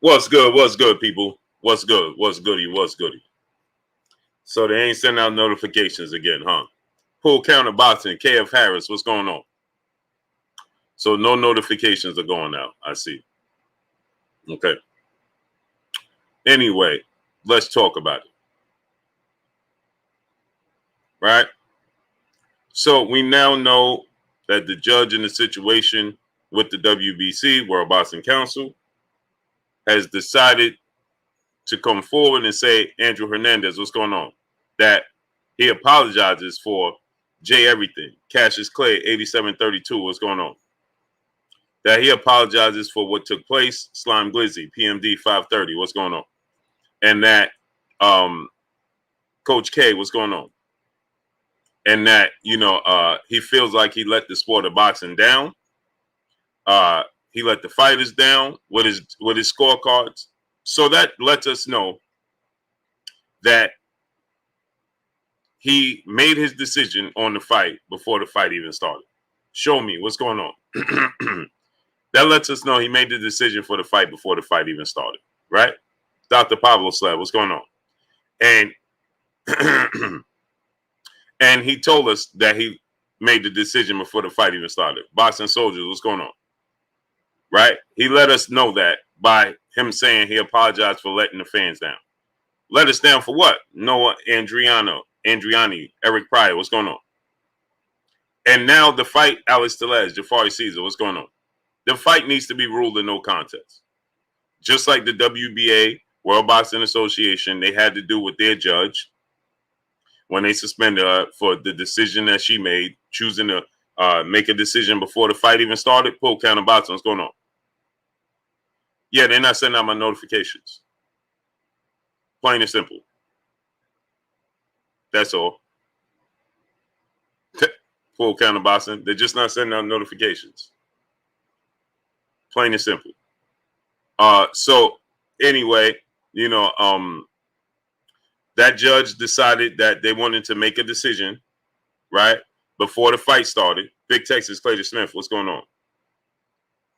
What's good? What's good, people? What's good? What's goody? What's goody? So they ain't sending out notifications again, huh? Pull counter boxing, KF Harris, what's going on? So no notifications are going out. I see. Okay. Anyway, let's talk about it. Right? So we now know that the judge in the situation with the WBC, World Boxing Council, has decided to come forward and say, Andrew Hernandez, what's going on? That he apologizes for J Everything, Cassius Clay, 8732, what's going on? That he apologizes for what took place, Slime Glizzy, PMD 530, what's going on? And that Coach K, what's going on? And that, he feels like he let the sport of boxing down. He let the fighters down with his scorecards. So that lets us know that he made his decision on the fight before the fight even started. Show me what's going on. That lets us know he made the decision for the fight before the fight even started, right? Dr. Pablo Slab, what's going on? And and he told us that he made the decision before the fight even started. Boxing Soldiers, what's going on? Right? He let us know that by him saying he apologized for letting the fans down. Let us down for what? Noah Andriani, Eric Pryor, what's going on? And now the fight, Alex Tellez, Jafari Caesar, what's going on? The fight needs to be ruled a no contest. Just like the WBA, World Boxing Association, they had to do with their judge when they suspended her for the decision that she made, choosing to make a decision before the fight even started. Pull counter boxing, what's going on? Yeah, they're not sending out my notifications. Plain and simple. That's all. Full counter boxing. They're just not sending out notifications. Plain and simple. So anyway, that judge decided that they wanted to make a decision, right, before the fight started. Big Texas, Clayton Smith, what's going on?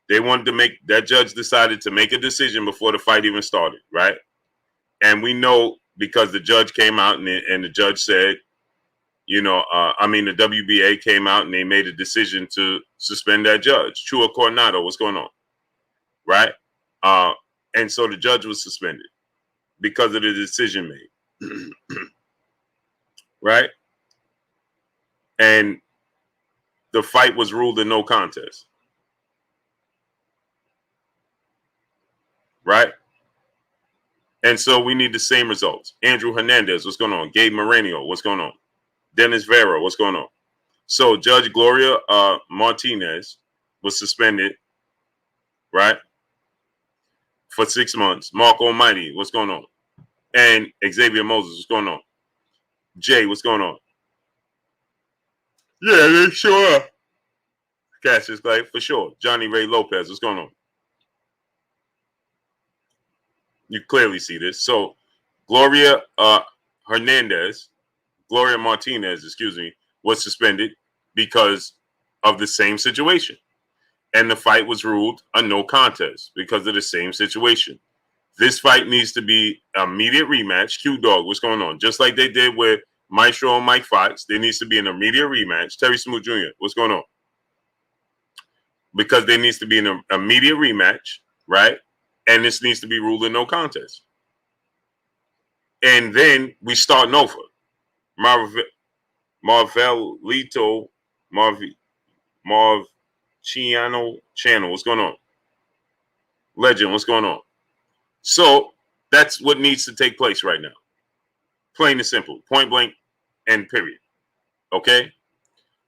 They wanted to that judge decided to make a decision before the fight even started, right? And we know because the judge came out and the judge said, the WBA came out and they made a decision to suspend that judge. Chua Coronado, what's going on? Right? And so the judge was suspended because of the decision made. Right? And the fight was ruled a no contest. Right? And so we need the same results. Andrew Hernandez, what's going on? Gabe Moreno, what's going on? Dennis Vera, what's going on? So Judge Gloria Martinez was suspended, right, for 6 months. Mark Almighty, what's going on? And Xavier Moses, what's going on? Jay, what's going on? Yeah, they sure are. Cassius Clay, for sure. Johnny Ray Lopez, what's going on? You clearly see this. So Gloria Martinez, was suspended because of the same situation. And the fight was ruled a no contest because of the same situation. This fight needs to be an immediate rematch. Q-Dog, what's going on? Just like they did with Maestro and Mike Fox, there needs to be an immediate rematch. Terry Smooth Jr., what's going on? Because there needs to be an immediate rematch, right? And this needs to be ruled a no contest. And then we start over. Marvelito Channel, what's going on? Legend, what's going on? So that's what needs to take place right now. Plain and simple, point blank and period. Okay?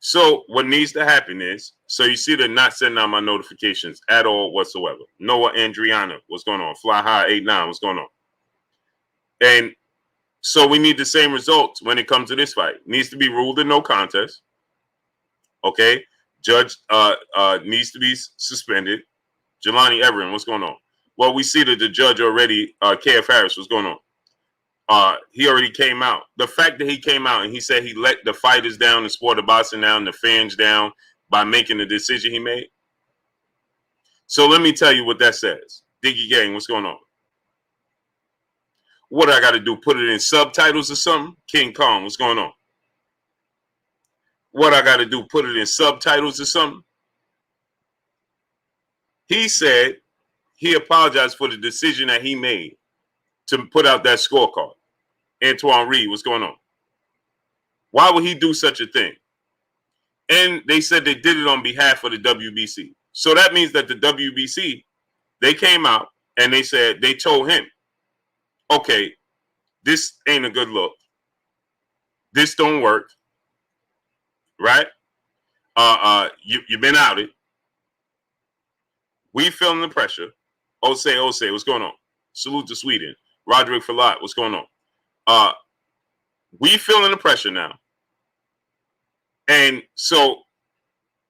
So what needs to happen is, so you see they're not sending out my notifications at all whatsoever. Noah Andriana, what's going on? Fly High 89, what's going on? And so we need the same results when it comes to this fight. It needs to be ruled a no contest. Okay? Judge needs to be suspended. Jelani Everin, what's going on? Well, we see that the judge already, KF Harris, what's going on? He already came out. The fact that he came out and he said he let the fighters down, the sport of boxing down, the fans down by making the decision he made. So let me tell you what that says. Diggy Gang, what's going on? What I got to do? Put it in subtitles or something? King Kong, what's going on? What I got to do? Put it in subtitles or something? He said he apologized for the decision that he made to put out that scorecard. Antoine Reed, what's going on? Why would he do such a thing? And they said they did it on behalf of the WBC. So that means that the WBC, they came out and they said, they told him, okay, this ain't a good look. This don't work. Right? You've been outed. We feeling the pressure. Ose, what's going on? Salute to Sweden. Roderick Falat, what's going on? We feeling the pressure now. And so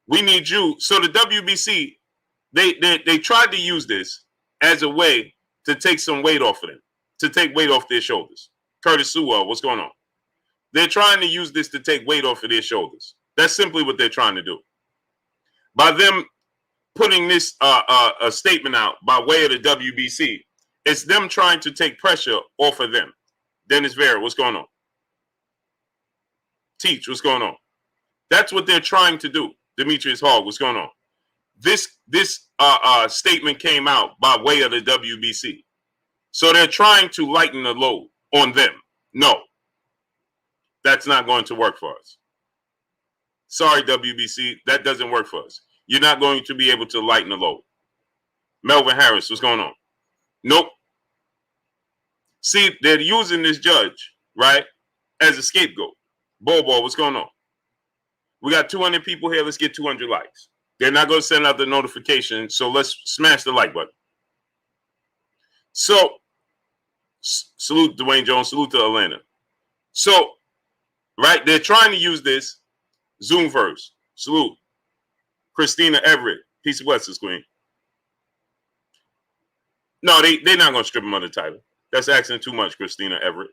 we need you. So the WBC, they tried to use this as a way to take some weight off of them, to take weight off their shoulders. Curtis Sewell, what's going on? They're trying to use this to take weight off of their shoulders. That's simply what they're trying to do. By them putting this a statement out by way of the WBC, it's them trying to take pressure off of them. Dennis Vera, what's going on? Teach, what's going on? That's what they're trying to do. Demetrius Hall, what's going on? This statement came out by way of the WBC. So they're trying to lighten the load on them. No, that's not going to work for us. Sorry, WBC, that doesn't work for us. You're not going to be able to lighten the load. Melvin Harris, what's going on? Nope. See, they're using this judge, right, as a scapegoat. Bobo, what's going on? We got 200 people here. Let's get 200 likes. They're not going to send out the notification, so let's smash the like button. So, salute Dwayne Jones, salute to Atlanta. So, right, they're trying to use this Zoomverse. Salute. Christina Everett, peace of blessings, queen. No, they're not going to strip him of the title. That's asking too much, Christina Everett.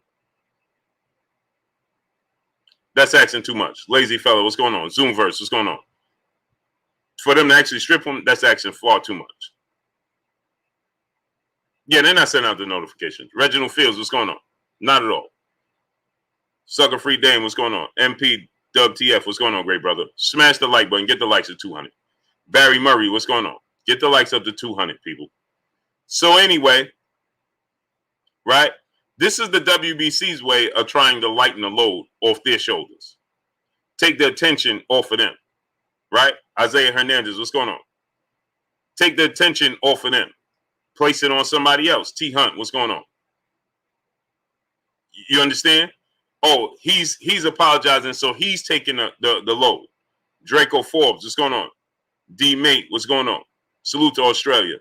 That's asking too much. Lazy fellow, what's going on? Zoomverse, what's going on? For them to actually strip him, that's asking far too much. Yeah, they're not sending out the notifications. Reginald Fields, what's going on? Not at all. Sucker Free Dame, what's going on? MP Dub TF, what's going on, great brother? Smash the like button. Get the likes at 200. Barry Murray, what's going on? Get the likes up to 200, people. So anyway, right? This is the WBC's way of trying to lighten the load off their shoulders. Take the attention off of them, right? Isaiah Hernandez, what's going on? Take the attention off of them. Place it on somebody else. T. Hunt, what's going on? You understand? Oh, he's apologizing, so he's taking the load. Draco Forbes, what's going on? D. Mate, what's going on? Salute to Australia.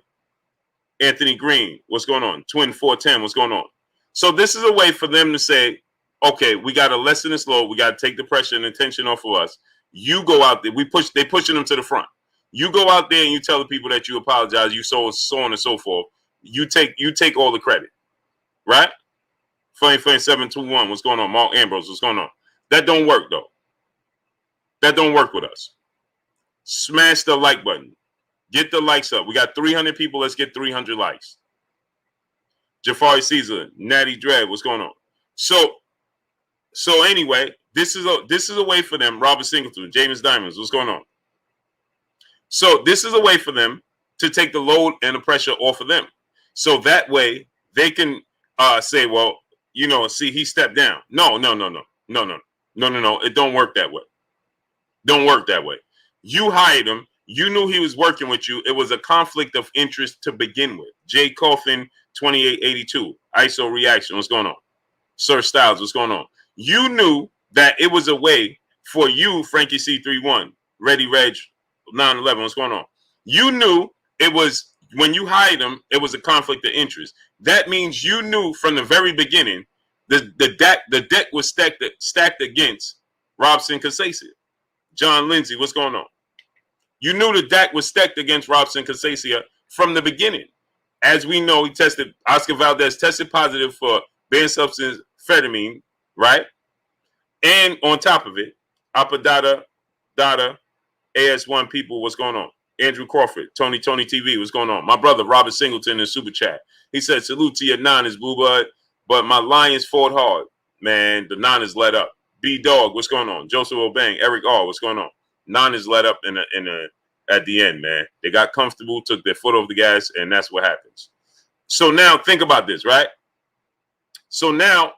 Anthony Green, what's going on? Twin 410, what's going on? So this is a way for them to say, okay, we got to lessen this load. We got to take the pressure and attention off of us. You go out there. They're pushing them to the front. You go out there and you tell the people that you apologize, you so on and so forth. You take all the credit, right? Flame 721, what's going on? Mark Ambrose, what's going on? That don't work, though. That don't work with us. Smash the like button. Get the likes up. We got 300 people. Let's get 300 likes. Jafari Caesar, Natty Dread, what's going on? So anyway, this is a way for them. Robert Singleton, James Diamonds, what's going on? So this is a way for them to take the load and the pressure off of them. So that way they can say, well, you know, see, he stepped down. No. It don't work that way. Don't work that way. You hired him. You knew he was working with you. It was a conflict of interest to begin with. Jay Coffin, 2882. ISO Reaction, what's going on? Sir Styles, what's going on? You knew that it was a way for you, Frankie C31, Ready Reg, 911, what's going on? You knew it was, when you hired him, it was a conflict of interest. That means you knew from the very beginning the deck was stacked against Robson Casacia. John Lindsay, what's going on? You knew the deck was stacked against Robson Casacia from the beginning. As we know, Oscar Valdez tested positive for banned substance amphetamine, right? And on top of it, Apadada, AS1 people, what's going on? Andrew Crawford, Tony TV, what's going on? My brother, Robert Singleton in Super Chat. He said, salute to your nine is Blue Bud, but my Lions fought hard. Man, the Niners let up. B-Dog, what's going on? Joseph Obang, Eric R, what's going on? Niners let up at the end, man. They got comfortable, took their foot off the gas, and that's what happens. So now think about this, right? So now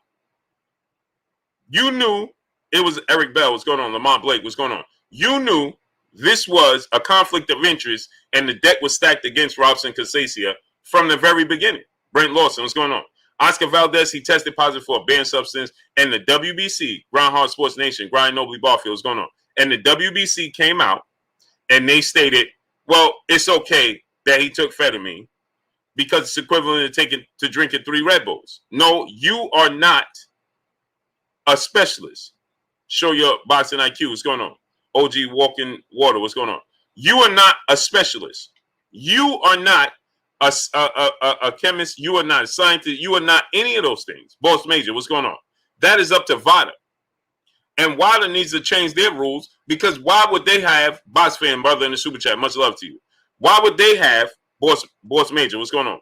you knew it was Eric Bell, what's going on? Lamont Blake, what's going on? You knew this was a conflict of interest, and the deck was stacked against Robson Casacia from the very beginning. Brent Lawson, what's going on? Oscar Valdez, he tested positive for a banned substance, and the WBC, Groundhog Sports Nation, Brian Nobley Barfield, what's going on? And the WBC came out, and they stated, well, it's okay that he took amphetamine because it's equivalent to drinking 3 Red Bulls. No, you are not a specialist. Show your boxing IQ, what's going on? OG Walking Water, what's going on? You are not a specialist. You are not a chemist. You are not a scientist. You are not any of those things. Boss Major, what's going on? That is up to VADA. And VADA needs to change their rules, because why would they have, Boss Fan brother in the super chat, much love to you. Why would they have, Boss Major, what's going on?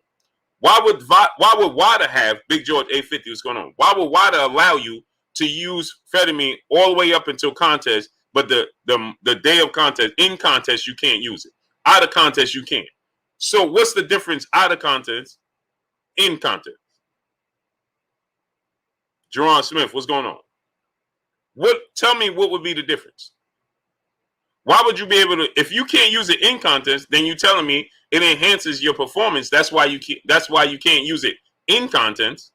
Why would VADA have Big George 850, what's going on? Why would VADA allow you to use amphetamine all the way up until contest, but the day of contest, in contest, you can't use it. Out of contest, you can't. So what's the difference out of contest, in contest? Jerron Smith, what's going on? Tell me what would be the difference? Why would you be able to, if you can't use it in contest, then you telling me it enhances your performance. That's why you can't use it in contest,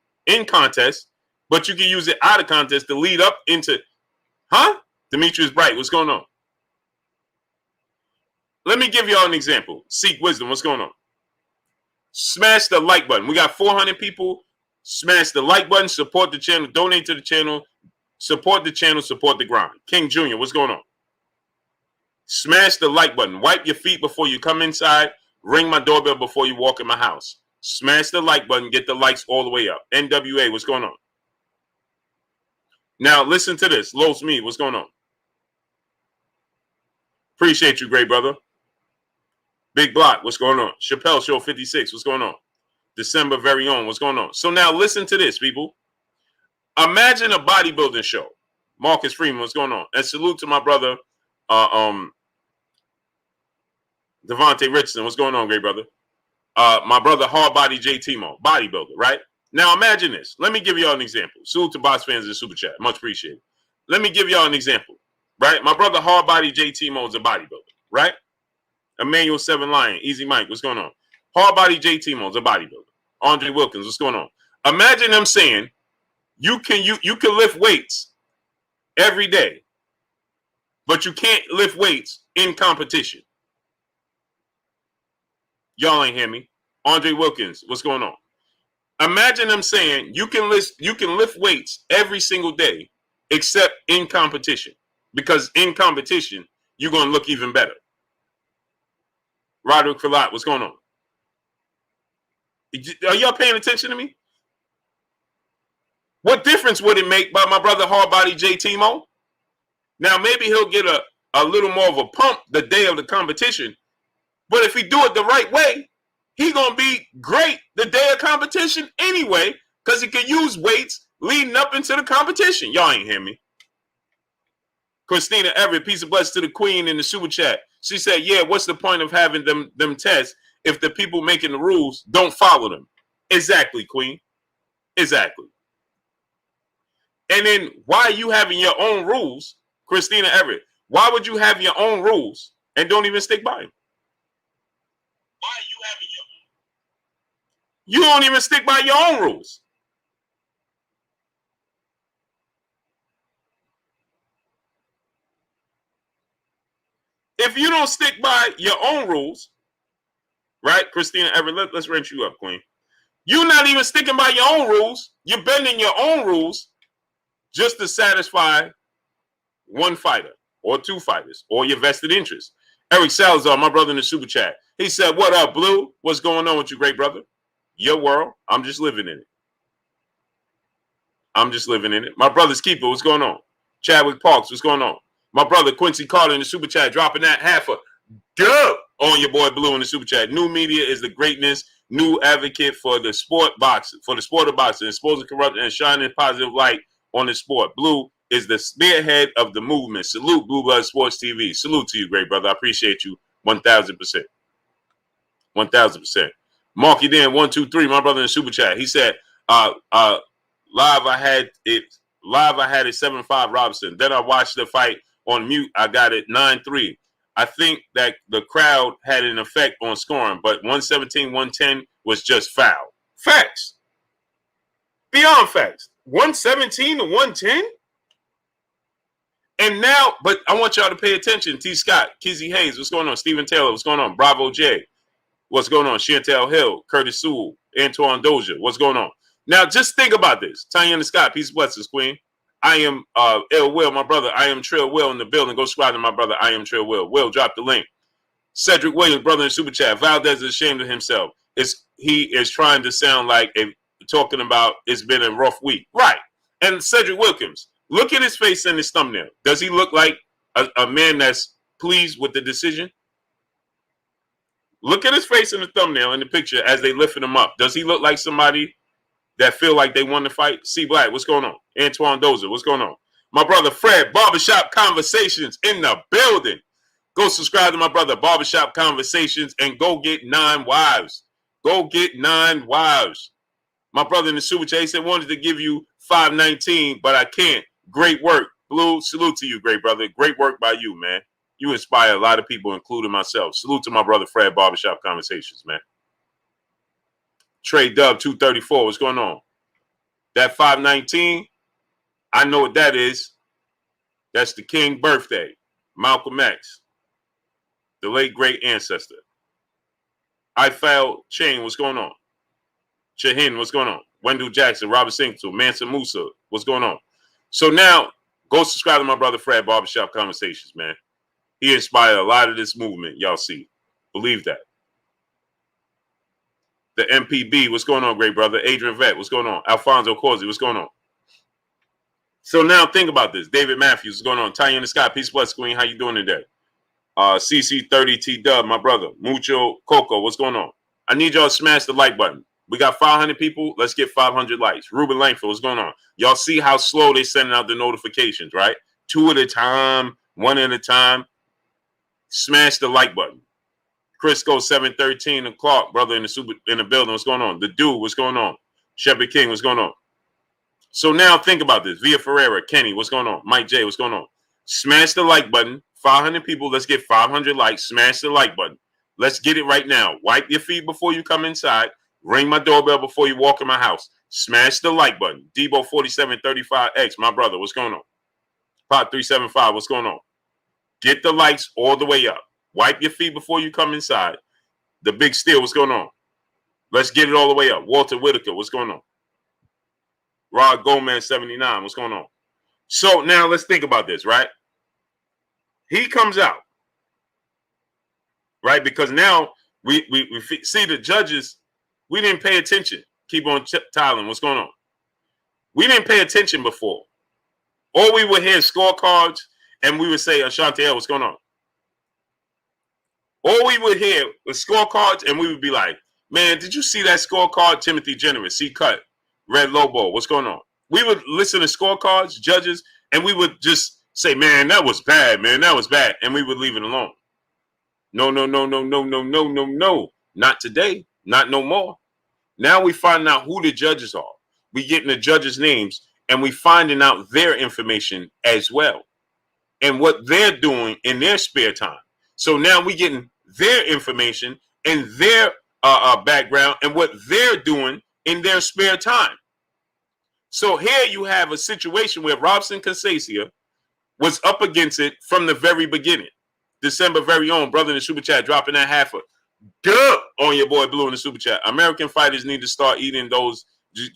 but you can use it out of contest to lead up into, Demetrius Bright, what's going on? Let me give y'all an example. Seek Wisdom, what's going on? Smash the like button. We got 400 people. Smash the like button, support the channel, donate to the channel, support the channel, support the grind. King Jr., what's going on? Smash the like button. Wipe your feet before you come inside. Ring my doorbell before you walk in my house. Smash the like button. Get the likes all the way up. NWA, what's going on? Now, listen to this. Los Me, what's going on? Appreciate you, great brother. Big Block, what's going on? Chappelle Show 56, what's going on? December very own, what's going on? So now listen to this, people. Imagine a bodybuilding show. Marcus Freeman, what's going on? And salute to my brother, Devontae Richardson, what's going on, great brother? My brother, Hard Body J. Timo, bodybuilder, right? Now imagine this. Let me give y'all an example. Salute to box fans in the super chat. Much appreciated. Let me give y'all an example, right? My brother, Hard Body J. Timo, is a bodybuilder, right? Emmanuel 7 Lion, Easy Mike, what's going on? Hard Body J. Timo is a bodybuilder. Andre Wilkins, what's going on? Imagine them saying, you can lift weights every day, but you can't lift weights in competition. Y'all ain't hear me. Andre Wilkins, what's going on? Imagine them saying you can lift weights every single day except in competition, because in competition you're going to look even better. Roderick Filat, what's going on? Are y'all paying attention to me? What difference would it make by my brother Hard Body J. Timo? Now maybe he'll get a little more of a pump the day of the competition, but if he do it the right way, he gonna be great the day of competition anyway, because he can use weights leading up into the competition. Y'all ain't hear me. Christina Everett, peace and blessings to the queen in the super chat. She said, yeah, what's the point of having them tests if the people making the rules don't follow them? Exactly, queen. Exactly. And then why are you having your own rules, Christina Everett? Why would you have your own rules and don't even stick by them? Why are you having your own? You don't even stick by your own rules. If you don't stick by your own rules, right, Christina Everett, let's wrench you up, queen. You're not even sticking by your own rules. You're bending your own rules just to satisfy one fighter or two fighters or your vested interest. Eric Salazar, my brother in the super chat, he said, what up, Blue? What's going on with you, great brother? Your world. I'm just living in it. I'm just living in it. My brother's keeper, what's going on? Chadwick Parks, what's going on? My brother Quincy Carter in the super chat dropping that half a dub on your boy Blue in the super chat. New media is the greatness. new advocate for the sport of boxing, exposing corruption and shining positive light on the sport. Blue is the spearhead of the movement. Salute Blue Blood Sports TV. Salute to you, great brother. I appreciate you 1,000%. 1,000%. Marky Dan 123, my brother in super chat. He said, live I had it 7-5 Robinson. Then I watched the fight on mute. I got it 9-3. I think that the crowd had an effect on scoring, but 117-110 was just foul. Facts. Beyond facts. 117-110? And now, but I want y'all to pay attention. T. Scott, Kizzy Hayes, what's going on? Stephen Taylor, what's going on? Bravo J, what's going on? Chantel Hill, Curtis Sewell, Antoine Dozier, what's going on? Now, just think about this. Tanyana Scott, peace and blessings, queen. I am Ill Will, my brother. I am Trill Will in the building. Go subscribe to my brother. I am Trill Will. Will, drop the link. Cedric Williams, brother in super chat. Valdez is ashamed of himself. He is trying to sound like talking about it's been a rough week. Right. And Cedric Wilkins, look at his face in his thumbnail. Does he look like a man that's pleased with the decision? Look at his face in the thumbnail in the picture as they lifting him up. Does he look like somebody that feel like they won the fight? C Black, what's going on? Antoine Dozier, what's going on? My brother Fred, Barbershop Conversations in the building. Go subscribe to my brother, Barbershop Conversations, and go get 9 wives. Go get 9 wives. My brother in the super chat, he said, wanted to give you 519, but I can't. Great work. Blue, salute to you, great brother. Great work by you, man. You inspire a lot of people, including myself. Salute to my brother Fred, Barbershop Conversations, man. Trey Dub 234, what's going on? That 519, I know what that is. That's the King birthday. Malcolm X, the late great ancestor. I Foul Chain, what's going on? Shahin, what's going on? Wendell Jackson, Robert Singleton, Mansa Musa, what's going on? So now, go subscribe to my brother Fred, Barbershop Conversations, man. He inspired a lot of this movement, y'all see. Believe that. The MPB, what's going on, great brother? Adrian Vett, what's going on? Alfonso Corsi, what's going on? So now think about this. David Matthews, what's going on? Tanyana Scott, peace bless, queen. How you doing today? CC30T Dub, my brother. Mucho Coco, what's going on? I need y'all to smash the like button. We got 500 people. Let's get 500 likes. Ruben Langford, what's going on? Y'all see how slow they sending out the notifications, right? 2 at a time, 1 at a time. Smash the like button. Crisco 713 and Clark, brother in the building. What's going on? The Dude, what's going on? Shepherd King, what's going on? So now think about this. Via Ferreira, Kenny, what's going on? Mike J, what's going on? Smash the like button. 500 people. Let's get 500 likes. Smash the like button. Let's get it right now. Wipe your feet before you come inside. Ring my doorbell before you walk in my house. Smash the like button. Debo 4735X, my brother, what's going on? Pot 375, what's going on? Get the likes all the way up. Wipe your feet before you come inside. The Big Steel, what's going on? Let's get it all the way up. Walter Whitaker, what's going on? Rod Gomez 79, what's going on? So now let's think about this, right? He comes out, right? Because now we see the judges, we didn't pay attention. Keep on tiling, what's going on? We didn't pay attention before. All we would hear is scorecards, and we would say, Ashanti, what's going on? All we would hear was scorecards, and we would be like, man, did you see that scorecard? Timothy Generous, C-Cut, Red Lobo, what's going on? We would listen to scorecards, judges, and we would just say, man, that was bad, man, that was bad. And we would leave it alone. No. Not today. Not no more. Now we find out who the judges are. We getting the judges' names, and we finding out their information as well. And what they're doing in their spare time. So now we getting their information and their background and what they're doing in their spare time. So here you have a situation where Robson Consacia was up against it from the very beginning. December very own, brother in the super chat, dropping that half a dub on your boy Blue in the super chat. American fighters need to start eating those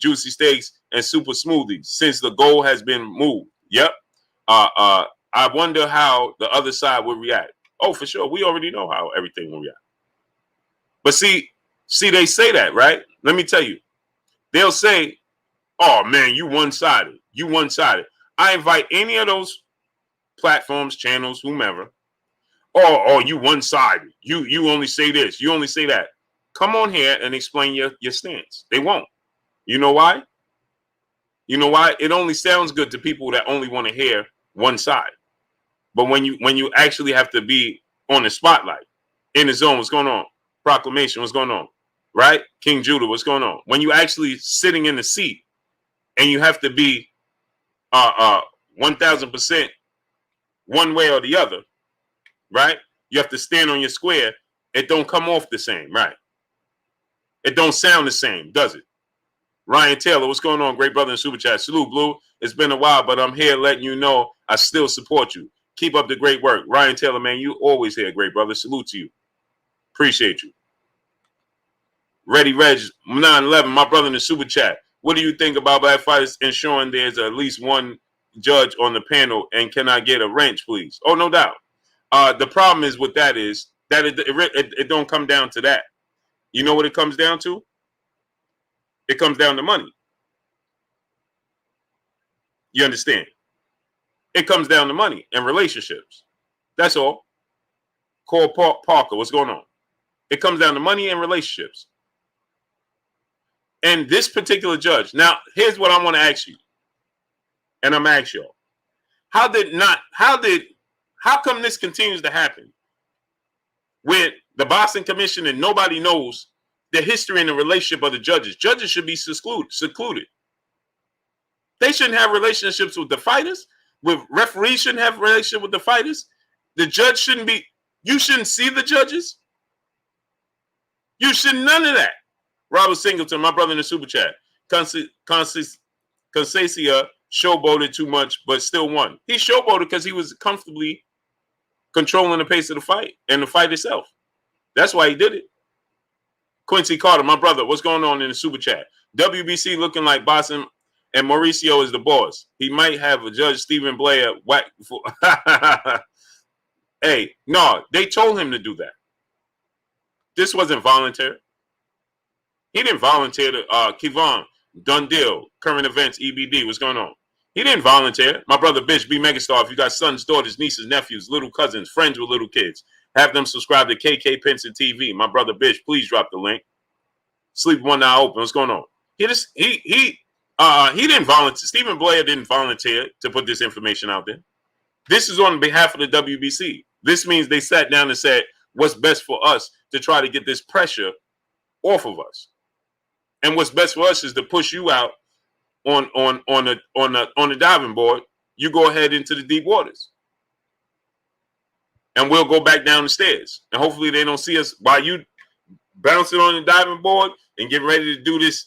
juicy steaks and super smoothies since the goal has been moved. Yep. I wonder how the other side would react. Oh, for sure. We already know how everything will react. But see, they say that, right? Let me tell you. They'll say, oh, man, you one-sided. You one-sided. I invite any of those platforms, channels, whomever. Oh, you one-sided. You only say this. You only say that. come on here and explain your stance. They won't. You know why? You know why? It only sounds good to people that only want to hear one side. But when you actually have to be on the spotlight, in the zone, what's going on? Proclamation, what's going on? Right? King Judah, what's going on? When you actually sitting in the seat and you have to be 1000% one way or the other, right? You have to stand on your square. It don't come off the same, right? It don't sound the same, does it? Ryan Taylor, what's going on? Great brother in Super Chat. Salute, Blue. It's been a while, but I'm here letting you know I still support you. Keep up the great work. Ryan Taylor, man, you always here, great brother. Salute to you. Appreciate you. Ready Reg 911, my brother in the Super Chat. What do you think about black fighters ensuring there's at least one judge on the panel, and can I get a wrench, please? Oh, no doubt. The problem is with that is that it don't come down to that. You know what it comes down to? It comes down to money. You understand? It comes down to money and relationships. That's all. Cole Parker, what's going on? It comes down to money and relationships. And this particular judge, now here's what I want to ask you. And I'm asking y'all. How come this continues to happen with the boxing commission and nobody knows the history and the relationship of the judges? Judges should be secluded. They shouldn't have relationships with the fighters. With referees shouldn't have a relationship with the fighters. The judge shouldn't be. You shouldn't see the judges. You should none of that. Robert Singleton, my brother in the Super Chat. Concecia showboated too much, but still won. He showboated because he was comfortably controlling the pace of the fight and the fight itself. That's why he did it. Quincy Carter, my brother, what's going on in the Super Chat? WBC looking like boxing, and Mauricio is the boss. He might have a Judge Stephen Blair whack. Hey, no, they told him to do that. This wasn't voluntary. He didn't volunteer to Kevon, done deal, current events, EBD, what's going on? He didn't volunteer. My brother Bitch, be Megastar. If you got sons, daughters, nieces, nephews, little cousins, friends with little kids, have them subscribe to KK Penson TV. My brother Bitch, please drop the link. Sleep one eye open. What's going on? He didn't volunteer. Stephen Blair didn't volunteer to put this information out there. This is on behalf of the WBC. This means they sat down and said, what's best for us to try to get this pressure off of us. And what's best for us is to push you out on the diving board. You go ahead into the deep waters. And we'll go back down the stairs. And hopefully they don't see us while you bouncing on the diving board and get ready to do this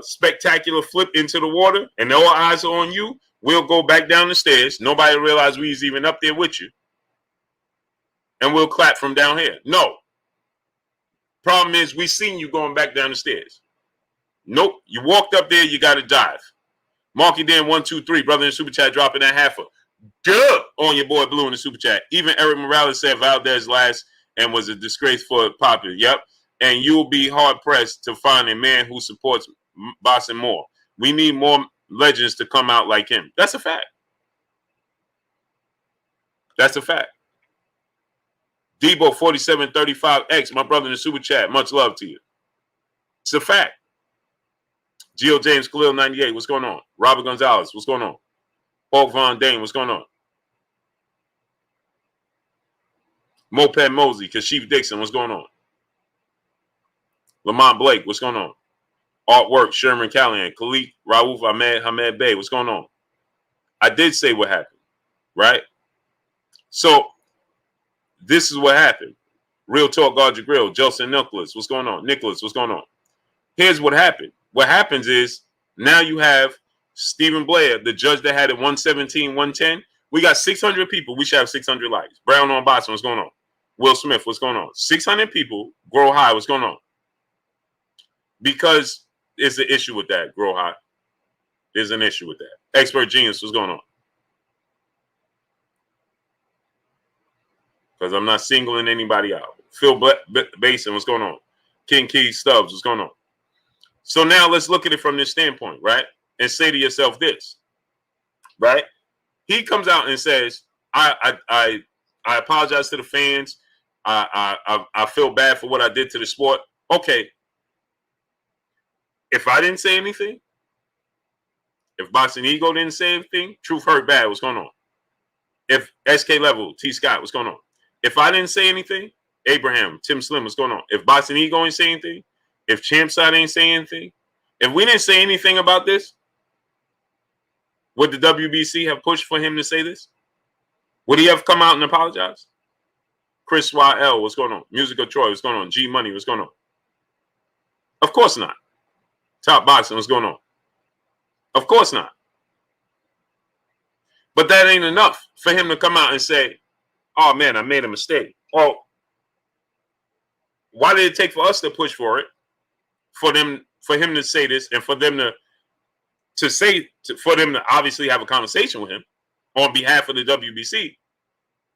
spectacular flip into the water, and all eyes are on you. We'll go back down the stairs. Nobody will realize we was even up there with you. And we'll clap from down here. No. Problem is, we seen you going back down the stairs. Nope. You walked up there, you got to dive. Marky Dan 123, brother in the Super Chat, dropping that halfer. Duh! On your boy Blue in the Super Chat. Even Eric Morales said Valdez last and was a disgrace for popular. Yep. And you'll be hard-pressed to find a man who supports boxing more. We need more legends to come out like him. That's a fact. That's a fact. Debo 4735X, my brother in the Super Chat, much love to you. It's a fact. Gio James Khalil 98, what's going on? Robert Gonzalez, what's going on? Paul Von Dane, what's going on? Moped Mosley, Kashif Dixon, what's going on? Lamont Blake, what's going on? Artwork, Sherman Callahan, Khalid, Raouf Hamed Bey, what's going on? I did say what happened, right? So, this is what happened. Real Talk, Guard Your Grill, Jelson Nicholas, what's going on? Nicholas, what's going on? Here's what happened. What happens is, now you have Stephen Blair, the judge that had it 117, 110. We got 600 people. We should have 600 likes. Brown on Boston, what's going on? Will Smith, what's going on? 600 people, Grow High, what's going on? Because there's an issue with that, Grow High. There's an issue with that. Expert Genius, what's going on? Because I'm not singling anybody out. Phil Basin, what's going on? King Keys Stubbs, what's going on? So now let's look at it from this standpoint, right? And say to yourself this, right? He comes out and says, I apologize to the fans. I feel bad for what I did to the sport. Okay, if I didn't say anything, if Boxing Ego didn't say anything, Truth Hurt Bad, what's going on? If SK Level, T Scott, what's going on? If I didn't say anything, Abraham, Tim Slim, what's going on? If Boxing Ego ain't say anything, if Champ Side ain't say anything, if we didn't say anything about this, would the WBC have pushed for him to say this? Would he have come out and apologized? Chris YL, what's going on? Music of Troy, what's going on? G Money, what's going on? Of course not. Top Boxing, what's going on? Of course not. But that ain't enough for him to come out and say, oh man, I made a mistake. Well, why did it take for us to push for it? For him to say this, and for them for them to obviously have a conversation with him on behalf of the WBC,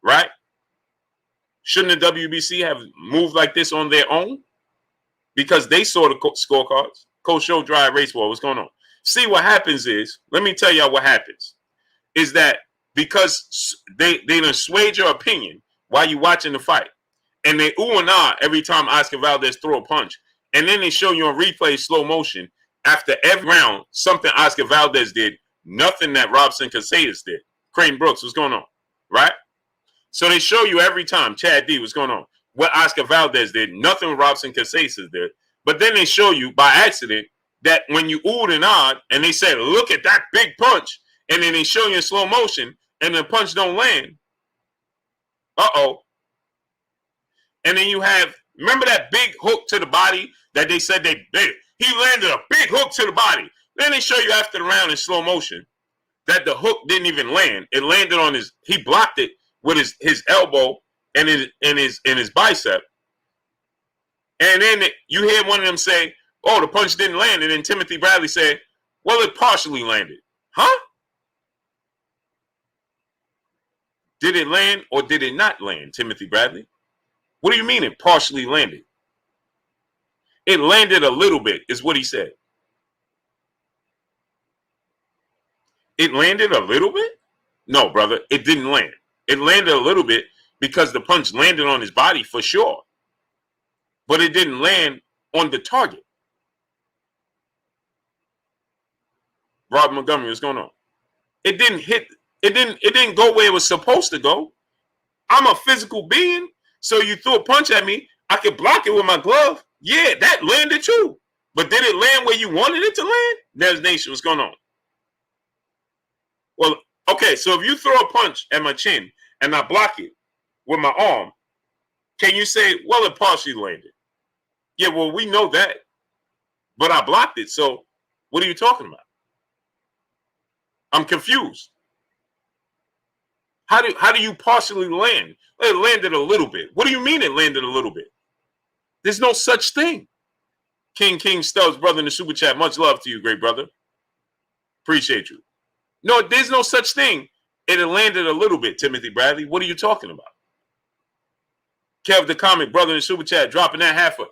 right? Shouldn't the WBC have moved like this on their own? Because they saw the scorecards. Coach Show Dry Race War, what's going on? See, what happens is, let me tell y'all what happens, is that because they done swayed your opinion while you watching the fight, and they ooh and ah every time Oscar Valdez throw a punch, and then they show you on replay slow motion after every round something Oscar Valdez did, nothing that Robson Casillas did. Creighton Brooks, what's going on, right? So they show you every time, Chad D, what's going on, what Oscar Valdez did, nothing Robson Casillas did. But then they show you by accident that when you oohed and ahhed, and they said, look at that big punch, and then they show you in slow motion, and the punch don't land. Uh-oh. And then you have, remember that big hook to the body that they said he landed a big hook to the body. Then they show you after the round in slow motion that the hook didn't even land. It landed on he blocked it with his elbow and his bicep. And then you hear one of them say, oh, the punch didn't land. And then Timothy Bradley said, well, it partially landed. Huh? Did it land or did it not land, Timothy Bradley? What do you mean it partially landed? It landed a little bit, is what he said. It landed a little bit? No, brother, it didn't land. It landed a little bit because the punch landed on his body for sure. But it didn't land on the target. Rob Montgomery, what's going on? It didn't go where it was supposed to go. I'm a physical being, so you threw a punch at me, I could block it with my glove. Yeah, that landed too. But did it land where you wanted it to land? There's Nation, what's going on? Well, okay, so if you throw a punch at my chin and I block it with my arm, can you say, well, it partially landed? Yeah, well, we know that. But I blocked it, so what are you talking about? I'm confused. How do you partially land? It landed a little bit. What do you mean it landed a little bit? There's no such thing. King Stubbs, brother in the super chat. Much love to you, great brother. Appreciate you. No, there's no such thing. It landed a little bit, Timothy Bradley. What are you talking about? Kev the comic, brother in the super chat, dropping that half a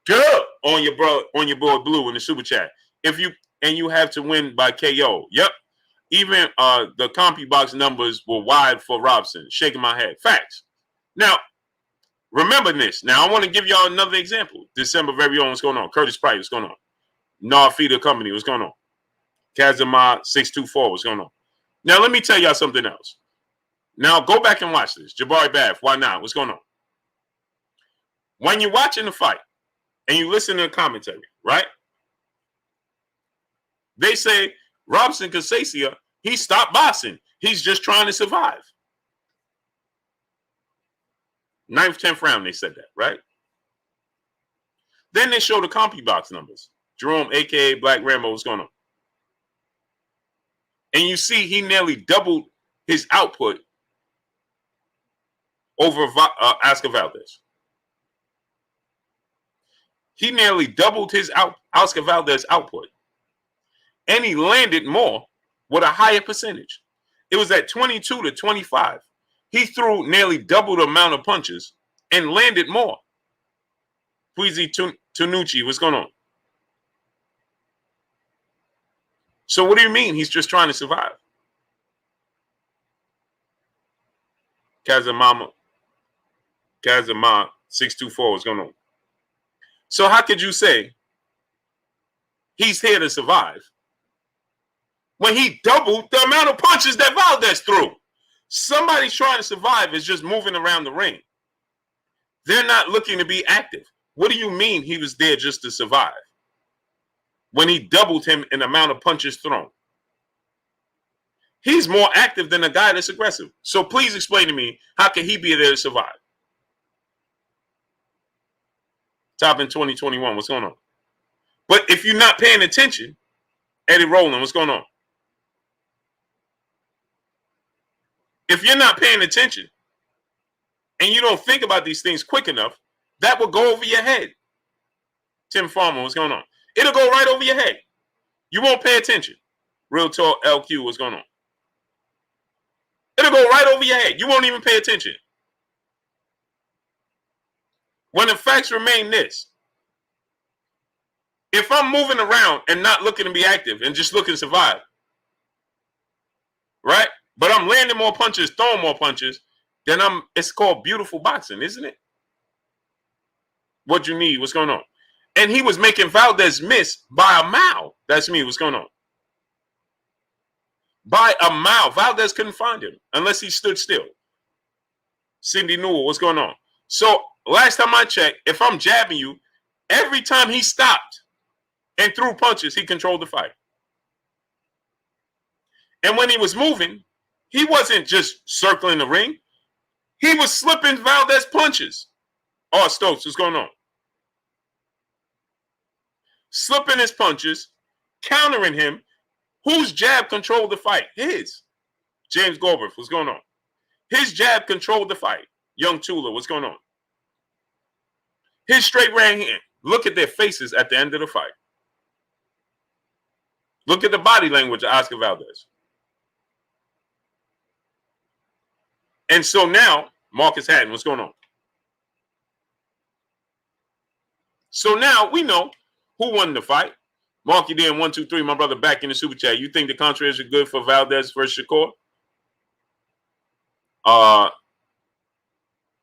duh on your boy Blue in the super chat. You have to win by KO. Yep. Even the Compubox numbers were wide for Robson. Shaking my head. Facts. Now, remember this. Now, I want to give y'all another example. December very own, what's going on? Curtis Price, what's going on? Narfeeder Company, what's going on? Kazama 624, what's going on? Now, let me tell y'all something else. Now, go back and watch this. Jabari Bath, why not? What's going on? When you're watching the fight and you listen to the commentary, right? They say, Robson Casillas, he stopped boxing. He's just trying to survive. 9th, 10th round, they said that, right? Then they show the Compubox numbers. Jerome, a.k.a. Black Rambo, what's going on? And you see he nearly doubled his output over Oscar Valdez. He nearly doubled his Oscar Valdez output. And he landed more with a higher percentage. It was at 22 to 25. He threw nearly double the amount of punches and landed more. Puizi Tunucci, what's going on? So what do you mean he's just trying to survive? Kazama 624, what's going on? So how could you say he's here to survive when he doubled the amount of punches that Valdez threw? Somebody trying to survive is just moving around the ring. They're not looking to be active. What do you mean he was there just to survive when he doubled him in the amount of punches thrown? He's more active than a guy that's aggressive. So please explain to me, how can he be there to survive? Top in 2021, what's going on? But if you're not paying attention, Eddie Rowland, what's going on? If you're not paying attention and you don't think about these things quick enough, that will go over your head. Tim Farmer, what's going on? It'll go right over your head. You won't pay attention. Real Talk LQ, what's going on? It'll go right over your head. You won't even pay attention. When the facts remain this, if I'm moving around and not looking to be active and just looking to survive, right? But I'm landing more punches, throwing more punches, then it's called beautiful boxing, isn't it? What you need, what's going on? And he was making Valdez miss by a mile. That's me, what's going on? By a mile. Valdez couldn't find him unless he stood still. Cindy Newell, what's going on? So last time I checked, if I'm jabbing you, every time he stopped and threw punches, he controlled the fight. And when he was moving, he wasn't just circling the ring. He was slipping Valdez punches. Oh, Stokes, what's going on? Slipping his punches, countering him. Whose jab controlled the fight? His. James Goldberg, what's going on? His jab controlled the fight. Young Tula, what's going on? His straight right hand. Look at their faces at the end of the fight. Look at the body language of Oscar Valdez. And so now, Marcus Hatton, what's going on? So now we know who won the fight. Marky Dan 123, my brother, back in the super chat. You think the contraries are good for Valdez versus Shakur?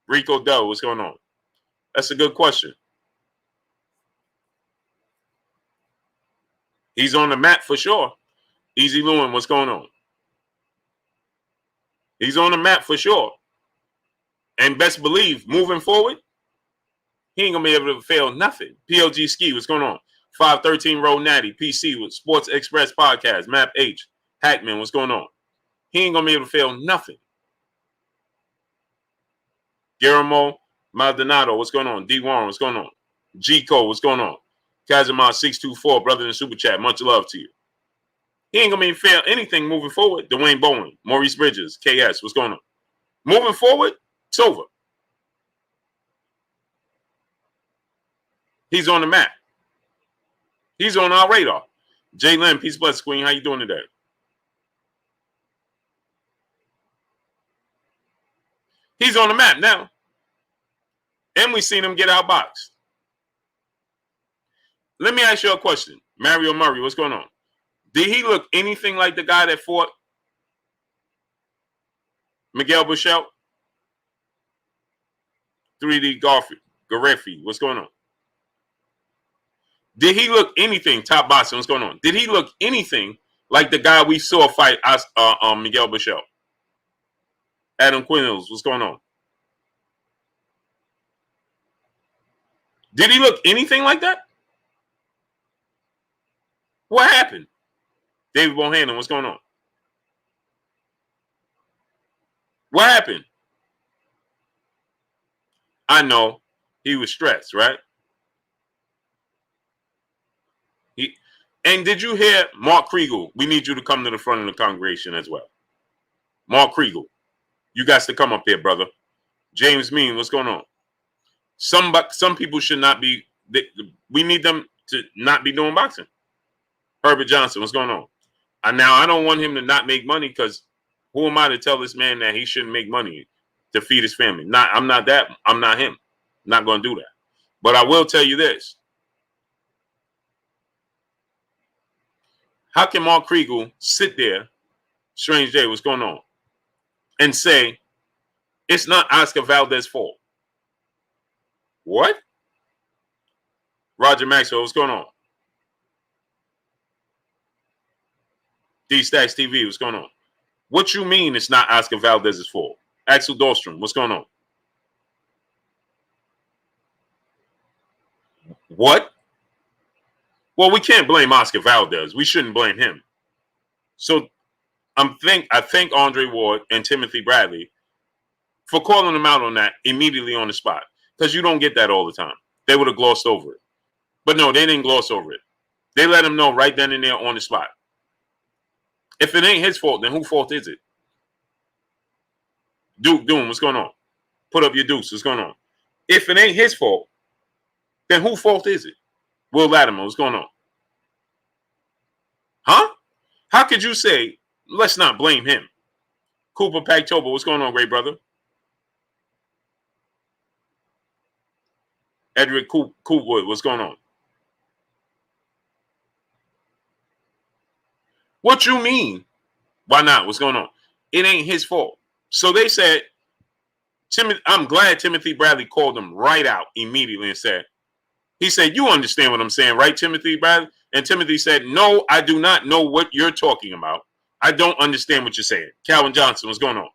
Rico Dell, what's going on? That's a good question. He's on the map for sure. Easy Lewin, what's going on? He's on the map for sure. And best believe, moving forward, he ain't going to be able to fail nothing. PLG Ski, what's going on? 513 Road Natty, PC with Sports Express Podcast, Map H, Hackman, what's going on? He ain't going to be able to fail nothing. Guillermo Maldonado, what's going on? D. Warren, what's going on? G. Cole, what's going on? Kazima 624, brother in the super chat, much love to you. He ain't going to be able to fail anything moving forward. Dwayne Bowen, Maurice Bridges, KS, what's going on? Moving forward, it's over. He's on the map. He's on our radar. Jay Lynn, peace, bless, Queen. How you doing today? He's on the map now. And we seen him get outboxed. Let me ask you a question. Mario Murray, what's going on? Did he look anything like the guy that fought Miguel Buchel? 3D Gareffi, what's going on? Did he look anything, Top Boxing, what's going on? Did he look anything like the guy we saw fight Miguel Buchel? Adam Quinels, what's going on? Did he look anything like that? What happened? David Bohannon, what's going on? What happened? I know he was stressed, right? And did you hear Mark Kriegel? We need you to come to the front of the congregation as well. Mark Kriegel, you got to come up here, brother. James Mean, what's going on? Some people should not be. We need them to not be doing boxing. Herbert Johnson, what's going on? Now I don't want him to not make money because who am I to tell this man that he shouldn't make money to feed his family? I'm not that. I'm not him. I'm not going to do that. But I will tell you this. How can Mark Kriegel sit there, Strange Day, what's going on, and say it's not Oscar Valdez's fault? What? Roger Maxwell, what's going on? D-Stacks TV, what's going on? What you mean it's not Oscar Valdez's fault? Axel Dahlstrom, what's going on? What? Well, we can't blame Oscar Valdez. We shouldn't blame him. So I think Andre Ward and Timothy Bradley for calling him out on that immediately on the spot, because you don't get that all the time. They would have glossed over it. But no, they didn't gloss over it. They let him know right then and there on the spot. If it ain't his fault, then whose fault is it? Duke Doom, what's going on? Put up your deuce, what's going on? If it ain't his fault, then whose fault is it? Will Latimer, what's going on? Huh? How could you say, let's not blame him? Cooper Pactober, what's going on, great brother? Edric Coopwood, what's going on? What you mean? Why not? What's going on? It ain't his fault. So they said, I'm glad Timothy Bradley called him right out immediately and said, he said, you understand what I'm saying, right, Timothy Bradley? And Timothy said, no, I do not know what you're talking about. I don't understand what you're saying. Calvin Johnson, what's going on?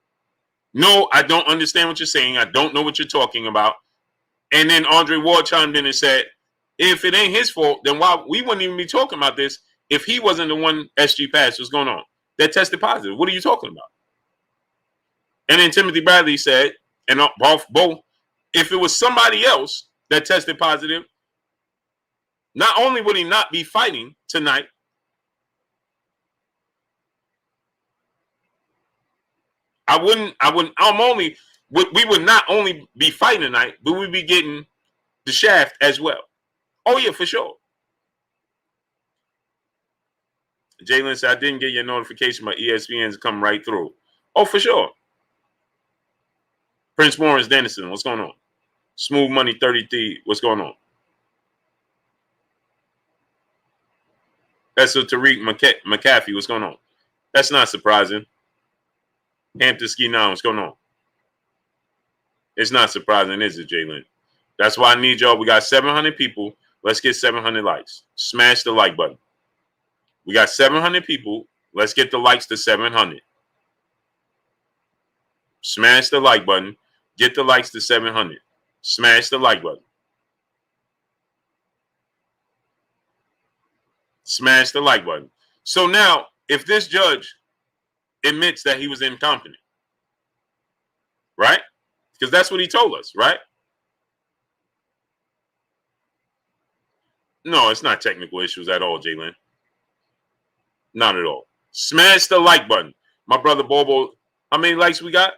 No, I don't understand what you're saying. I don't know what you're talking about. And then Andre Ward chimed in and said, if it ain't his fault, then why we wouldn't even be talking about this if he wasn't the one SG passed. What's going on? That tested positive. What are you talking about? And then Timothy Bradley said, and both, if it was somebody else that tested positive, not only would he not be fighting tonight, we would not only be fighting tonight, but we'd be getting the shaft as well. Oh, yeah, for sure. Jalen said, I didn't get your notification, but ESPN's come right through. Oh, for sure. Prince Morris Dennison, what's going on? Smooth Money 33, what's going on? That's a Tariq McAfee, what's going on? That's not surprising. Hampton Ski 9, what's going on? It's not surprising, is it, Jalen? That's why I need y'all. We got 700 people. Let's get 700 likes. Smash the like button. We got 700 people. Let's get the likes to 700. Smash the like button. Get the likes to 700. Smash the like button. Smash the like button. So now, if this judge admits that he was incompetent, right? Because that's what he told us, right? No, it's not technical issues at all, Jalen. Not at all. Smash the like button. My brother Bobo, how many likes we got?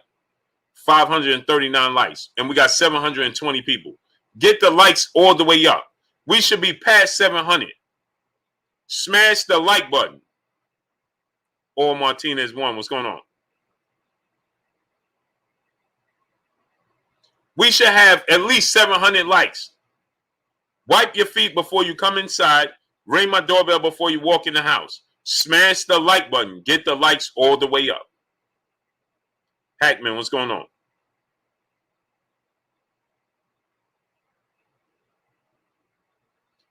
539 likes. And we got 720 people. Get the likes all the way up. We should be past 700. Smash the like button. Or Martinez 1. What's going on? We should have at least 700 likes. Wipe your feet before you come inside. Ring my doorbell before you walk in the house. Smash the like button. Get the likes all the way up. Hackman, what's going on?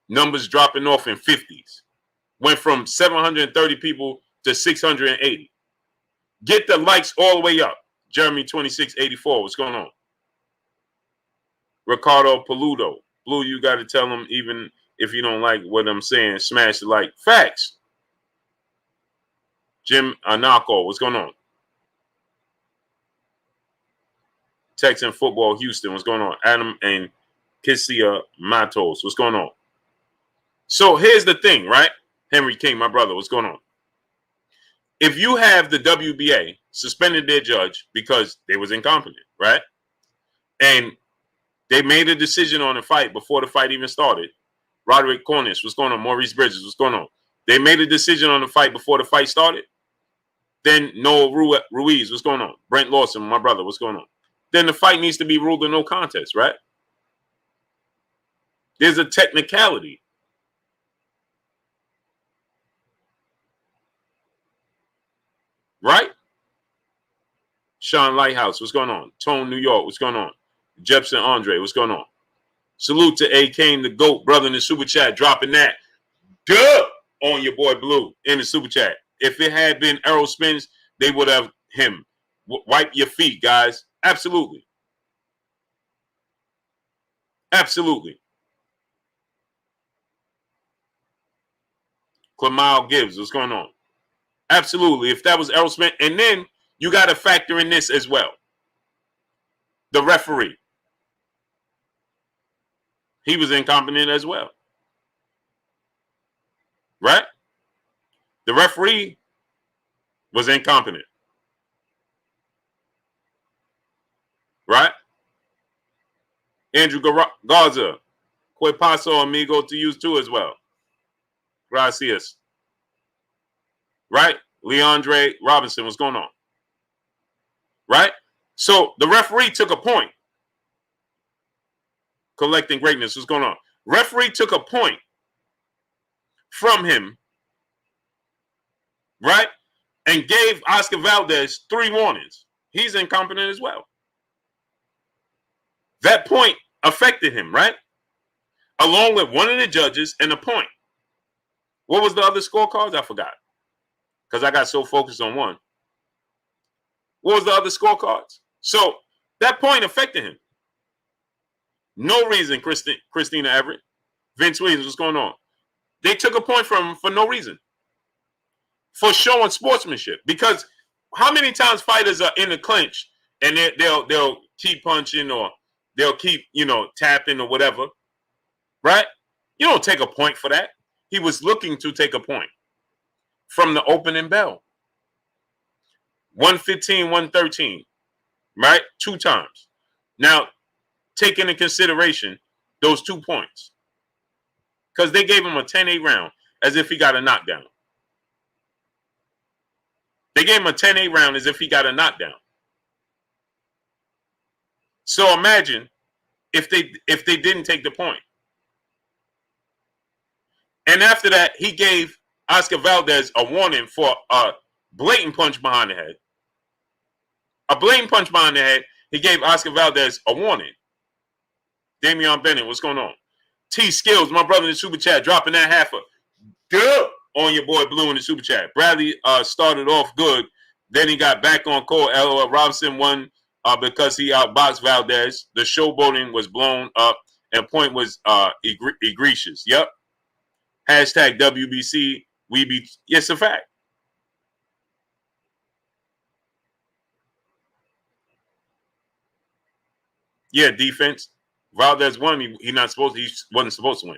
Numbers dropping off in 50s. Went from 730 people to 680. Get the likes all the way up. Jeremy 2684, what's going on? Ricardo Peludo. Blue, you got to tell them even if you don't like what I'm saying, smash the like. Facts. Jim Anako, what's going on? Texan Football Houston, what's going on? Adam and Kissia Matos, what's going on? So here's the thing, right? Henry King, my brother, what's going on? If you have the WBA suspended their judge because they was incompetent, right? And they made a decision on the fight before the fight even started. Roderick Cornish, what's going on? Maurice Bridges, what's going on? They made a decision on the fight before the fight started. Then Noah Ruiz, what's going on? Brent Lawson, my brother, what's going on? Then the fight needs to be ruled a no contest, right? There's a technicality. Right? Sean Lighthouse, what's going on? Tone, New York, what's going on? Jepson Andre, what's going on? Salute to A. Kane, the GOAT, brother in the super chat, dropping that. Duh! On your boy Blue in the super chat. If it had been Errol Spence, they would have him. Wipe your feet, guys. Absolutely. Absolutely. Clamile Gibbs, what's going on? Absolutely. If that was Errol Spence, and then you got to factor in this as well. The referee. He was incompetent as well. Right? The referee was incompetent. Right? Andrew Garza. Que paso, amigo, to you too as well. Gracias. Right? Leandre Robinson, what's going on? Right? So the referee took a point. Collecting greatness, what's going on? Referee took a point from him, right? And gave Oscar Valdez 3 warnings. He's incompetent as well. That point affected him, right? Along with one of the judges and a point. What was the other scorecards? I forgot. Because I got so focused on one. What was the other scorecards? So that point affected him. No reason, Christina Everett. Vince Williams, what's going on? They took a point from him for no reason. For showing sportsmanship. Because how many times fighters are in the clinch and they'll keep punching or they'll keep, tapping or whatever. Right? You don't take a point for that. He was looking to take a point from the opening bell. 115, 113. Right? 2 times. Now, take into consideration those 2 points. Because they gave him a 10-8 round as if he got a knockdown. They gave him a 10-8 round as if he got a knockdown. So imagine if they didn't take the point. And after that, he gave Oscar Valdez a warning for a blatant punch behind the head. A blatant punch behind the head. He gave Oscar Valdez a warning. Damian Bennett, what's going on? T Skills, my brother in the super chat, dropping that half a duh on your boy Blue in the super chat. Bradley started off good. Then he got back on court. LOL Robinson won because he outboxed Valdez. The showboating was blown up and point was egregious. Yep. Hashtag WBC. We be. It's a fact. Yeah, defense. Valdez won. He wasn't supposed to win.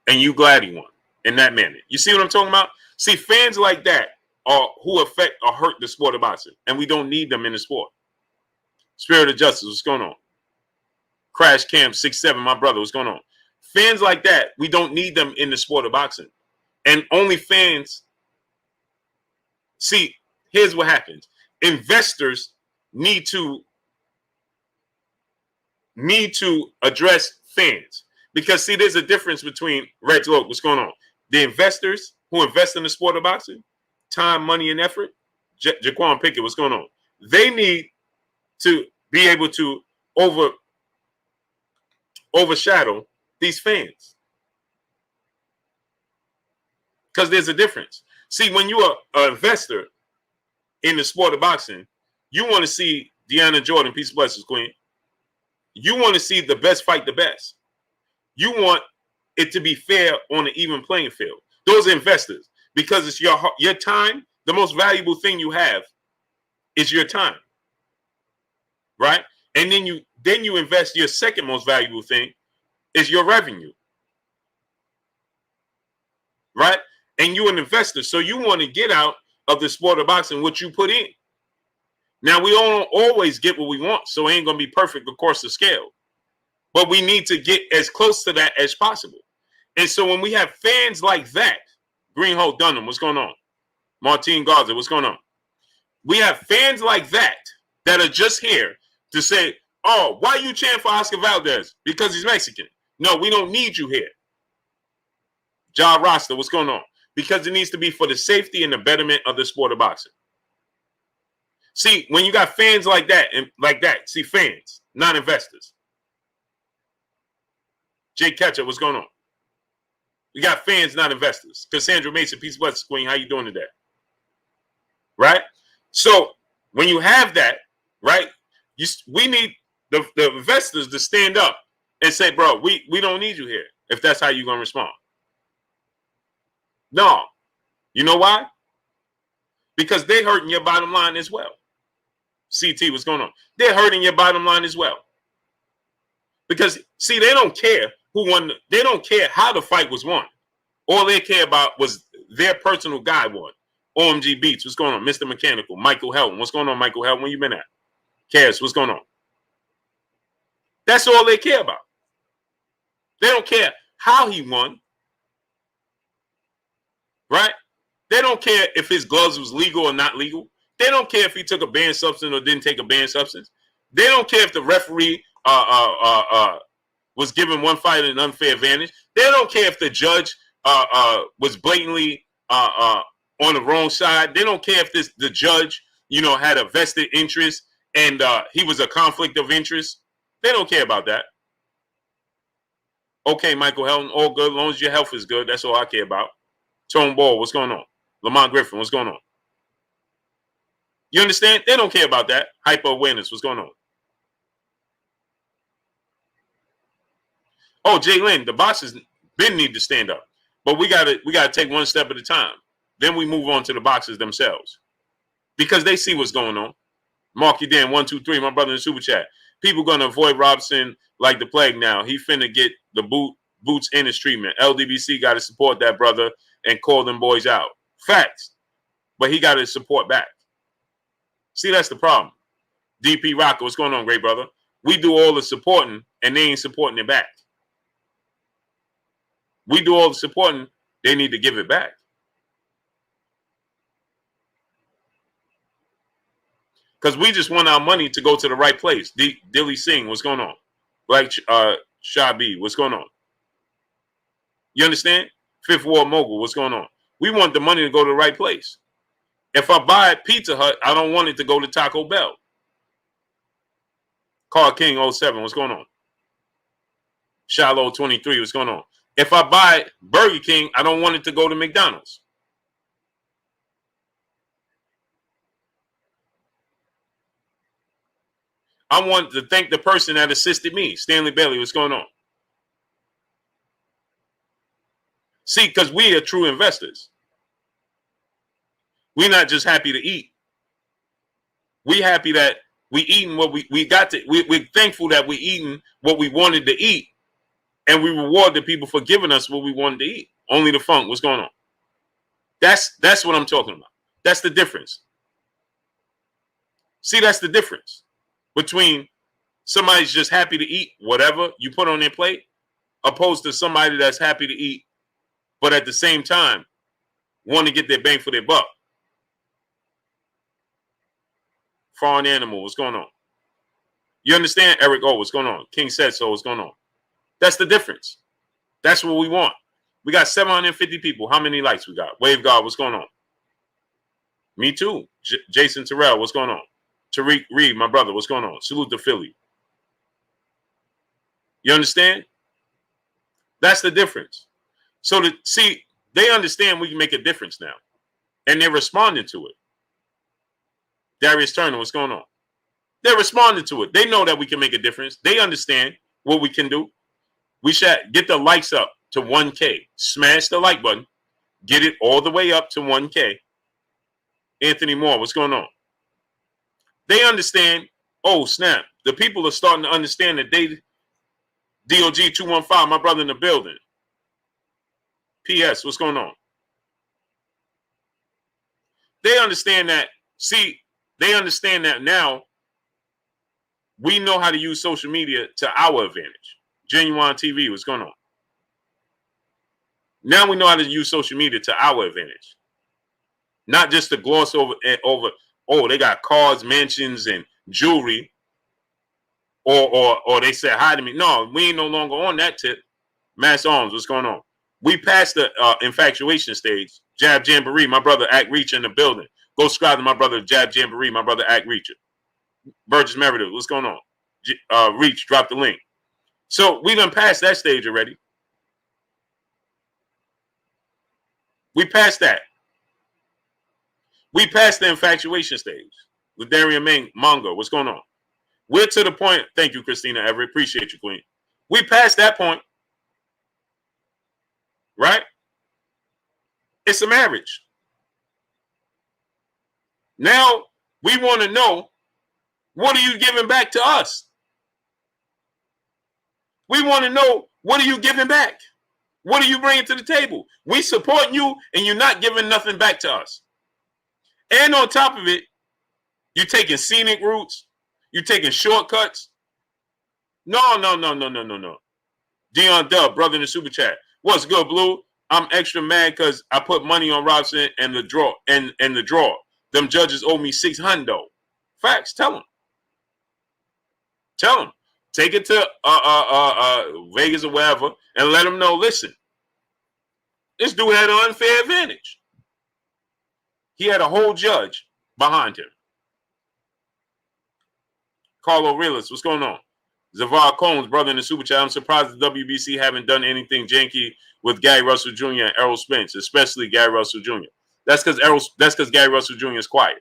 And you glad he won in that manner. You see what I'm talking about? See, fans like that are who affect or hurt the sport of boxing. And we don't need them in the sport. Spirit of Justice, what's going on? Crash Camp 6-7, my brother, what's going on? Fans like that, we don't need them in the sport of boxing. And only fans. See, here's what happens. Investors need to address fans. Because, see, there's a difference between Red Loke, what's going on? The investors who invest in the sport of boxing, time, money, and effort, Jaquan Pickett, what's going on? They need to be able to overshadow these fans. Because there's a difference. See, when you are an investor in the sport of boxing, you want to see Deanna Jordan, peace and blessings, queen. You want to see the best fight the best. You want it to be fair on an even playing field. Those investors, because it's your time, the most valuable thing you have is your time. Right? And then you invest your second most valuable thing is your revenue. Right? And you're an investor. So you want to get out of the sport of boxing what you put in. Now, we don't always get what we want, so it ain't going to be perfect across the scale. But we need to get as close to that as possible. And so when we have fans like that, Greenhold Dunham, what's going on? Martine Garza, what's going on? We have fans like that are just here to say, oh, why you cheering for Oscar Valdez? Because he's Mexican. No, we don't need you here. Ja Rasta, what's going on? Because it needs to be for the safety and the betterment of the sport of boxing. See, when you got fans like that, see, fans, not investors. Jay Ketchup, what's going on? We got fans, not investors. Cassandra Mason, peace, blessings, Queen. How you doing today? Right? So when you have that, right, we need the investors to stand up and say, bro, we don't need you here if that's how you're going to respond. No. You know why? Because they're hurting your bottom line as well. CT, what's going on? They're hurting your bottom line as well. Because, see, they don't care who won. They don't care how the fight was won. All they care about was their personal guy won. OMG Beats, what's going on? Mr. Mechanical, Michael Helton, what's going on, Michael Helton? Where you been at? Cass, what's going on? That's all they care about. They don't care how he won. Right? They don't care if his gloves was legal or not legal. They don't care if he took a banned substance or didn't take a banned substance. They don't care if the referee was given one fighter an unfair advantage. They don't care if the judge was blatantly on the wrong side. They don't care if the judge, had a vested interest and he was a conflict of interest. They don't care about that. Okay, Michael Helton, all good. As long as your health is good, that's all I care about. Tone Ball, what's going on? Lamont Griffin, what's going on? You understand? They don't care about that. Hyper awareness, what's going on? Oh, Jay Lynn, the boxers need to stand up. But we gotta take one step at a time. Then we move on to the boxers themselves. Because they see what's going on. Mark you Dan, 1, 2, 3, my brother in the super chat. People gonna avoid Robson like the plague now. He finna get the boots in his treatment. LDBC gotta support that brother and call them boys out. Facts. But he gotta support back. See, that's the problem. DP Rocker, what's going on, great brother? We do all the supporting and they ain't supporting it back. We do all the supporting, they need to give it back. Because we just want our money to go to the right place. Dilly Singh, what's going on? Black Shabi, what's going on? You understand? Fifth Ward Mogul, what's going on? We want the money to go to the right place. If I buy at Pizza Hut, I don't want it to go to Taco Bell. Carl King 07, what's going on? Shallow 23, what's going on? If I buy Burger King, I don't want it to go to McDonald's. I want to thank the person that assisted me. Stanley Bailey, what's going on? See, because we are true investors. We're not just happy to eat. We're happy that we eating what we got to. We're thankful that we eating what we wanted to eat. And we reward the people for giving us what we wanted to eat. Only the funk. What's going on? That's what I'm talking about. That's the difference. See, that's the difference between somebody's just happy to eat whatever you put on their plate, opposed to somebody that's happy to eat, but at the same time want to get their bang for their buck. Foreign Animal, what's going on? You understand? Eric O, what's going on? King said so, what's going on? That's the difference. That's what we want. We got 750 people. How many likes we got? Wave God, what's going on? Me too. Jason Terrell, what's going on? Tariq Reed, my brother, what's going on? Salute to Philly. You understand? That's the difference. So see, they understand we can make a difference now. And they're responding to it. Darius Turner, what's going on? They're responding to it. They know that we can make a difference. They understand what we can do. We should get the likes up to 1K. Smash the like button. Get it all the way up to 1K. Anthony Moore, what's going on? They understand. Oh, snap. The people are starting to understand that they, DOG 215, my brother in the building. PS, what's going on? They understand that. See, they understand that now we know how to use social media to our advantage. Genuine TV, what's going on? Now we know how to use social media to our advantage. Not just to gloss over, oh, they got cars, mansions, and jewelry. Or they said hi to me. No, we ain't no longer on that tip. Mass Arms, what's going on? We passed the infatuation stage. Jab Jamboree, my brother Act Reach in the building. Go subscribe to my brother Jab Jamboree, my brother Act Reacher. Burgess Meredith, what's going on? Reach, drop the link. So we done passed that stage already. We passed that. We passed the infatuation stage with Darian Mongo. What's going on? We're to the point. Thank you, Christina Everett. Appreciate you, Queen. We passed that point. Right? It's a marriage. Now we want to know, what are you giving back to us? We want to know, what are you giving back? What are you bringing to the table? We support you and you're not giving nothing back to us. And on top of it, you're taking scenic routes. You're taking shortcuts. No. Dion Dub, brother in the super chat. What's good, Blue? I'm extra mad because I put money on Robson and the draw. And the draw. Them judges owe me $600. Facts. Tell them. Tell them. Take it to Vegas or wherever and let them know, listen, this dude had an unfair advantage. He had a whole judge behind him. Carlo Realist, what's going on? Zavar Combs, brother in the super chat. I'm surprised the WBC haven't done anything janky with Gary Russell Jr. and Errol Spence, especially Gary Russell Jr. That's because Gary Russell Jr. is quiet.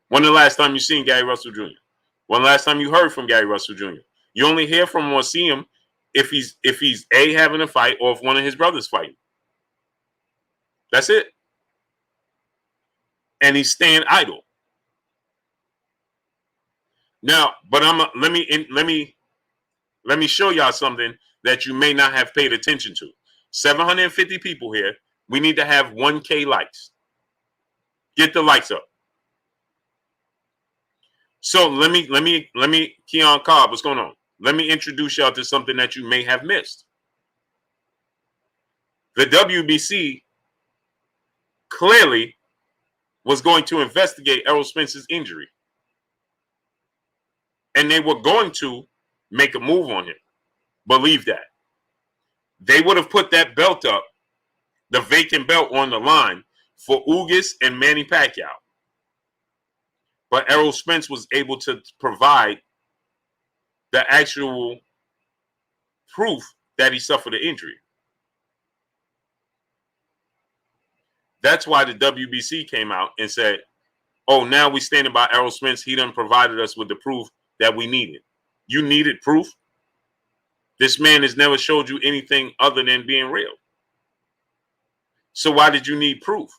When the last time you seen Gary Russell Jr.? When the last time you heard from Gary Russell Jr.? You only hear from him or see him if he's A, having a fight, or if one of his brothers fighting. That's it. And he's staying idle. Now, but let me show y'all something that you may not have paid attention to. 750 people here. We need to have 1K likes. Get the likes up. So let me, Keon Cobb, what's going on? Let me introduce y'all to something that you may have missed. The WBC clearly was going to investigate Errol Spence's injury. And they were going to make a move on him. Believe that. They would have put that belt up, the vacant belt on the line for Ugas and Manny Pacquiao. But Errol Spence was able to provide the actual proof that he suffered an injury. That's why the WBC came out and said, oh, now we're standing by Errol Spence. He done provided us with the proof that we needed. You needed proof? This man has never showed you anything other than being real. So why did you need proof?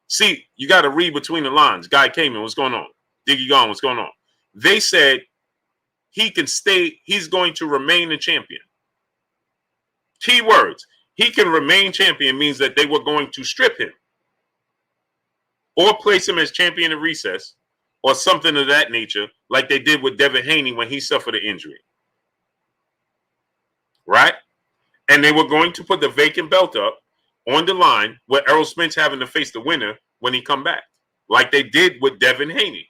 See, you got to read between the lines. Guy Kamen, what's going on? Diggy Gone, what's going on? They said he can stay, he's going to remain the champion. Key words. He can remain champion means that they were going to strip him or place him as champion of recess or something of that nature, like they did with Devin Haney when he suffered an injury. Right? And they were going to put the vacant belt up on the line with Errol Spence having to face the winner when he come back, like they did with Devin Haney.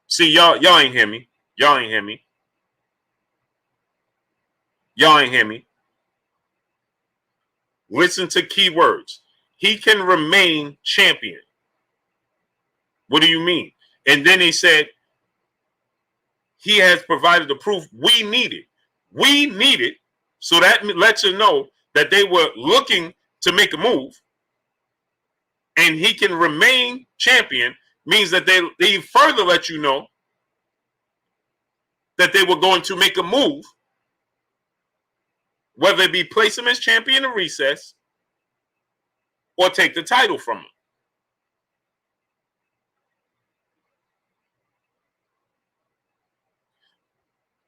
See, y'all ain't hear me. Y'all ain't hear me. Y'all ain't hear me. Listen to key words. He can remain champion. What do you mean? And then he said, he has provided the proof we needed. We needed, so that lets you know that they were looking to make a move. And he can remain champion means that they further let you know that they were going to make a move, whether it be place him as champion of recess or take the title from him.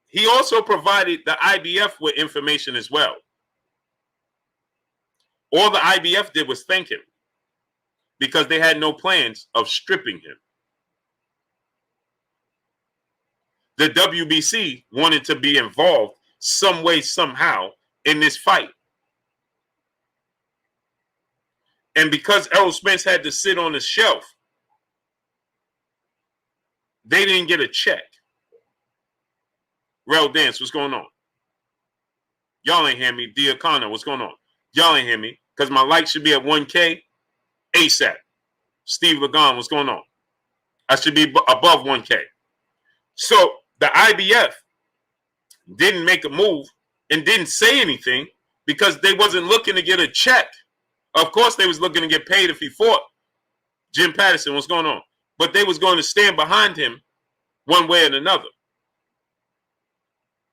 He also provided the IBF with information as well. All the IBF did was thank him because they had no plans of stripping him. The WBC wanted to be involved some way, somehow in this fight. And because Errol Spence had to sit on the shelf, they didn't get a check. Rel Dance, what's going on? Y'all ain't hear me. Dia Connor, what's going on? Y'all ain't hear me. Because my like should be at 1K ASAP. Steve Lagon, what's going on? I should be above 1K. So the IBF didn't make a move and didn't say anything because they wasn't looking to get a check. Of course, they was looking to get paid if he fought. Jim Patterson, what's going on? But they was going to stand behind him one way or another.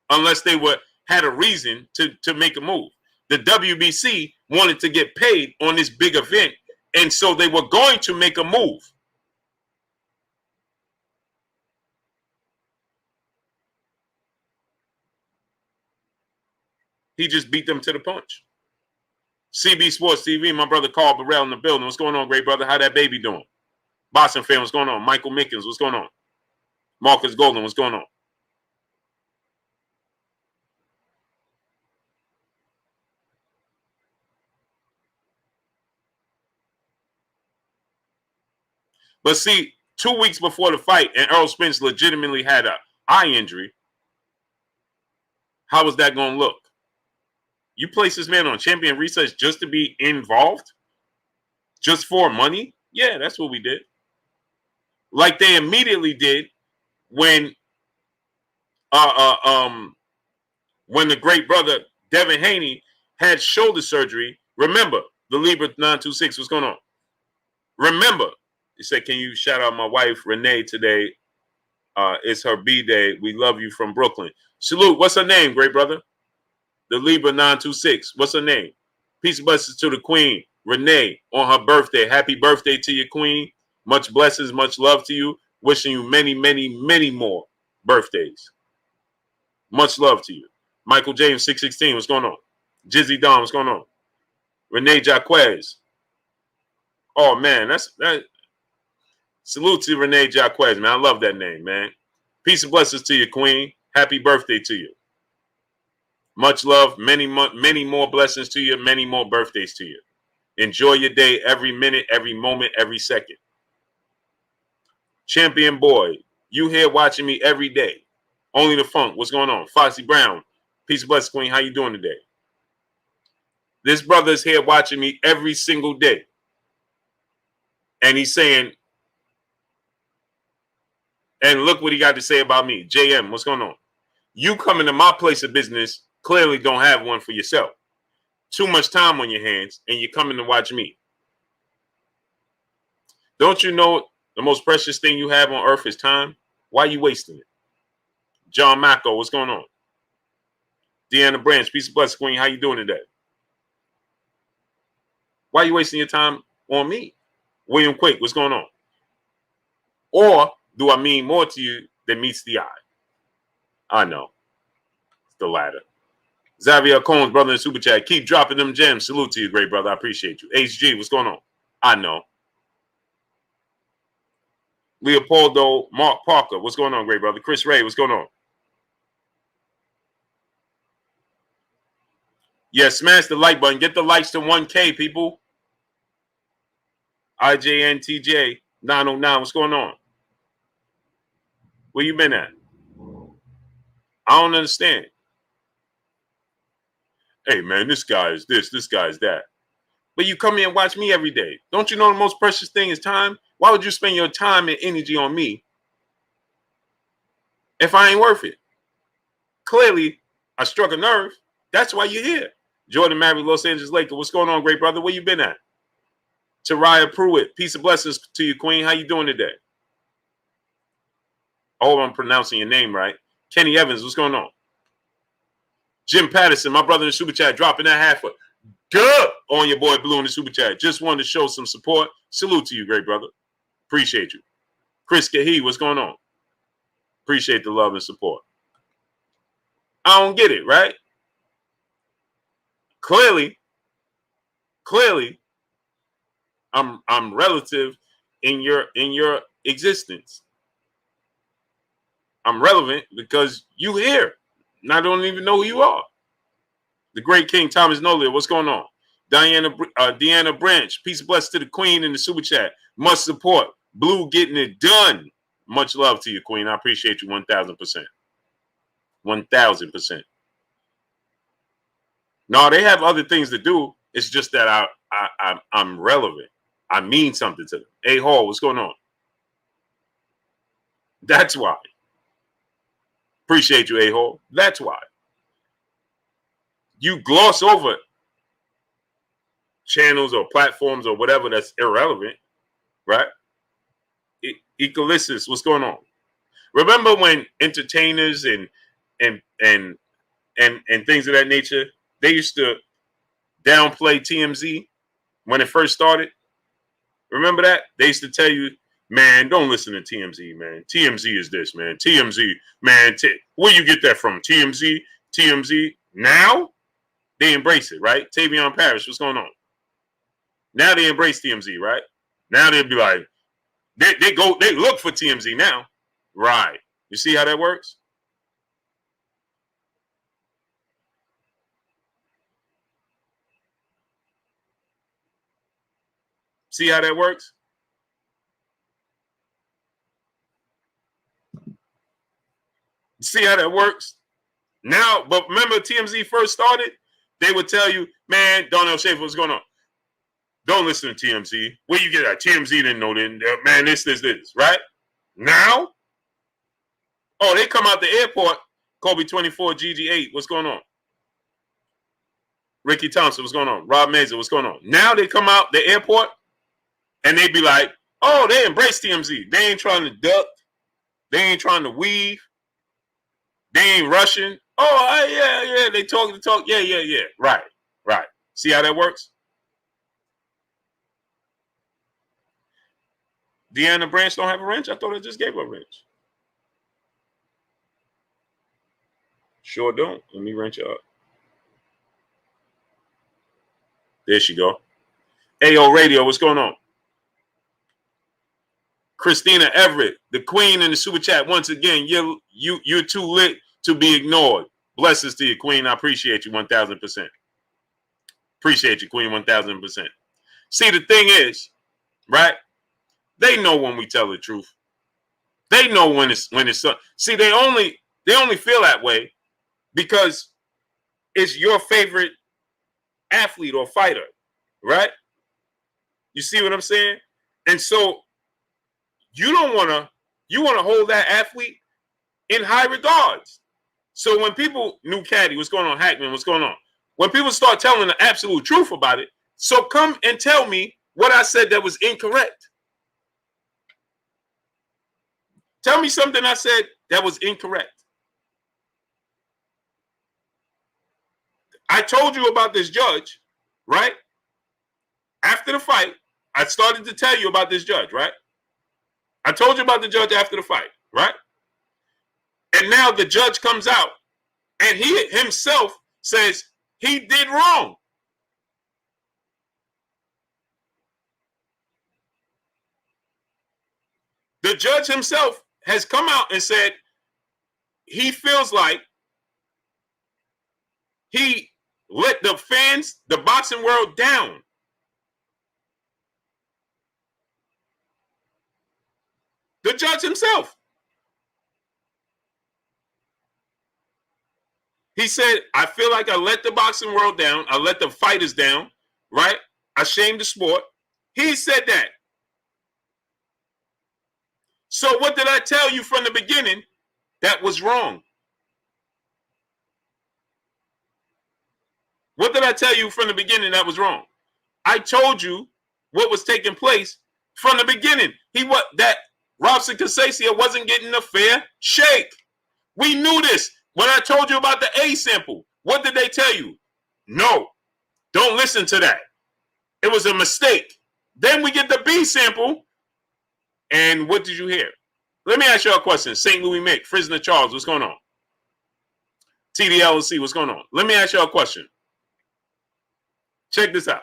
Unless they had a reason to make a move. The WBC wanted to get paid on this big event, and so they were going to make a move. He just beat them to the punch. CB Sports TV, my brother Carl Burrell in the building. What's going on, great brother? How that baby doing? Boston fan, what's going on? Michael Mickens, what's going on? Marcus Golden, what's going on? But see, 2 weeks before the fight, and Errol Spence legitimately had an eye injury, how was that going to look? You place this man on champion research just to be involved? Just for money? Yeah, that's what we did. Like they immediately did when the great brother Devin Haney had shoulder surgery. Remember, the Libra 926, what's going on? Remember, he said, can you shout out my wife, Renee, today? It's her B-Day. We love you from Brooklyn. Salute. What's her name, great brother? The Libra 926. What's her name? Peace and blessings to the queen, Renee, on her birthday. Happy birthday to your queen. Much blessings, much love to you. Wishing you many, many, many more birthdays. Much love to you. Michael James, 616. What's going on? Jizzy Don, what's going on? Renee Jaquez. Oh, man, that. Salute to Renee Jaquez, man. I love that name, man. Peace and blessings to you, queen. Happy birthday to you. Much love. Many more blessings to you. Many more birthdays to you. Enjoy your day every minute, every moment, every second. Champion boy, you here watching me every day. Only the funk. What's going on? Foxy Brown. Peace and blessings, queen. How you doing today? This brother's here watching me every single day. And he's saying, and look what he got to say about me. JM, what's going on? You coming to my place of business, clearly don't have one for yourself. Too much time on your hands, and you're coming to watch me. Don't you know the most precious thing you have on earth is time? Why are you wasting it? John Macko, what's going on? Deanna Branch, peace of blessing, queen. How you doing today? Why are you wasting your time on me? William Quake, what's going on? Or do I mean more to you than meets the eye? I know. It's the latter. Xavier Combs, brother in Super Chat. Keep dropping them gems. Salute to you, great brother. I appreciate you. HG, what's going on? I know. Leopoldo Mark Parker, what's going on, great brother? Chris Ray, what's going on? Yeah, smash the like button. Get the likes to 1K, people. IJNTJ 909, what's going on? Where you been at? I don't understand. Hey, man, this guy is this guy is that. But you come here and watch me every day. Don't you know the most precious thing is time? Why would you spend your time and energy on me if I ain't worth it? Clearly, I struck a nerve. That's why you're here. Jordan Maverick, Los Angeles Lakers. What's going on, great brother? Where you been at? Taraya Pruitt. Peace and blessings to you, queen. How you doing today? I hope I'm pronouncing your name right. Kenny Evans, what's going on? Jim Patterson, my brother in the Super Chat, dropping that half a good on your boy Blue in the Super Chat. Just wanted to show some support. Salute to you, great brother. Appreciate you. Chris Kahi, what's going on? Appreciate the love and support. I don't get it, right? Clearly, I'm relative in your existence. I'm relevant because you here. And I don't even know who you are. The great King Thomas Nolia, what's going on? Deanna Branch, peace and blessings to the queen in the Super Chat. Much support. Blue getting it done. Much love to you, queen. I appreciate you 1,000%. 1,000%. No, they have other things to do. It's just that I'm relevant. I mean something to them. Hey, Hall, what's going on? That's why. Appreciate you, A Hall. That's why. You gloss over channels or platforms or whatever that's irrelevant, right? Ecolysis, what's going on? Remember when entertainers and things of that nature, they used to downplay TMZ when it first started? Remember that? They used to tell you, man, don't listen to TMZ, man. TMZ is this, man. TMZ, man. Where you get that from? TMZ. Now they embrace it, right? Tavion Parrish, what's going on? Now they embrace TMZ, right? Now they'll be like, they look for TMZ now. Right. You see how that works? See how that works? See how that works? Now, but remember TMZ first started, they would tell you, man, Darnell Schaefer, what's going on? Don't listen to TMZ. Where you get that? TMZ didn't know that. Man, this, right? Now, oh, they come out the airport, Kobe 24, GG8, what's going on? Ricky Thompson, what's going on? Rob Mazur, what's going on? Now they come out the airport, and they be like, oh, they embrace TMZ. They ain't trying to duck. They ain't trying to weave. They ain't rushing. Oh, yeah. They talk the talk. Yeah. Right. See how that works? Deanna Branch don't have a wrench? I thought I just gave her a wrench. Sure don't. Let me wrench her up. There she go. AO Radio, what's going on? Christina Everett, the queen in the super chat. Once again, you're too lit to be ignored. Blessings to you, queen. I appreciate you 1,000%. Appreciate you, queen, 1,000%. See, the thing is, right? They know when we tell the truth. They know when it's see, they only feel that way because it's your favorite athlete or fighter, right? You see what I'm saying? And so you want to hold that athlete in high regards. So when people, New Caddy, what's going on? Hackman, what's going on? When people start telling the absolute truth about it, so come and tell me what I said that was incorrect. Tell me something I said that was incorrect. I told you about this judge, right? After the fight, I started to tell you about this judge, right? I told you about the judge after the fight, right? And now the judge comes out and he himself says he did wrong. The judge himself has come out and said he feels like he let the fans, the boxing world down. The judge himself. He said, I feel like I let the boxing world down. I let the fighters down, right? I shamed the sport. He said that. So what did I tell you from the beginning that was wrong? What did I tell you from the beginning that was wrong? I told you what was taking place from the beginning. That Robson Casacia wasn't getting a fair shake. We knew this. When I told you about the A sample, what did they tell you? No, don't listen to that. It was a mistake. Then we get the B sample, and what did you hear? Let me ask you a question. St. Louis Mick, Frisner Charles, what's going on? TDLC, what's going on? Let me ask you a question. Check this out.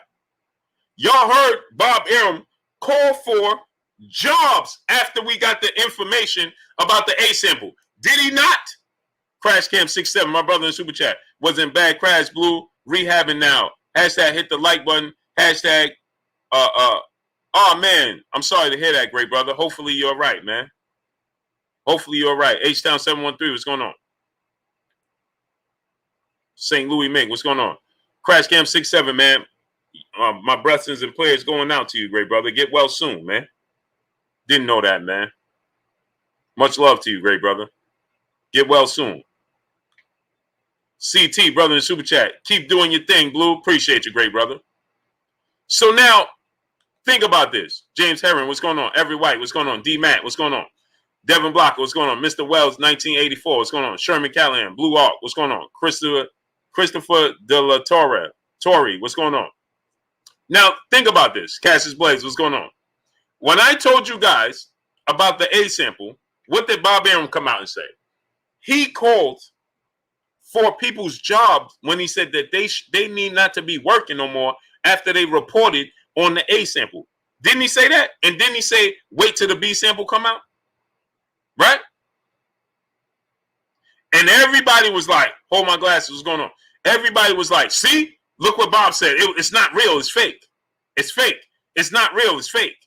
Y'all heard Bob Arum call for jobs after we got the information about the A sample. Did he not? Crash Cam 67, my brother in Super Chat, was in bad crash, blue, rehabbing now. Hashtag hit the like button. Hashtag, oh man, I'm sorry to hear that, great brother. Hopefully you're right, man. Hopefully you're right. H-Town 713, what's going on? St. Louis Mink, what's going on? Crash Cam 6-7, man. My blessings and prayers going out to you, great brother. Get well soon, man. Didn't know that, man. Much love to you, great brother. Get well soon. CT, brother in Super Chat. Keep doing your thing, Blue. Appreciate you, great brother. So now, think about this. James Herron, what's going on? Every White, what's going on? D. Matt, what's going on? Devin Blocker, what's going on? Mr. Wells, 1984, what's going on? Sherman Callahan, Blue Arc, what's going on? Christopher De La Torre, what's going on? Now, think about this. Cassius Blaze, what's going on? When I told you guys about the A sample, what did Bob Arum come out and say? He called for people's jobs when he said that they need not to be working no more after they reported on the A sample. Didn't he say that? And didn't he say, wait till the B sample come out? Right? And everybody was like, hold my glasses, what's going on? Everybody was like, see? Look what Bob said. It's not real, it's fake. It's fake. It's not real, it's fake.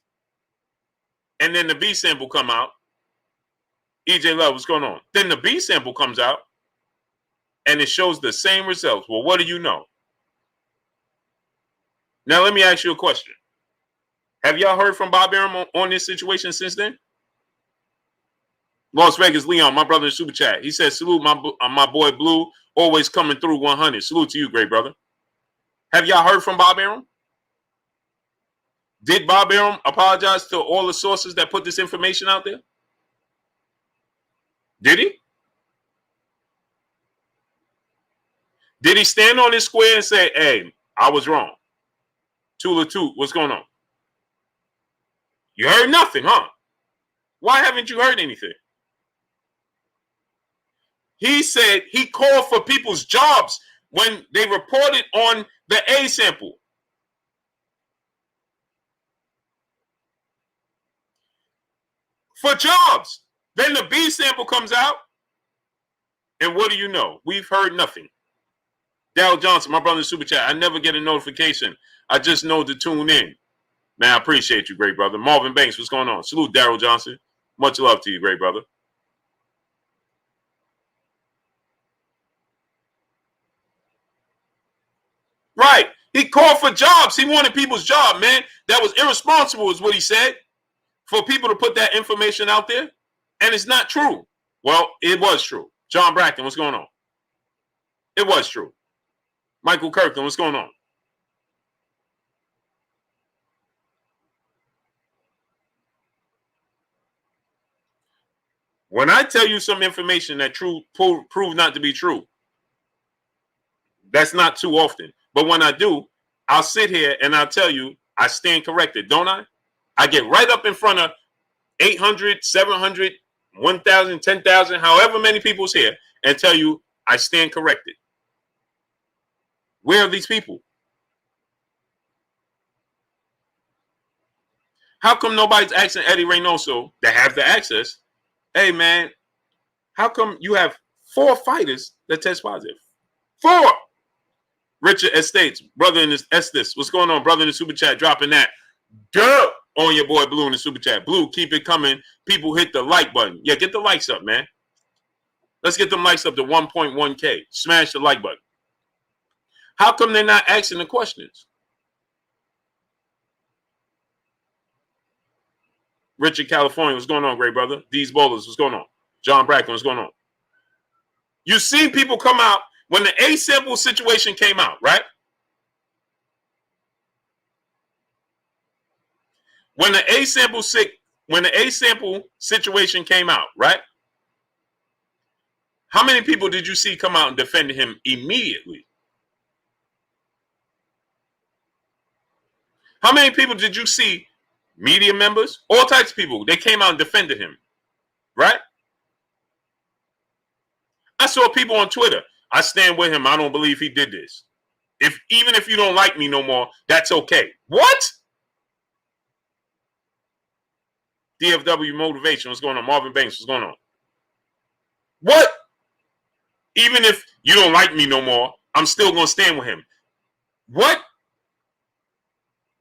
And then the B sample come out. EJ Love, what's going on? Then the B sample comes out and it shows the same results. Well, what do you know? Now, let me ask you a question. Have y'all heard from Bob Arum on this situation since then? Las Vegas Leon, my brother in Super Chat. He says, salute my boy Blue, always coming through 100. Salute to you, great brother. Have y'all heard from Bob Arum? Did Bob Arum apologize to all the sources that put this information out there? Did he? Did he stand on his square and say, hey, I was wrong? Tula Toot, what's going on? You heard nothing, huh? Why haven't you heard anything? He said he called for people's jobs when they reported on the A sample. For jobs. Then the B sample comes out. And what do you know? We've heard nothing. Darryl Johnson, my brother in Super Chat. I never get a notification. I just know to tune in. Man, I appreciate you, great brother. Marvin Banks, what's going on? Salute, Darryl Johnson. Much love to you, great brother. Right. He called for jobs. He wanted people's job, man. That was irresponsible is what he said. For people to put that information out there. And it's not true. Well, it was true. John Bracken, what's going on? It was true. Michael Kirkland, what's going on? When I tell you some information that proved not to be true, that's not too often. But when I do, I'll sit here and I'll tell you I stand corrected, don't I? I get right up in front of 800, 700, 1,000, 10,000, however many people's here, and tell you I stand corrected. Where are these people? How come nobody's asking Eddie Reynoso that have the access? Hey, man, how come you have 4 fighters that test positive? 4! Richard Estates, brother in this Estes. What's going on, brother in the Super Chat? Dropping that dirt on your boy Blue in the Super Chat. Blue, keep it coming. People hit the like button. Yeah, get the likes up, man. Let's get them likes up to 1.1K. Smash the like button. How come they're not asking the questions? Richard California, what's going on, great brother? These Bowlers, what's going on? John Bracken, what's going on? You've seen people come out when the A sample situation came out, right? When the A sample situation came out, right? How many people did you see come out and defend him immediately? How many people did you see? Media members, all types of people. They came out and defended him, right? I saw people on Twitter. I stand with him. I don't believe he did this. Even if you don't like me no more, that's okay. What? DFW Motivation, what's going on? Marvin Banks, what's going on? What? Even if you don't like me no more, I'm still going to stand with him. What?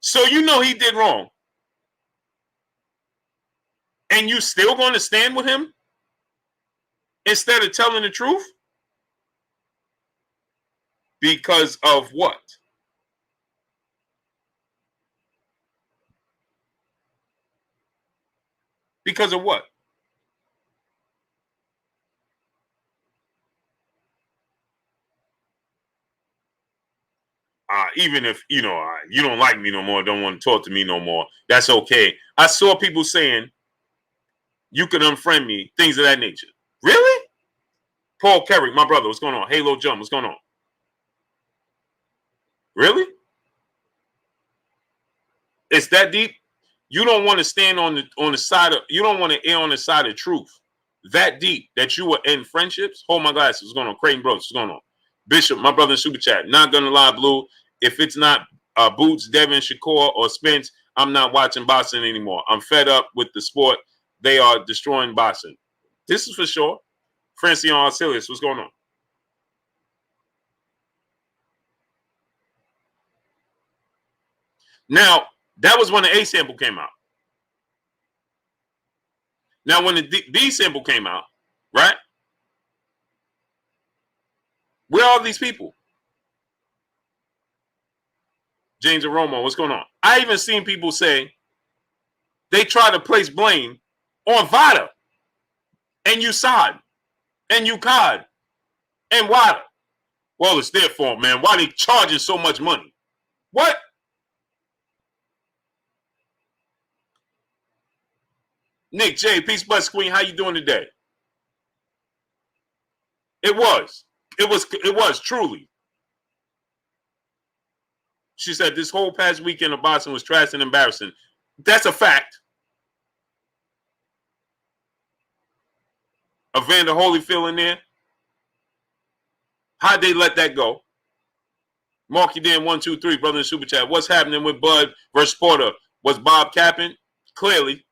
So you know he did wrong. And you still going to stand with him instead of telling the truth? Because of what? Because of what? Even if, you don't like me no more, don't want to talk to me no more, that's okay. I saw people saying, you can unfriend me, things of that nature. Really? Paul Kerrick, my brother, what's going on? Halo Jump, what's going on? Really? It's that deep? You don't want to stand on the side of, you don't want to err on the side of truth. That deep that you were in friendships? Hold my glasses. What's going on? Creighton Brooks, what's going on? Bishop, my brother in Super Chat. Not gonna lie, Blue. If it's not Boots, Devin, Shakur, or Spence, I'm not watching boxing anymore. I'm fed up with the sport. They are destroying boxing. This is for sure. Francione Arcelius, what's going on? Now, that was when the A sample came out. Now, when the B sample came out, right? Where are these people? James Aromo, what's going on? I even seen people say they try to place blame on VADA and USAD and UCAD and WADA. Well, it's their fault, man. Why are they charging so much money? What? Nick J, Peace Bless Queen, how you doing today? It was truly. She said this whole past weekend of boxing was trash and embarrassing. That's a fact. Evander Holyfield in there. How'd they let that go? Marky Dan 123, brother in Super Chat. What's happening with Bud versus Porter? Was Bob capping? Clearly.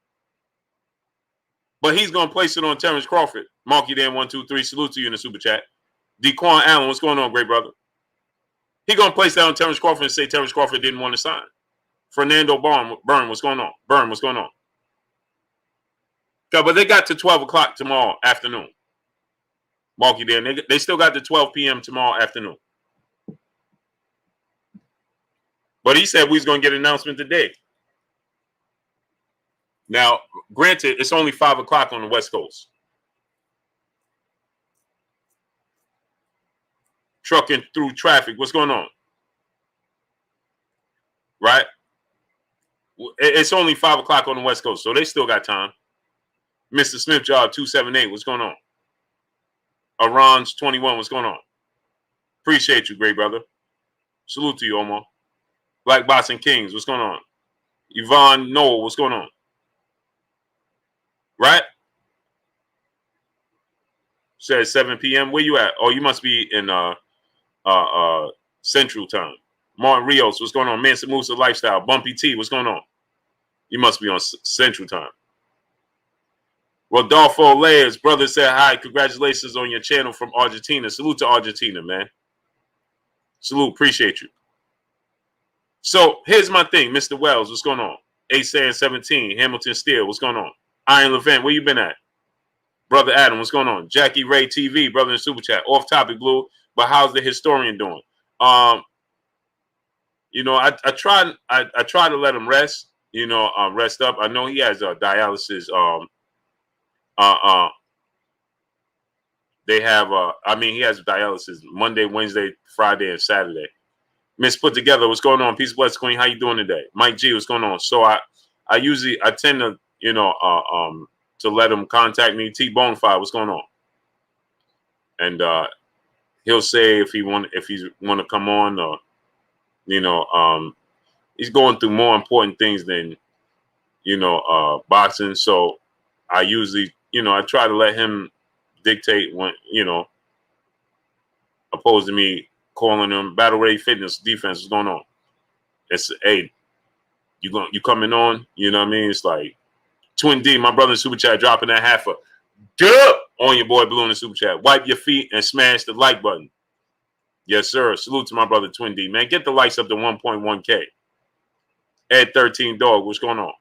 But he's going to place it on Terrence Crawford. Marky Dan 123, salute to you in the Super Chat. Dequan Allen, what's going on, great brother? He going to place that on Terrence Crawford and say Terrence Crawford didn't want to sign. Fernando Byrne, what's going on? Byrne, what's going on? Okay, but they got to 12 o'clock tomorrow afternoon. Marky Dan, they still got to 12 p.m. tomorrow afternoon. But he said we was going to get an announcement today. Now, granted, it's only 5 o'clock on the West Coast. Trucking through traffic. What's going on? Right? It's only 5 o'clock on the West Coast, so they still got time. Mr. Smith Job 278. What's going on? Aron's 21. What's going on? Appreciate you, great brother. Salute to you, Omar. Black Boxing Kings. What's going on? Yvonne Noel. What's going on? Right? Says 7 p.m. Where you at? Oh, you must be in Central Time. Martin Rios, what's going on? Mansa Musa Lifestyle. Bumpy T, what's going on? You must be on Central Time. Rodolfo Layers, brother said hi. Congratulations on your channel from Argentina. Salute to Argentina, man. Salute, appreciate you. So here's my thing, Mr. Wells, what's going on? A-San 17, Hamilton Steel, what's going on? Iron Levant, where you been at? Brother Adam, what's going on? Jackie Ray TV, brother in Super Chat. Off topic, Blue, but how's the historian doing? I try to let him rest, rest up. I know he has dialysis. He has dialysis Monday, Wednesday, Friday, and Saturday. Miss Put Together, what's going on? Peace, bless, Queen. How you doing today? Mike G, what's going on? So I tend to, to let him contact me. T Bonafide, what's going on? And he'll say if he's want to come on, or he's going through more important things than boxing. So I usually, I try to let him dictate when, opposed to me calling him. Battle Ready Fitness Defense is going on. It's hey, you coming on? You know what I mean? It's like Twin D, my brother in Super Chat, dropping that half a duh on your boy Blue in the Super Chat. Wipe your feet and smash the like button. Yes, sir. Salute to my brother Twin D, man. Get the likes up to 1.1K. Ed 13 Dog, what's going on?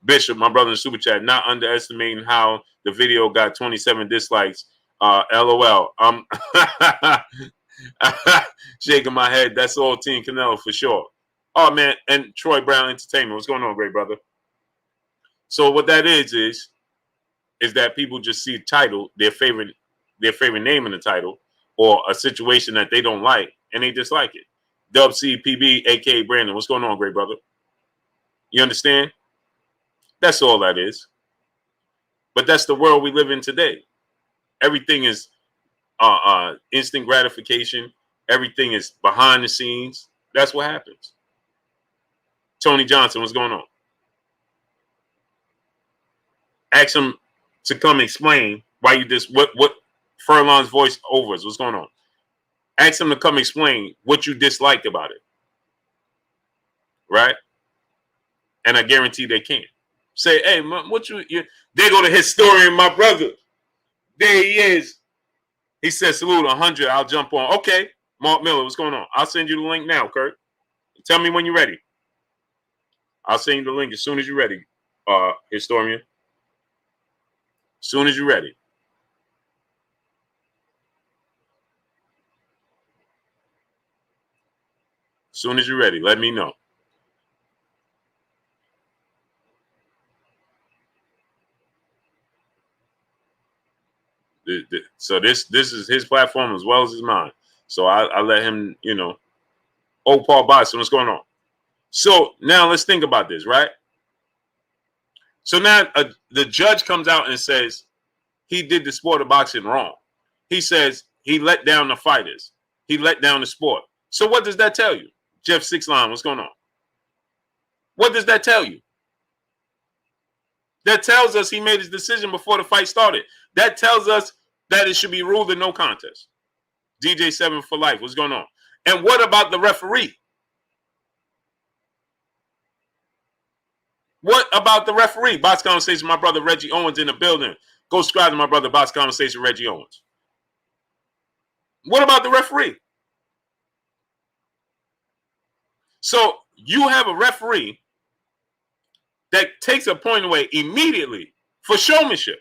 Bishop, my brother in Super Chat, not underestimating how the video got 27 dislikes. LOL. Shaking my head. That's all Team Canelo for sure. Oh man, and Troy Brown Entertainment. What's going on, great brother? So what that is that people just see a title, their favorite name in the title, or a situation that they don't like, and they dislike it. Dub CPB, aka Brandon. What's going on, great brother? You understand? That's all that is. But that's the world we live in today. Everything is instant gratification. Everything is behind the scenes. That's what happens. Tony Johnson, what's going on? Ask him to come explain why you what Furlong's voice overs. What's going on? Ask him to come explain what you disliked about it. Right? And I guarantee they can. Say, hey, what you they go to historian, my brother. There he is. He said, salute 100. I'll jump on. Okay. Mark Miller, what's going on? I'll send you the link now, Kurt. Tell me when you're ready. I'll send you the link as soon as you're ready, historian. As soon as you're ready. As soon as you're ready, let me know. So this is his platform as well as his mine. So I let him, Oh, Paul Boston, what's going on? So now let's think about this, right? So now the judge comes out and says he did the sport of boxing wrong. He says he let down the fighters. He let down the sport. So what does that tell you? Jeff Sixline, what's going on? What does that tell you? That tells us he made his decision before the fight started. That tells us that it should be ruled a no contest. DJ7 for life, what's going on? And what about the referee? What about the referee? Box Conversation, my brother Reggie Owens in the building. Go subscribe to my brother Box Conversation, Reggie Owens. What about the referee? So you have a referee that takes a point away immediately for showmanship.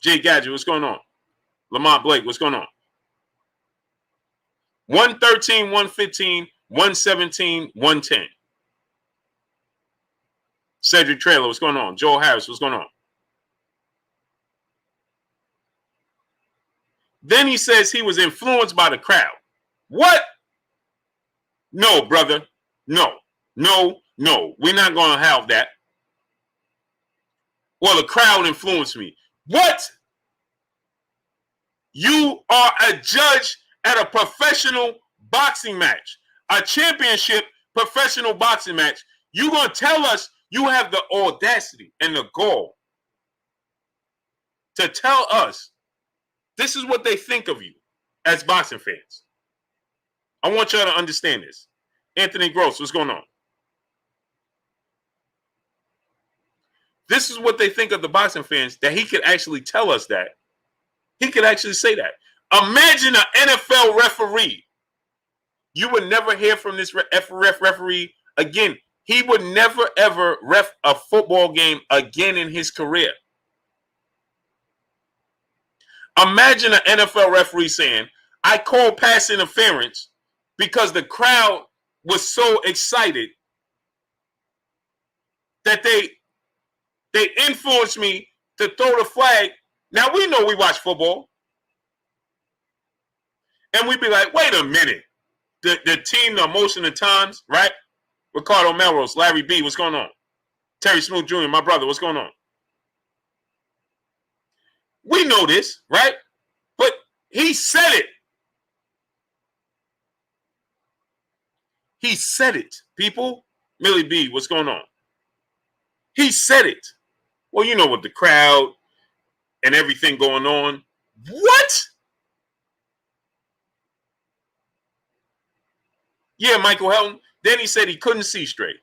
Jay Gadget, what's going on? Lamont Blake, what's going on? 113, 115, 117, 110. Cedric Trailer, what's going on? Joel Harris, what's going on? Then he says he was influenced by the crowd. What? No, brother. No. We're not going to have that. Well, the crowd influenced me. What? You are a judge at a professional boxing match, a championship professional boxing match. You're going to tell us you have the audacity and the gall to tell us this is what they think of you as boxing fans. I want y'all to understand this. Anthony Gross, what's going on? This is what they think of the boxing fans, that he could actually tell us that. He could actually say that. Imagine an NFL referee. You would never hear from this referee again. He would never, ever ref a football game again in his career. Imagine an NFL referee saying, I called pass interference because the crowd was so excited that they influenced me to throw the flag. Now, we know we watch football. And we'd be like, wait a minute. The team, the emotion of times, right? Ricardo Melrose, Larry B, what's going on? Terry Smoot Jr., my brother, what's going on? We know this, right? But he said it. He said it, people. Millie B, what's going on? He said it. Well, you know, with the crowd and everything going on. What? Yeah, Michael Helton. Then he said he couldn't see straight.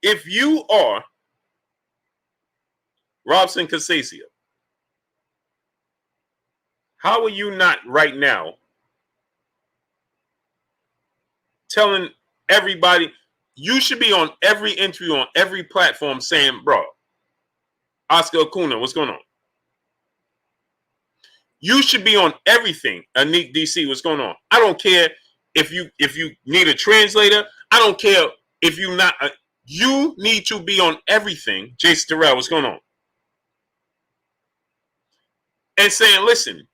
If you are Robson Casasia, how are you not right now telling everybody? You should be on every interview on every platform saying, bro, Oscar Acuna, what's going on? You should be on everything. Anik DC, what's going on? I don't care if you need a translator. I don't care if you not. You need to be on everything. Jason Terrell, what's going on? And saying, listen,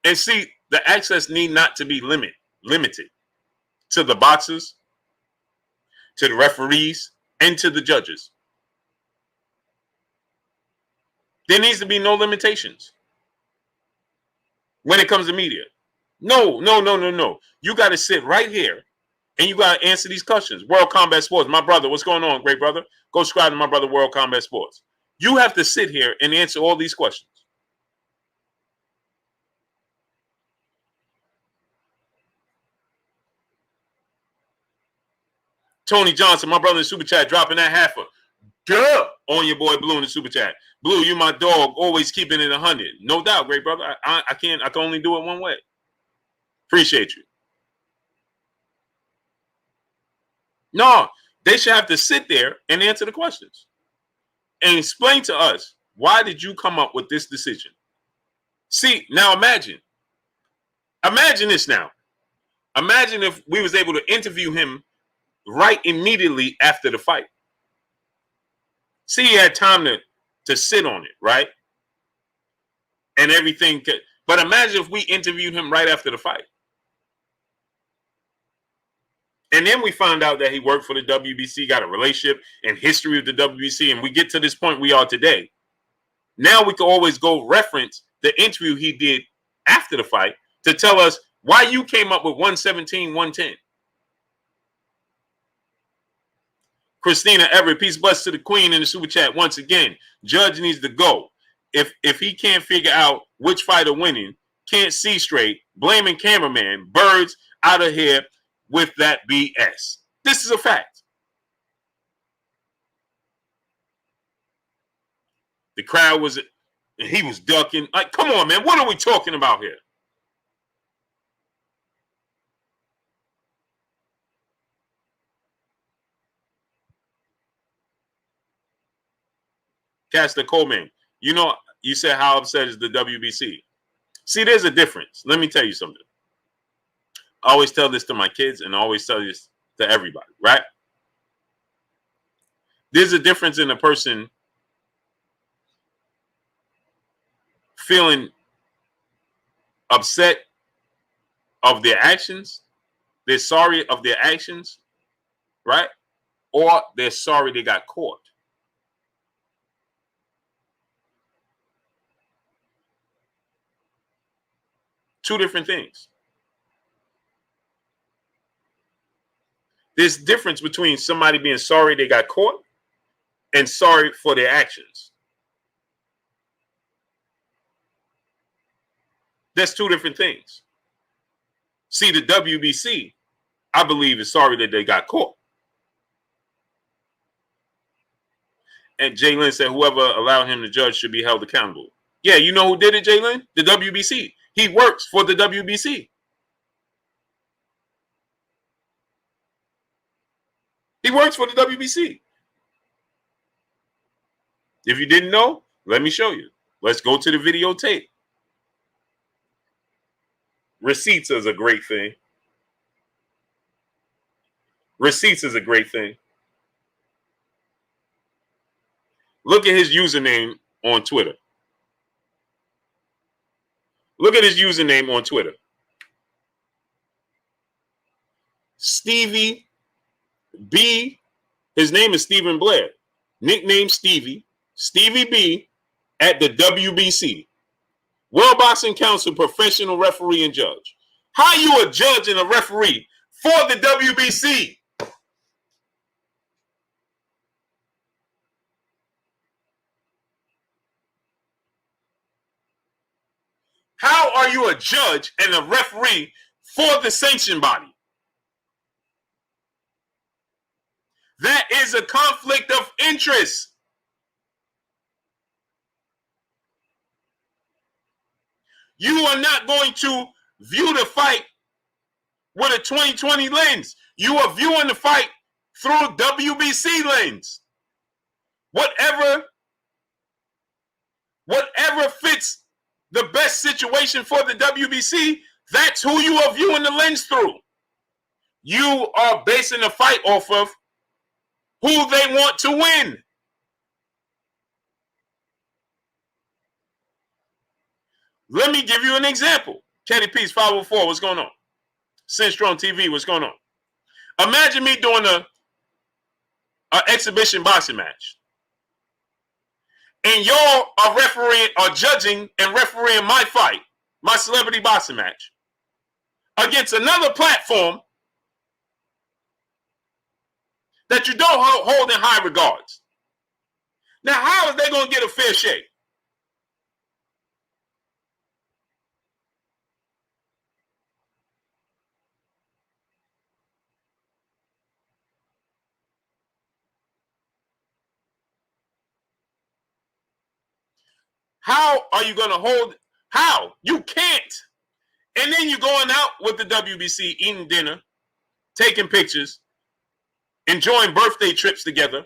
and see, the access need not to be limited to the boxers, to the referees, and to the judges. There needs to be no limitations when it comes to media. No. You got to sit right here and you got to answer these questions. World Combat Sports, my brother, what's going on, great brother? Go subscribe to my brother, World Combat Sports. You have to sit here and answer all these questions. Tony Johnson, my brother in the super chat, dropping that halfer. Duh! On your boy Blue in the super chat. Blue, you my dog, always keeping it 100. No doubt, great brother. I can only do it one way. Appreciate you. No, they should have to sit there and answer the questions and explain to us, why did you come up with this decision? See, now imagine this now. Imagine if we was able to interview him right immediately after the fight. See, he had time to sit on it, right? And everything. But imagine if we interviewed him right after the fight. And then we found out that he worked for the WBC, got a relationship and history with the WBC, and we get to this point we are today. Now we can always go reference the interview he did after the fight to tell us why you came up with 117, 110. Christina Everett, peace blessed to the queen in the super chat once again. Judge needs to go. If he can't figure out which fighter winning, can't see straight, blaming cameraman, birds out of here with that BS. This is a fact. The crowd was, he was ducking. Like, come on, man. What are we talking about here? Caster Coleman, you know, you said how upset is the WBC. See, there's a difference. Let me tell you something. I always tell this to my kids and I always tell this to everybody, right? There's a difference in a person feeling upset of their actions, they're sorry of their actions, right? Or they're sorry they got caught. Two different things. There's difference between somebody being sorry they got caught and sorry for their actions. That's two different things. See, the WBC, I believe, is sorry that they got caught. And Jalen said whoever allowed him to judge should be held accountable. Yeah, you know who did it, Jalen? The WBC. He works for the WBC. He works for the WBC. If you didn't know, let me show you. Let's go to the videotape. Receipts is a great thing. Receipts is a great thing. Look at his username on Twitter. Look at his username on Twitter. Stevie B. His name is Stephen Blair. Nickname Stevie. Stevie B. At the WBC. World Boxing Council professional referee and judge. How are you a judge and a referee for the WBC? How are you a judge and a referee for the sanction body. That is a conflict of interest. You are not going to view the fight with a 2020 lens. You are viewing the fight through WBC lens. Whatever fits the best situation for the WBC, that's who you are viewing the lens through. You are basing the fight off of who they want to win. Let me give you an example. Kenny Peace 504, what's going on? Sinstrong TV, what's going on? Imagine me doing an exhibition boxing match. And y'all are refereeing or judging and refereeing my fight, my celebrity boxing match, against another platform that you don't hold in high regards. Now, how is they going to get a fair shake? How are you going to hold? How? You can't. And then you're going out with the WBC, eating dinner, taking pictures, enjoying birthday trips together.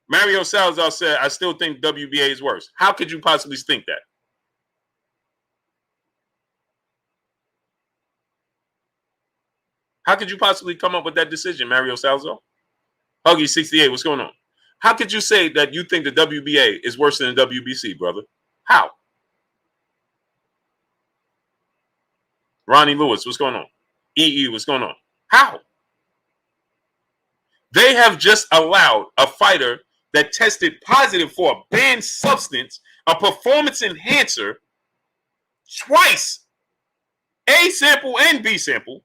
Mario Salazar said, I still think WBA is worse. How could you possibly think that? How could you possibly come up with that decision, Mario Salazar? Huggy68, what's going on? How could you say that you think the WBA is worse than the WBC, brother? How? Ronnie Lewis, what's going on? EE, what's going on? How? They have just allowed a fighter that tested positive for a banned substance, a performance enhancer, twice, A sample and B sample,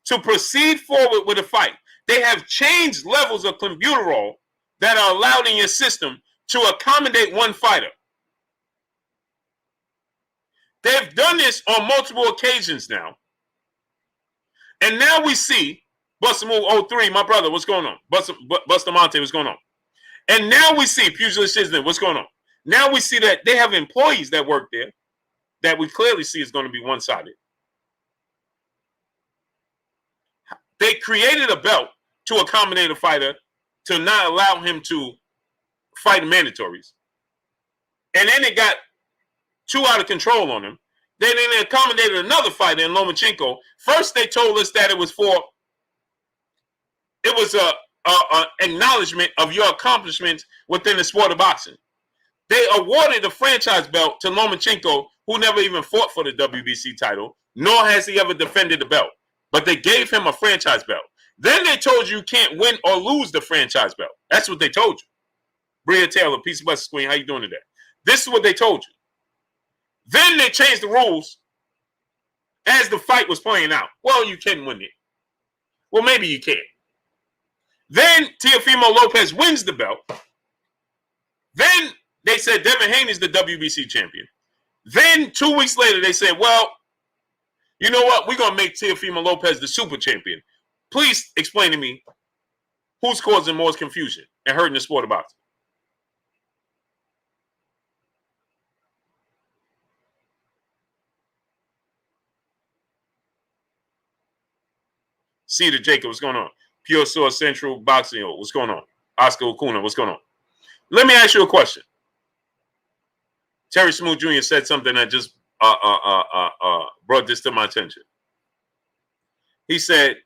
to proceed forward with a fight. They have changed levels of clenbuterol that are allowed in your system to accommodate one fighter. They've done this on multiple occasions now. And now we see Buster Move 03, my brother, what's going on? Buster Monte, what's going on? And now we see Pugilist Shiznit, what's going on? Now we see that they have employees that work there that we clearly see is going to be one-sided. They created a belt to accommodate a fighter to not allow him to fight in mandatories. And then they got too out of control on him. Then they accommodated another fighter in Lomachenko. First, they told us that it was an acknowledgement of your accomplishments within the sport of boxing. They awarded the franchise belt to Lomachenko, who never even fought for the WBC title, nor has he ever defended the belt. But they gave him a franchise belt. Then they told you can't win or lose the franchise belt. That's what they told you. Bria Taylor, peace and blessings, Queen. How you doing today? This is what they told you. Then they changed the rules as the fight was playing out. Well, you can win it. Well, maybe you can. Then Teofimo Lopez wins the belt. Then they said Devin Haney's the WBC champion. Then 2 weeks later, they said, well, you know what? We're going to make Teofimo Lopez the super champion. Please explain to me who's causing more confusion and hurting the sport of boxing. Cedar Jacob, what's going on? Pure Source Central Boxing, what's going on? Oscar Okuna, what's going on? Let me ask you a question. Terry Smoot Jr. said something that just brought this to my attention. He said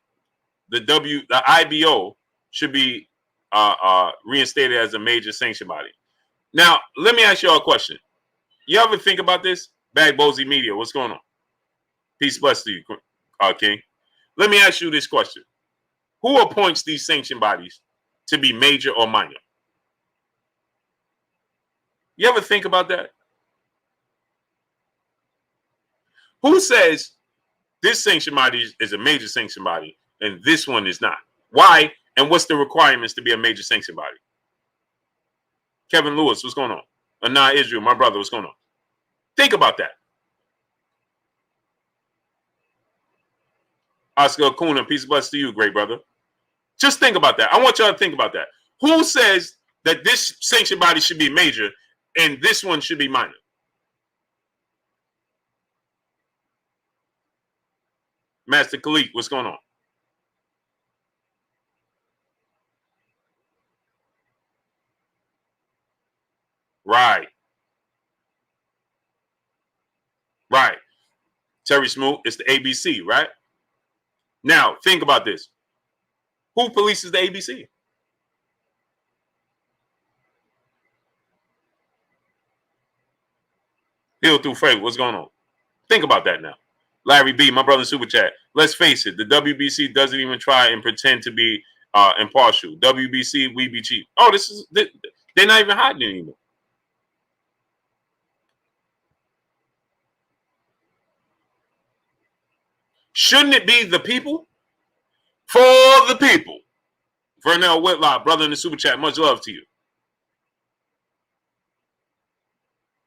the IBO should be reinstated as a major sanction body. Now, let me ask you all a question. You ever think about this? Bag Bozy Media, what's going on? Peace, bless to you, King. Let me ask you this question. Who appoints these sanction bodies to be major or minor? You ever think about that? Who says this sanction body is a major sanction body and this one is not? Why? And what's the requirements to be a major sanction body? Kevin Lewis, what's going on? Anah Israel, my brother, what's going on? Think about that. Oscar Acuna, peace and blessings to you, great brother. Just think about that. I want y'all to think about that. Who says that this sanctioned body should be major and this one should be minor? Master Khalid, what's going on? Right. Right. Terry Smoot, it's the ABC, right? Now, think about this. Who polices the ABC? Hill through Freight, what's going on? Think about that now. Larry B, my brother in Super Chat. Let's face it, the WBC doesn't even try and pretend to be impartial. WBC, we be cheap. Oh, they're not even hiding anymore. Shouldn't it be the people? For the people. Vernell Whitlock, brother in the Super Chat, much love to you.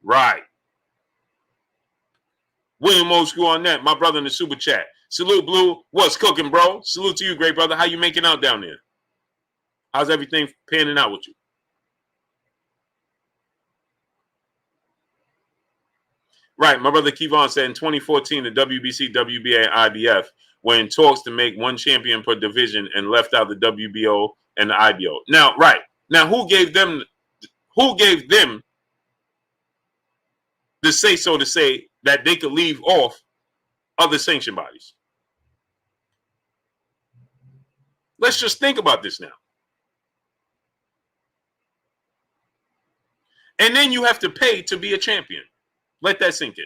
Right. William Old on that, my brother in the Super Chat. Salute, Blue. What's cooking, bro? Salute to you, great brother. How you making out down there? How's everything panning out with you? Right. My brother Kevon said in 2014, the WBC, WBA, and IBF were in talks to make one champion per division and left out the WBO and the IBO. Now, right. Now, who gave them the say so to say that they could leave off other sanction bodies? Let's just think about this now. And then you have to pay to be a champion. Let that sink in.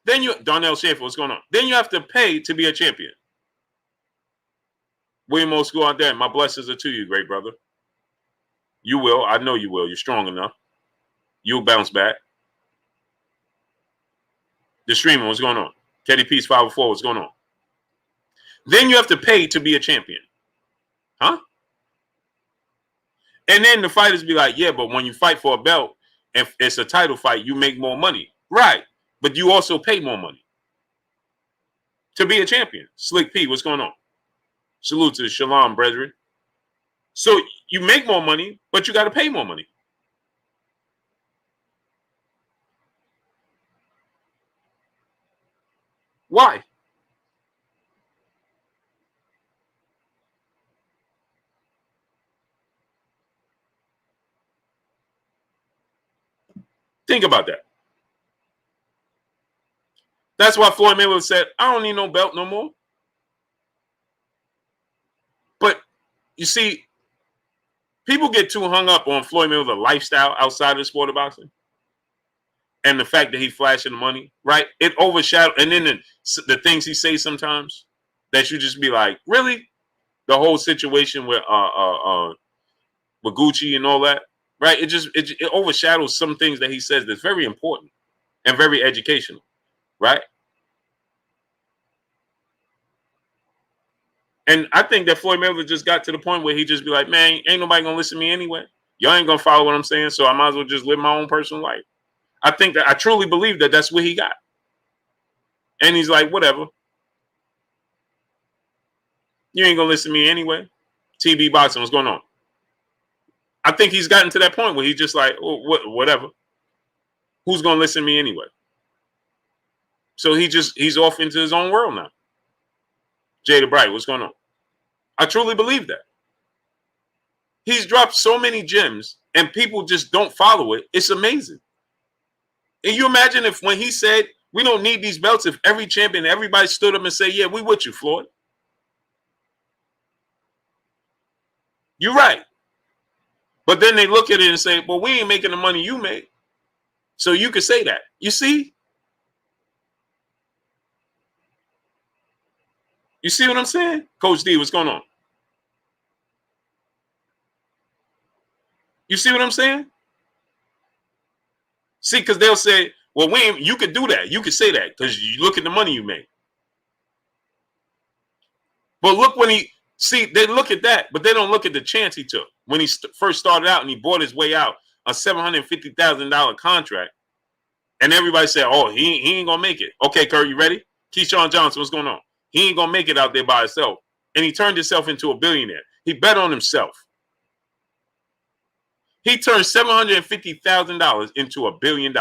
Then Darnell Schaefer, what's going on? Then you have to pay to be a champion. William O. School out there, my blessings are to you, great brother. You will. I know you will. You're strong enough. You'll bounce back. The streamer, what's going on? Ketty Peace 504, what's going on? Then you have to pay to be a champion. Huh? And then the fighters be like, yeah, but when you fight for a belt, if it's a title fight, you make more money. Right. But you also pay more money to be a champion. Slick P, what's going on? Salute to the Shalom, brethren. So you make more money, but you got to pay more money. Why? Think about that. That's why Floyd Mayweather said, I don't need no belt no more. But you see, people get too hung up on Floyd Mayweather's lifestyle outside of the sport of boxing. And the fact that he flashing the money, right? It overshadows. And then the things he says sometimes that you just be like, really? The whole situation with Gucci and all that, right? It overshadows some things that he says that's very important and very educational, right? And I think that Floyd Mayweather just got to the point where he just be like, man, ain't nobody gonna listen to me anyway. Y'all ain't gonna follow what I'm saying, so I might as well just live my own personal life. I think that I truly believe that that's what he got. And he's like, whatever. You ain't gonna listen to me anyway. TB Boxing, what's going on? I think he's gotten to that point where he's just like, oh, whatever. Who's gonna listen to me anyway? So he's off into his own world now. Jada Bright, what's going on? I truly believe that. He's dropped so many gems and people just don't follow it. It's amazing. And you imagine if when he said, we don't need these belts, if every champion, everybody stood up and said, yeah, we with you, Floyd. You're right. But then they look at it and say, well, we ain't making the money you made. So you could say that. You see? You see what I'm saying? Coach D, what's going on? You see what I'm saying? See, because they'll say, well, you could do that. You could say that because you look at the money you made. But look they look at that, but they don't look at the chance he took when he first started out and he bought his way out a $750,000 contract And everybody said, oh, he ain't going to make it. Okay, Kurt, you ready? Keyshawn Johnson, what's going on? He ain't going to make it out there by himself. And he turned himself into a billionaire. He bet on himself. He turned $750,000 into $1 billion.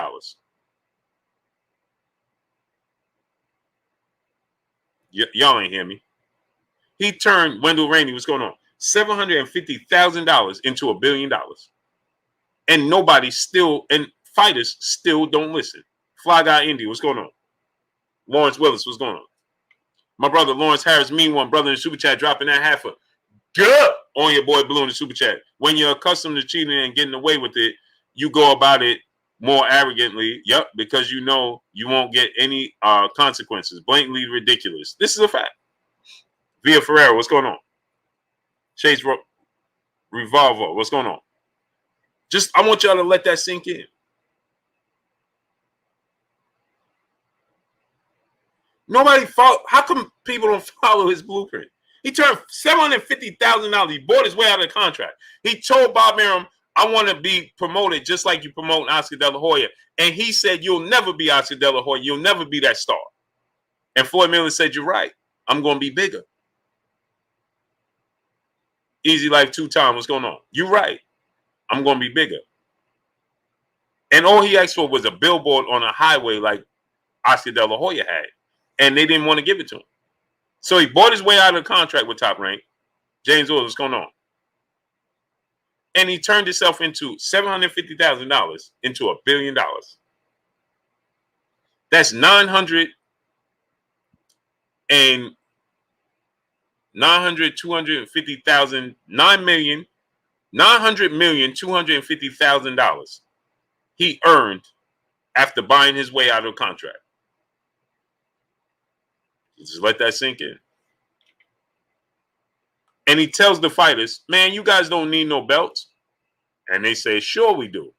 Y'all ain't hear me. He turned Wendell Rainey, what's going on? $750,000 into $1 billion. And nobody still, and fighters still don't listen. Fly Guy Indy, what's going on? Lawrence Willis, what's going on? My brother Lawrence Harris, mean one brother in the super chat, dropping that half a good on your boy Blue in the super chat. When you're accustomed to cheating and getting away with it, you go about it more arrogantly. Yep, because you know you won't get any consequences. Blatantly ridiculous. This is a fact. Via Ferreira, what's going on? Chase Revolver, what's going on? Just, I want y'all to let that sink in. Nobody follow. How come people don't follow his blueprint? He turned $750,000. He bought his way out of the contract. He told Bob Arum, I want to be promoted just like you promote Oscar De La Hoya. And he said, you'll never be Oscar De La Hoya. You'll never be that star. And Floyd Mayweather said, you're right. I'm going to be bigger. Easy Life 2 times. What's going on? You're right. I'm going to be bigger. And all he asked for was a billboard on a highway like Oscar De La Hoya had. And they didn't want to give it to him. So he bought his way out of the contract with Top Rank. James Willis, what's going on? And he turned himself into $750,000 into $1 billion. That's 900,250,000 he earned after buying his way out of the contract. Just let that sink in. And he tells the fighters, man, you guys don't need no belts. And they say, sure we do.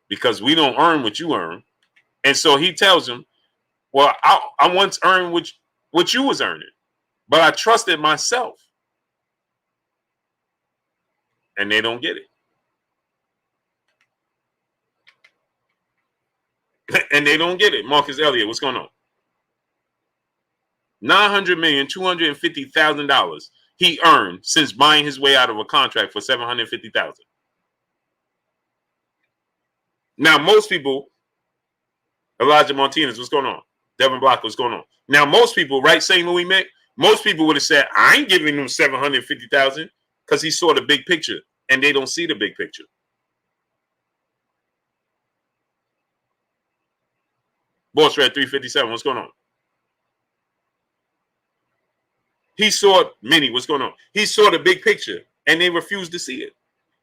Because we don't earn what you earn. And so he tells them, well, I once earned what you was earning. But I trusted myself. And they don't get it. And they don't get it. Marcus Elliott, what's going on? $900,250,000 he earned since buying his way out of a contract for $750,000. Now, most people, Elijah Martinez, what's going on? Devin Block, what's going on? Now, most people, right, St. Louis Mick, most people would have said, I ain't giving them $750,000 because he saw the big picture, and they don't see the big picture. Boss Red 357, what's going on? He saw Minnie, what's going on? He saw the big picture, and they refused to see it.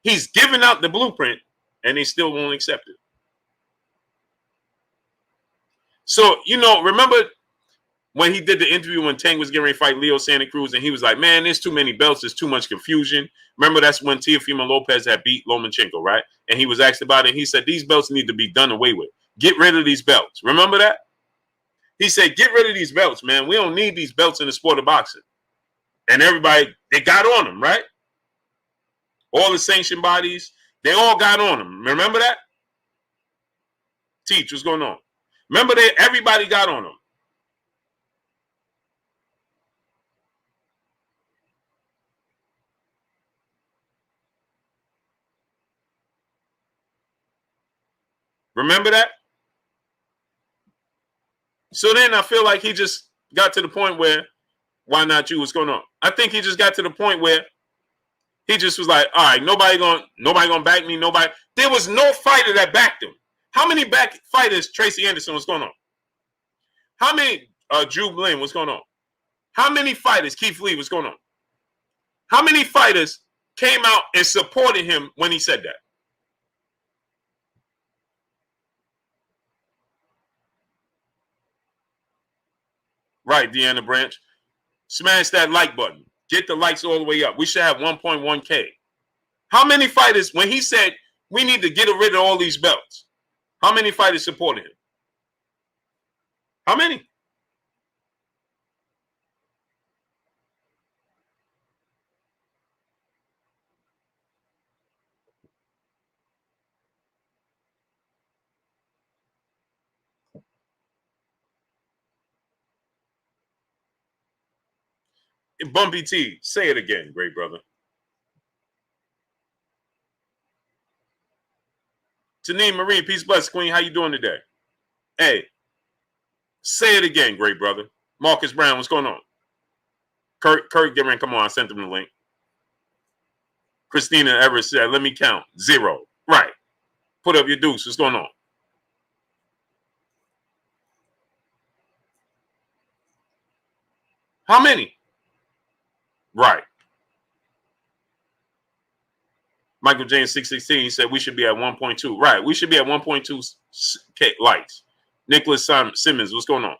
He's giving out the blueprint, and they still won't accept it. So, you know, remember when he did the interview when Tank was getting ready to fight Leo Santa Cruz, and he was like, man, there's too many belts, there's too much confusion. Remember, that's when Teofimo Lopez had beat Lomachenko, right? And he was asked about it, and he said, these belts need to be done away with. Get rid of these belts. Remember that? He said, get rid of these belts, man. We don't need these belts in the sport of boxing. And everybody, they got on them, right? All the sanctioned bodies, they all got on them. Remember that? Teach, what's going on? Remember that everybody got on them. Remember that? So then I feel like he just got to the point where, why not you? What's going on? I think he just got to the point where he just was like, all right, nobody gonna back me. Nobody. There was no fighter that backed him. How many back fighters? Tracy Anderson, what's going on? How many? Drew Glenn, what's going on? How many fighters? Keith Lee, what's going on? How many fighters came out and supported him when he said that? Right, Deanna Branch. Smash that like button. Get the likes all the way up. We should have 1.1K. How many fighters, when he said we need to get rid of all these belts, how many fighters supported him? How many? Bumpy T, say it again, great brother. Janine Marie, peace, bless, queen. How you doing today? Hey, say it again, great brother. Marcus Brown, what's going on? Kurt, get in. Come on, I sent him the link. Christina Everett said, let me count. 0. Right. Put up your deuce. What's going on? How many? Right. Michael James 616, he said we should be at 1.2. Right. We should be at 1.2 likes. Nicholas Simmons, what's going on?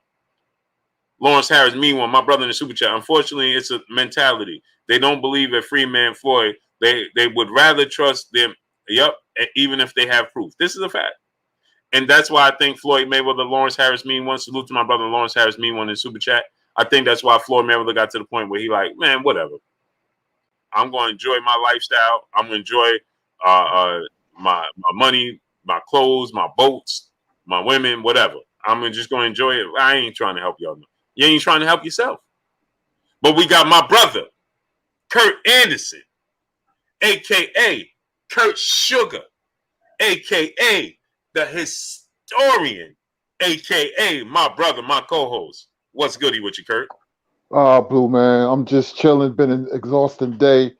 Lawrence Harris, me one, my brother in the super chat. Unfortunately, it's a mentality. They don't believe a free man Floyd. They would rather trust them. Yep, even if they have proof. This is a fact. And that's why I think Floyd Mayweather, Lawrence Harris, me one. Salute to my brother Lawrence Harris, me one in super chat. I think that's why Floyd Mayweather got to the point where he like, man, whatever. I'm going to enjoy my lifestyle. I'm going to enjoy my money, my clothes, my boats, my women, whatever. I'm just going to enjoy it. I ain't trying to help y'all. You ain't trying to help yourself. But we got my brother, Kurt Anderson, a.k.a. Kurt Sugar, a.k.a. the historian, a.k.a. my brother, my co-host. What's goody with you, Kurt? Blue man, I'm just chilling. Been an exhausting day.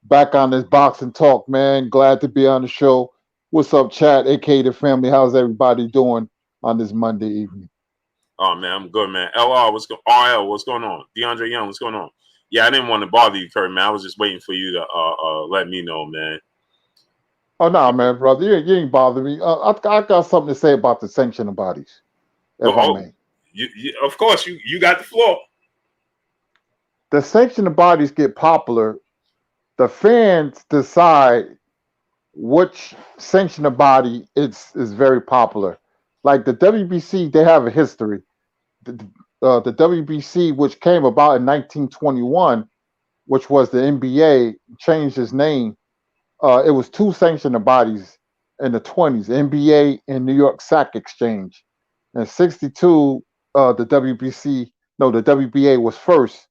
Back on this boxing talk, man. Glad to be on the show. What's up, chat? A.k.a. the family. How's everybody doing on this Monday evening? Oh man, I'm good, man. LR, what's going? RL, what's going on? DeAndre Young, what's going on? Yeah, I didn't want to bother you, Kurt, man. I was just waiting for you to let me know, man. Oh no, man, brother, you ain't bothering me. I got something to say about the sanctioning bodies, if I may. You, of course, you got the floor. The sanctioning bodies get popular. The fans decide which sanctioning body is very popular. Like the WBC, they have a history. The WBC, which came about in 1921, which was the NBA, changed its name. It was two sanctioning bodies in the 20s, NBA and New York Sac Exchange. In 62, the WBA was first.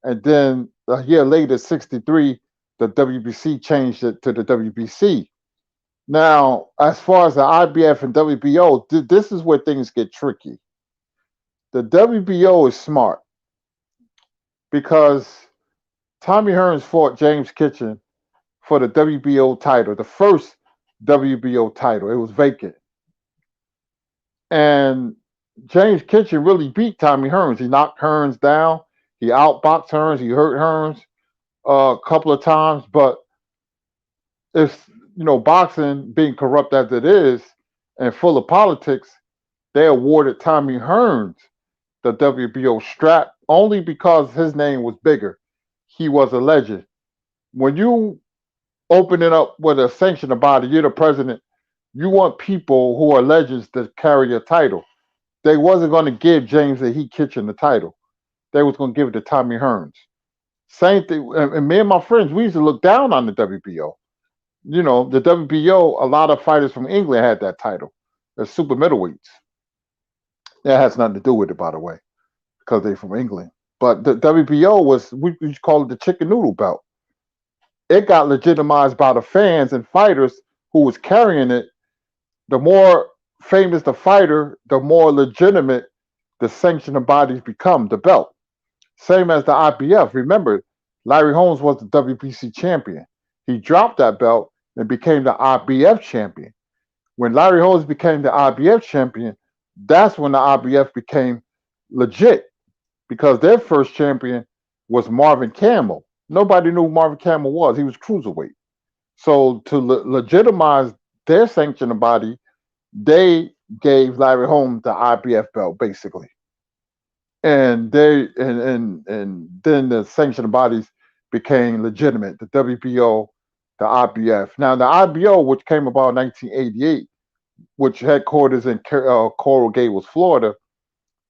And then a year later, 63, the WBC changed it to the WBC. Now, as far as the IBF and WBO, this is where things get tricky. The WBO is smart because Tommy Hearns fought James Kitchen for the WBO title, the first WBO title. It was vacant. And James Kitchen really beat Tommy Hearns. He knocked Hearns down. He outboxed Hearns. He hurt Hearns a couple of times. But if, boxing being corrupt as it is and full of politics, they awarded Tommy Hearns the WBO strap only because his name was bigger. He was a legend. When you open it up with a sanctioning body, you're the president, you want people who are legends to carry a title. They wasn't going to give James the Heat Kitchen the title. They was going to give it to Tommy Hearns. Same thing. And me and my friends, we used to look down on the WBO. The WBO, a lot of fighters from England had that title. They're super middleweights. That has nothing to do with it, by the way, because they're from England. But the WBO was, we call it the chicken noodle belt. It got legitimized by the fans and fighters who was carrying it. The more famous the fighter, the more legitimate the sanctioning bodies become, the belt. Same as the IBF. Remember, Larry Holmes was the WBC champion. He dropped that belt and became the IBF champion. When Larry Holmes became the IBF champion, that's when the IBF became legit because their first champion was Marvin Campbell. Nobody knew who Marvin Campbell was. He was cruiserweight. So to legitimize their sanctioning body, they gave Larry Holmes the IBF belt, basically. And then the sanctioning bodies became legitimate. The WBO, the IBF. Now the IBO, which came about in 1988, which headquarters in Coral Gables, Florida,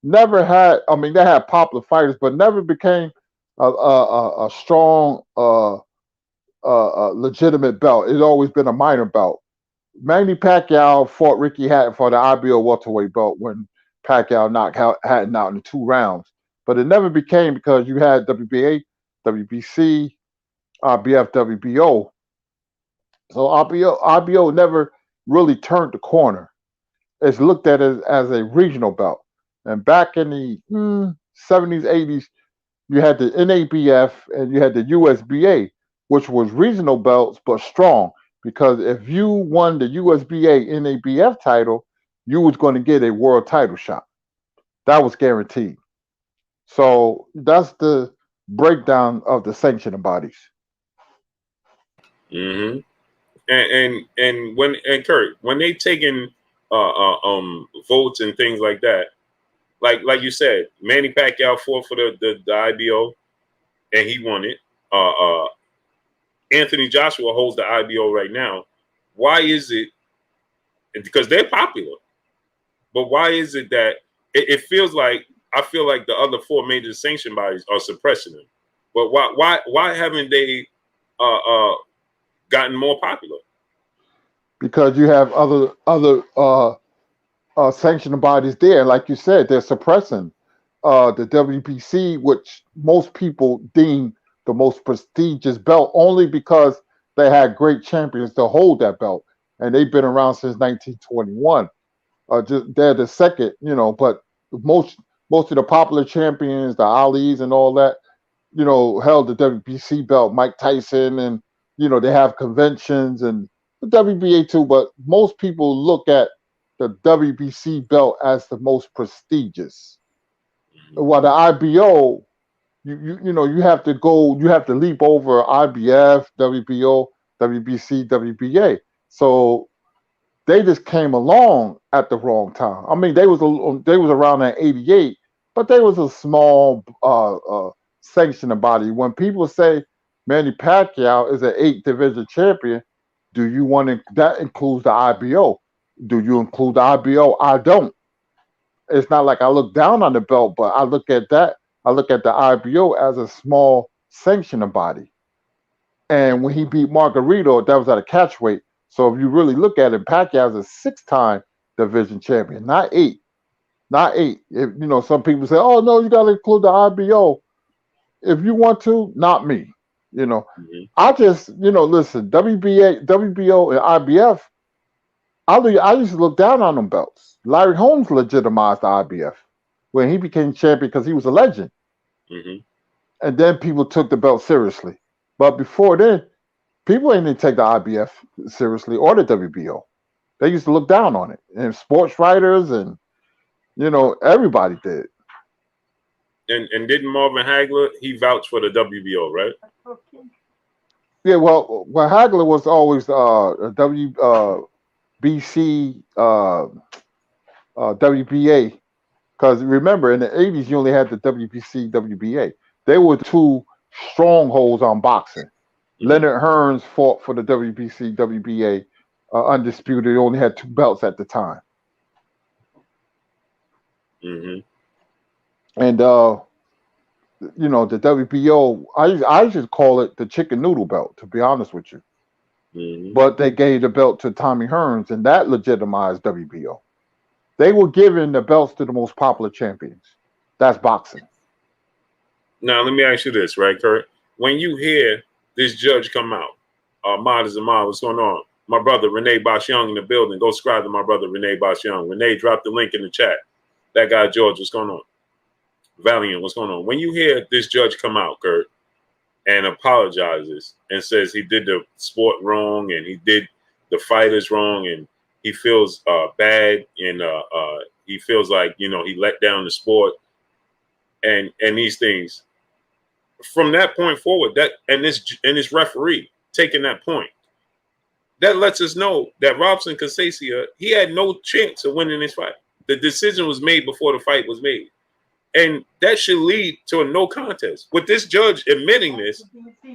never had. I mean, they had popular fighters, but never became a strong, legitimate belt. It's always been a minor belt. Manny Pacquiao fought Ricky Hatton for the IBO welterweight belt when Pacquiao knocked Hatton out in 2 rounds. But it never became because you had WBA WBC, IBF, WBO. So IBO never really turned the corner. It's looked at as a regional belt. And back in the 70s, 80s, you had the NABF and you had the USBA, which was regional belts but strong. Because if you won the USBA NABF title, you was going to get a world title shot. That was guaranteed. So that's the breakdown of the sanctioning bodies. Mm-hmm. And Kurt, when they taking votes and things like that, like you said, Manny Pacquiao fought for the IBO and he won it. Anthony Joshua holds the IBO right now. Why is it? Because they're popular, but why is it that it feels like I feel like the other four major sanction bodies are suppressing them? But why haven't they gotten more popular? Because you have other sanctioning bodies there. Like you said, they're suppressing the WBC, which most people deem the most prestigious belt, only because they had great champions to hold that belt, and they've been around since 1921. They're the second, but most of the popular champions, the Alis and all that, held the WBC belt. Mike Tyson, and they have conventions, and the WBA too. But most people look at the WBC belt as the most prestigious. While the IBO, you have to leap over IBF, WBO, WBC, WBA. So they just came along at the wrong time. I mean, they was around in '88, but they was a small sanctioning body. When people say Manny Pacquiao is an 8 division champion, do you want to? That includes the IBO. Do you include the IBO? I don't. It's not like I look down on the belt, but I look at that. I look at the IBO as a small sanctioning body. And when he beat Margarito, that was at a catchweight. So if you really look at it, Pacquiao is a 6-time division champion, not 8. Not 8. If some people say, "Oh no, you got to include the IBO." If you want to, not me. I just listen. WBA, WBO, and IBF. I used to look down on them belts. Larry Holmes legitimized the IBF when he became champion because he was a legend. Mm-hmm. And then people took the belt seriously. But before then, people didn't take the IBF seriously or the WBO. They used to look down on it. And sports writers and, everybody did. And didn't Marvin Hagler, he vouched for the WBO, right? Yeah, well, Hagler was always a WBC, WBA. Because remember, in the 80s, you only had the WBC, WBA. They were 2 strongholds on boxing. Mm-hmm. Leonard Hearns fought for the WBC, WBA, undisputed. He only had 2 belts at the time. Mm-hmm. And, the WBO, I just call it the chicken noodle belt, to be honest with you. Mm-hmm. But they gave the belt to Tommy Hearns, and that legitimized WBO. They were giving the belts to the most popular champions. That's boxing. Now, let me ask you this, right, Kurt? When you hear this judge come out, Ahmad is Ahmad, what's going on? My brother, Renee Bosch Young in the building. Go subscribe to my brother, Renee Bosch Young. Renee, drop the link in the chat. That guy, George, what's going on? Valiant, what's going on? When you hear this judge come out, Kurt, and apologizes and says he did the sport wrong and he did the fighters wrong and he feels bad and he feels like, he let down the sport and these things. From that point forward, this referee taking that point, that lets us know that Robson Casacia, he had no chance of winning this fight. The decision was made before the fight was made. And that should lead to a no contest. With this judge admitting this,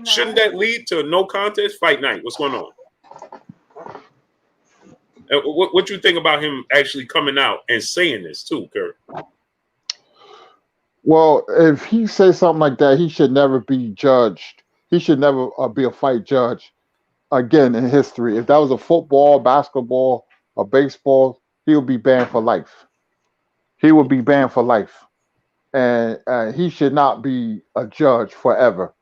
shouldn't that lead to a no contest fight night? What's going on? What you think about him actually coming out and saying this too, Kurt? Well, if he says something like that, he should never be judged. He should never be a fight judge again in history. If that was a football, basketball, or baseball, he would be banned for life. He would be banned for life. And he should not be a judge forever.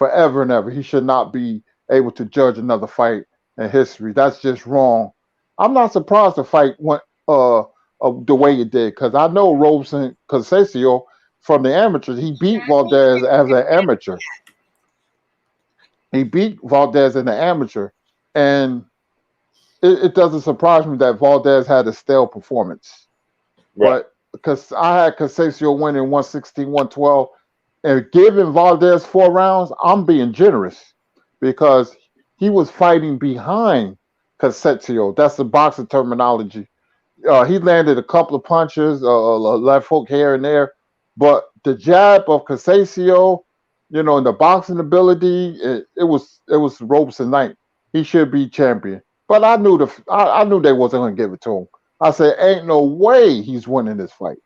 forever and ever. He should not be able to judge another fight in history. That's just wrong. I'm not surprised the fight went the way it did, because I know Robeson Conceição from the amateurs. He beat Valdez as an amateur. He beat Valdez in the amateur, and it doesn't surprise me that Valdez had a stale performance. Right. But because I had Conceição winning 116, 112, and giving Valdez 4 rounds, I'm being generous because he was fighting behind Conceição. That's the boxing terminology. He landed a couple of punches, left hook here and there, but the jab of Conceição, and the boxing ability, it was Robeson night. He should be champion. But I knew I knew they wasn't gonna give it to him. I said, ain't no way he's winning this fight.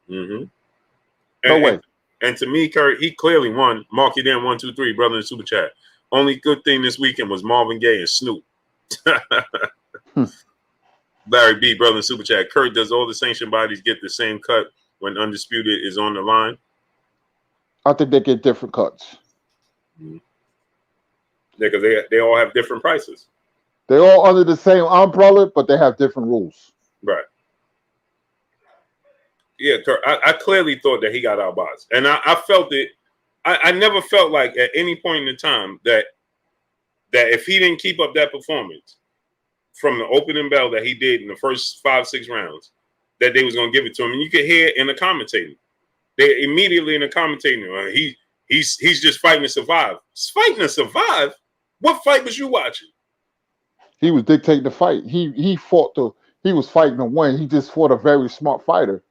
Mm-hmm. No way. And to me, Kurt, he clearly won. Mark it in 1, 2, 3, brother in the super chat. Only good thing this weekend was Marvin Gaye and Snoop. Barry B, brother in super chat. Kurt, does all the sanctioned bodies get the same cut when Undisputed is on the line? I think they get different cuts. Mm-hmm. Yeah, because they all have different prices. They're all under the same umbrella, but they have different rules. Right. Yeah, Kurt, I clearly thought that he got outboxed. And I felt it. I never felt like at any point in the time that if he didn't keep up that performance from the opening bell that he did in the first 5, 6 rounds, that they was going to give it to him. And you could hear in the commentating. They immediately in the commentating, he's just fighting to survive. He's fighting to survive? What fight was you watching? He was dictating the fight. He was fighting to win. He just fought a very smart fighter.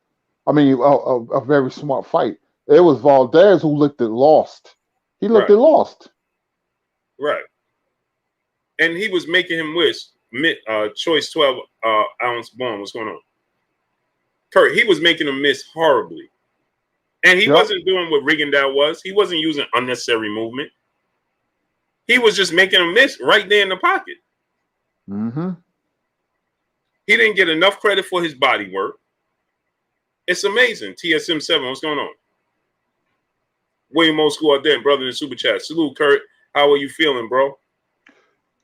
I mean, a very smart fight. It was Valdez who looked at lost. He looked at lost. Right. And he was making him wish choice 12 ounce bone. What's going on? Kurt, he was making him miss horribly. And he wasn't doing what Rigondeaux was. He wasn't using unnecessary movement. He was just making him miss right there in the pocket. Mm-hmm. He didn't get enough credit for his body work. It's amazing. TSM7, what's going on? William Old School out there, brother in the super chat. Salute, Kurt. How are you feeling, bro?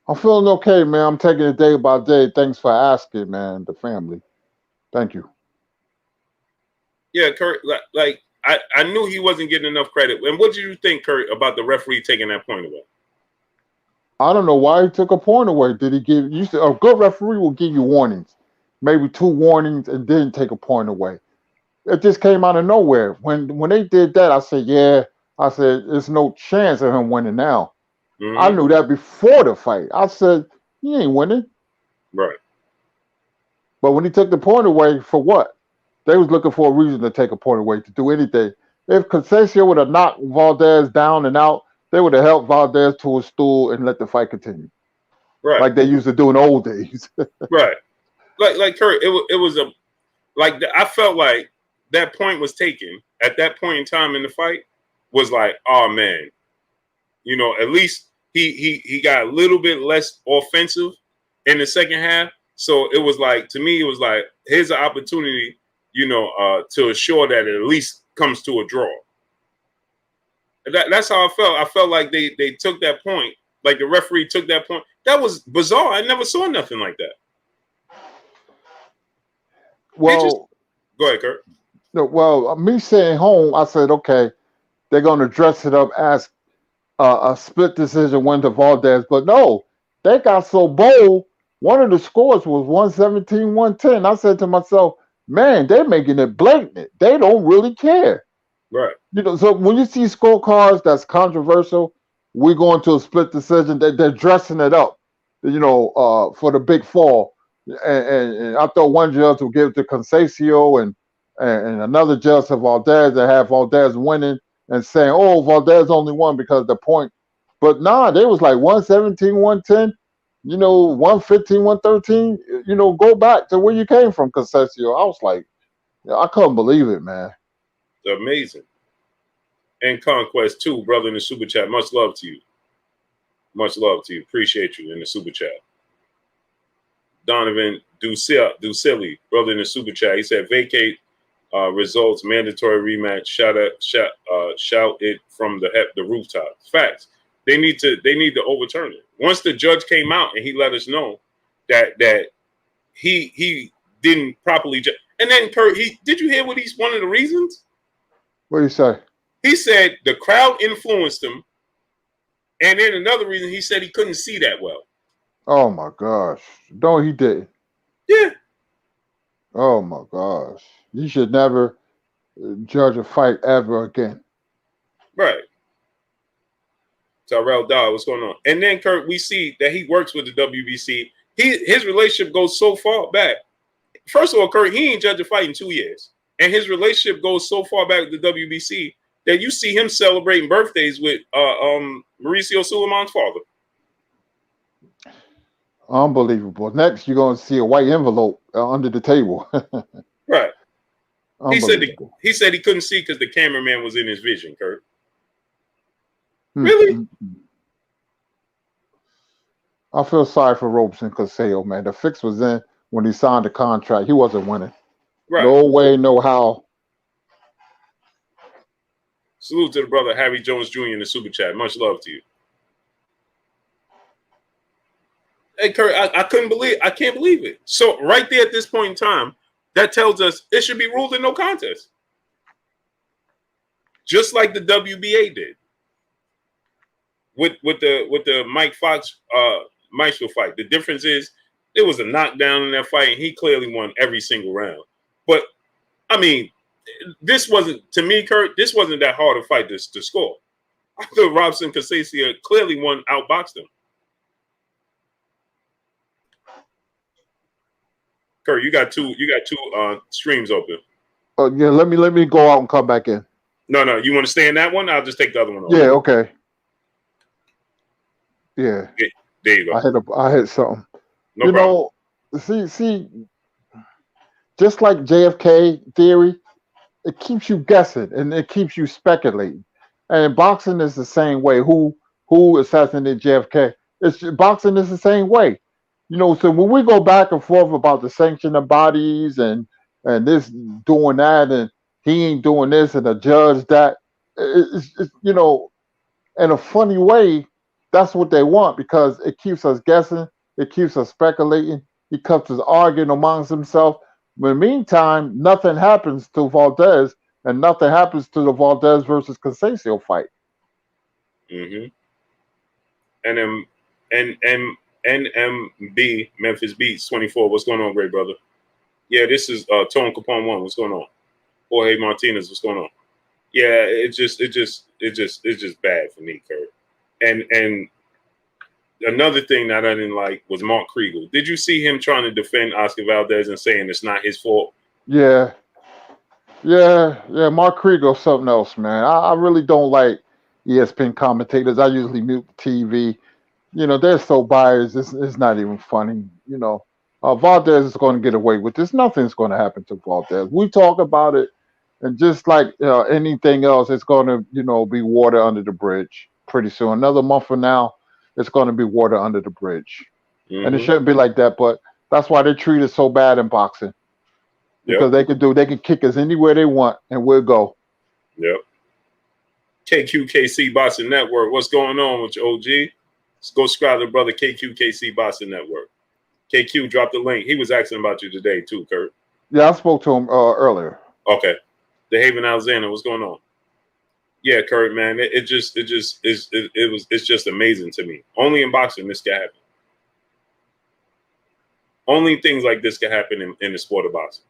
I'm feeling okay, man. I'm taking it day by day. Thanks for asking, man. The family. Thank you. Yeah, Kurt, like I knew he wasn't getting enough credit. And what did you think, Kurt, about the referee taking that point away? I don't know why he took a point away. Did he give you? A good referee will give you warnings, maybe 2 warnings, and then take a point away. It just came out of nowhere. When they did that, I said, there's no chance of him winning now. Mm-hmm. I knew that before the fight. I said, he ain't winning. Right. But when he took the point away, for what? They was looking for a reason to take a point away, to do anything. If Conceição would have knocked Valdez down and out, they would have helped Valdez to a stool and let the fight continue. Right. Like they used to do in the old days. Right. Like Kurt, it was I felt like that point was taken at that point in time in the fight was like, oh man, at least he got a little bit less offensive in the second half. So it was like, to me, it was like, here's an opportunity, to assure that it at least comes to a draw. That's how I felt. I felt like they took that point, like the referee took that point. That was bizarre. I never saw nothing like that. Well, go ahead, Kurt. No, well, me staying home, I said, okay, they're going to dress it up as a split decision win to Valdez. But no, they got so bold. One of the scores was 117, 110. I said to myself, man, they're making it blatant. They don't really care. Right. So when you see scorecards that's controversial, we're going to a split decision. They're dressing it up, for the big fall. And I thought one judge would give it to Conceição and another judge to Valdez and have Valdez winning and saying, oh, Valdez only won because of the point. But nah, they was like 117, 110, 115, 113. Go back to where you came from, Conceição. I was like, I couldn't believe it, man. Amazing. And Conquest 2, brother in the super chat. Much love to you. Much love to you. Appreciate you in the super chat. Donovan Ducilli, brother in the super chat. He said, vacate Results mandatory rematch. Shout it from the rooftop. Facts. They need to overturn it. Once the judge came out and he let us know that he didn't properly and then Kurt, did you hear what he's one of the reasons? What do you say? He said the crowd influenced him, and then another reason he said he couldn't see that well. Oh my gosh! No, he didn't. Yeah. Oh my gosh! You should never judge a fight ever again. Right. Tyrell Dodd, what's going on? And then Kurt, we see that he works with the WBC. His relationship goes so far back. First of all, Kurt, he ain't judged a fight in 2 years. And his relationship goes so far back with the WBC that you see him celebrating birthdays with Mauricio Suleiman's father. Unbelievable. Next, you're going to see a white envelope under the table. Right. He said he couldn't see because the cameraman was in his vision, Kurt. Really? I feel sorry for Robeson Castillo, man. The fix was in when he signed the contract. He wasn't winning. Right. No way, no how. Salute to the brother Harry Jones Jr. in the super chat. Much love to you. Hey, Kurt, I can't believe it. So right there at this point in time, that tells us it should be ruled in no contest. Just like the WBA did. With the Mike Fox Maestro fight. The difference is it was a knockdown in that fight, and he clearly won every single round. But I mean, this wasn't, to me, Kurt, this wasn't that hard a fight to score. I thought Robson Casassia clearly outboxed him. Kurt, you got two streams open. Oh yeah, let me go out and come back in. No, you want to stay in that one? I'll just take the other one over. Yeah, okay. Yeah. There you go. I hit something. No problem. See, just like JFK theory, it keeps you guessing and it keeps you speculating. And boxing is the same way. Who assassinated JFK? Boxing is the same way. So when we go back and forth about the sanctioning bodies and this doing that and he ain't doing this and the judge that, it's in a funny way, that's what they want because it keeps us guessing. It keeps us speculating. It keeps us arguing amongst themselves. In the meantime, nothing happens to Valdez and nothing happens to the Valdez versus Casasio fight. Mm-hmm. NMB Memphis Beats 24. What's going on, great brother? Yeah, this is Tone Capone 1. What's going on? Jorge Martinez. What's going on? Yeah, it's just bad for me, Kurt. And another thing that I didn't like was Mark Kriegel. Did you see him trying to defend Oscar Valdez and saying it's not his fault? Yeah. Mark Kriegel, something else, man. I really don't like ESPN commentators. I usually mute the TV. They're so biased. It's not even funny. Valdez is going to get away with this. Nothing's going to happen to Valdez. We talk about it, and just like anything else, it's going to, be water under the bridge pretty soon. Another month from now, it's going to be water under the bridge. Mm-hmm. And it shouldn't be like that, but that's why they treat it so bad in boxing. Because they can kick us anywhere they want, and we'll go. Yep. KQKC Boxing Network. What's going on with your OG? Let's go subscribe to brother KQKC Boxing Network. KQ dropped the link. He was asking about you today too, Kurt. Yeah, I spoke to him earlier. Okay. The Haven Alexander, what's going on? Yeah, Kurt, man, it's just amazing to me. Only in boxing this can happen. Only things like this can happen in the sport of boxing.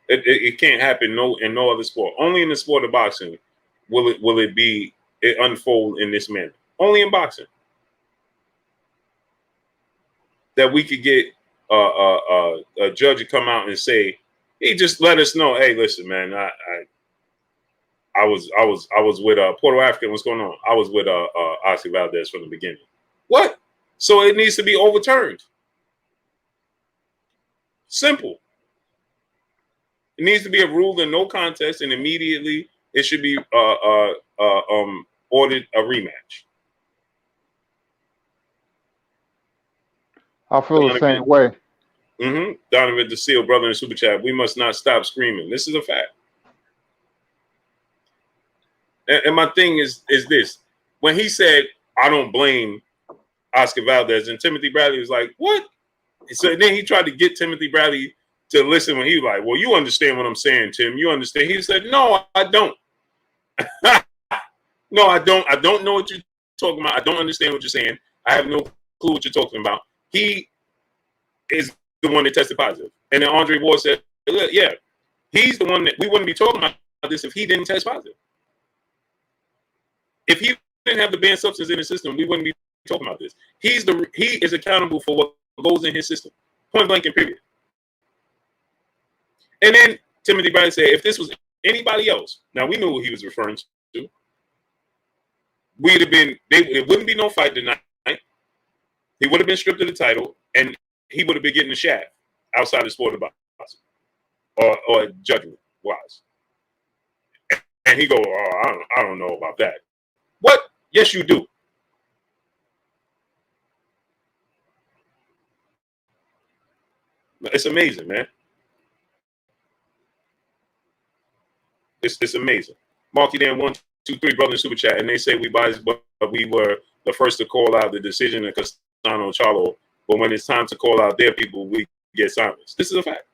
It can't happen in no other sport. Only in the sport of boxing will it unfold in this manner. Only in boxing. That we could get a judge to come out and say, he just let us know, hey, listen, man, I was with Puerto African. What's going on? I was with Oscar Valdez from the beginning. What? So it needs to be overturned. Simple. It needs to be a rule in no contest, and immediately it should be ordered a rematch. I feel the same way. Donovan DeSeal, brother in Super Chat. We must not stop screaming. This is a fact. And my thing is this. When he said, I don't blame Oscar Valdez, and Timothy Bradley was like, what? So then he tried to get Timothy Bradley to listen when he was like, well, you understand what I'm saying, Tim. You understand? He said, no, I don't. No, I don't. I don't know what you're talking about. I don't understand what you're saying. I have no clue what you're talking about. He is the one that tested positive. And then Andre Ward said, yeah, he's the one that we wouldn't be talking about this if he didn't test positive. If he didn't have the banned substance in his system, we wouldn't be talking about this. He is accountable for what goes in his system. Point blank and period. And then Timothy Bradley said, if this was anybody else, now we knew who he was referring to. We'd have been, it wouldn't be no fight tonight. He would have been stripped of the title, and he would have been getting the shaft outside the sport of boxing, or judgment wise. And he go, oh, I don't know about that. What? Yes, you do. It's amazing, man. It's amazing. Marky Dan 1, 2, 3 brother in Super Chat, and they say we biased, but we were the first to call out the decision of Castano Charlo. But when it's time to call out their people, we get silence. This is a fact.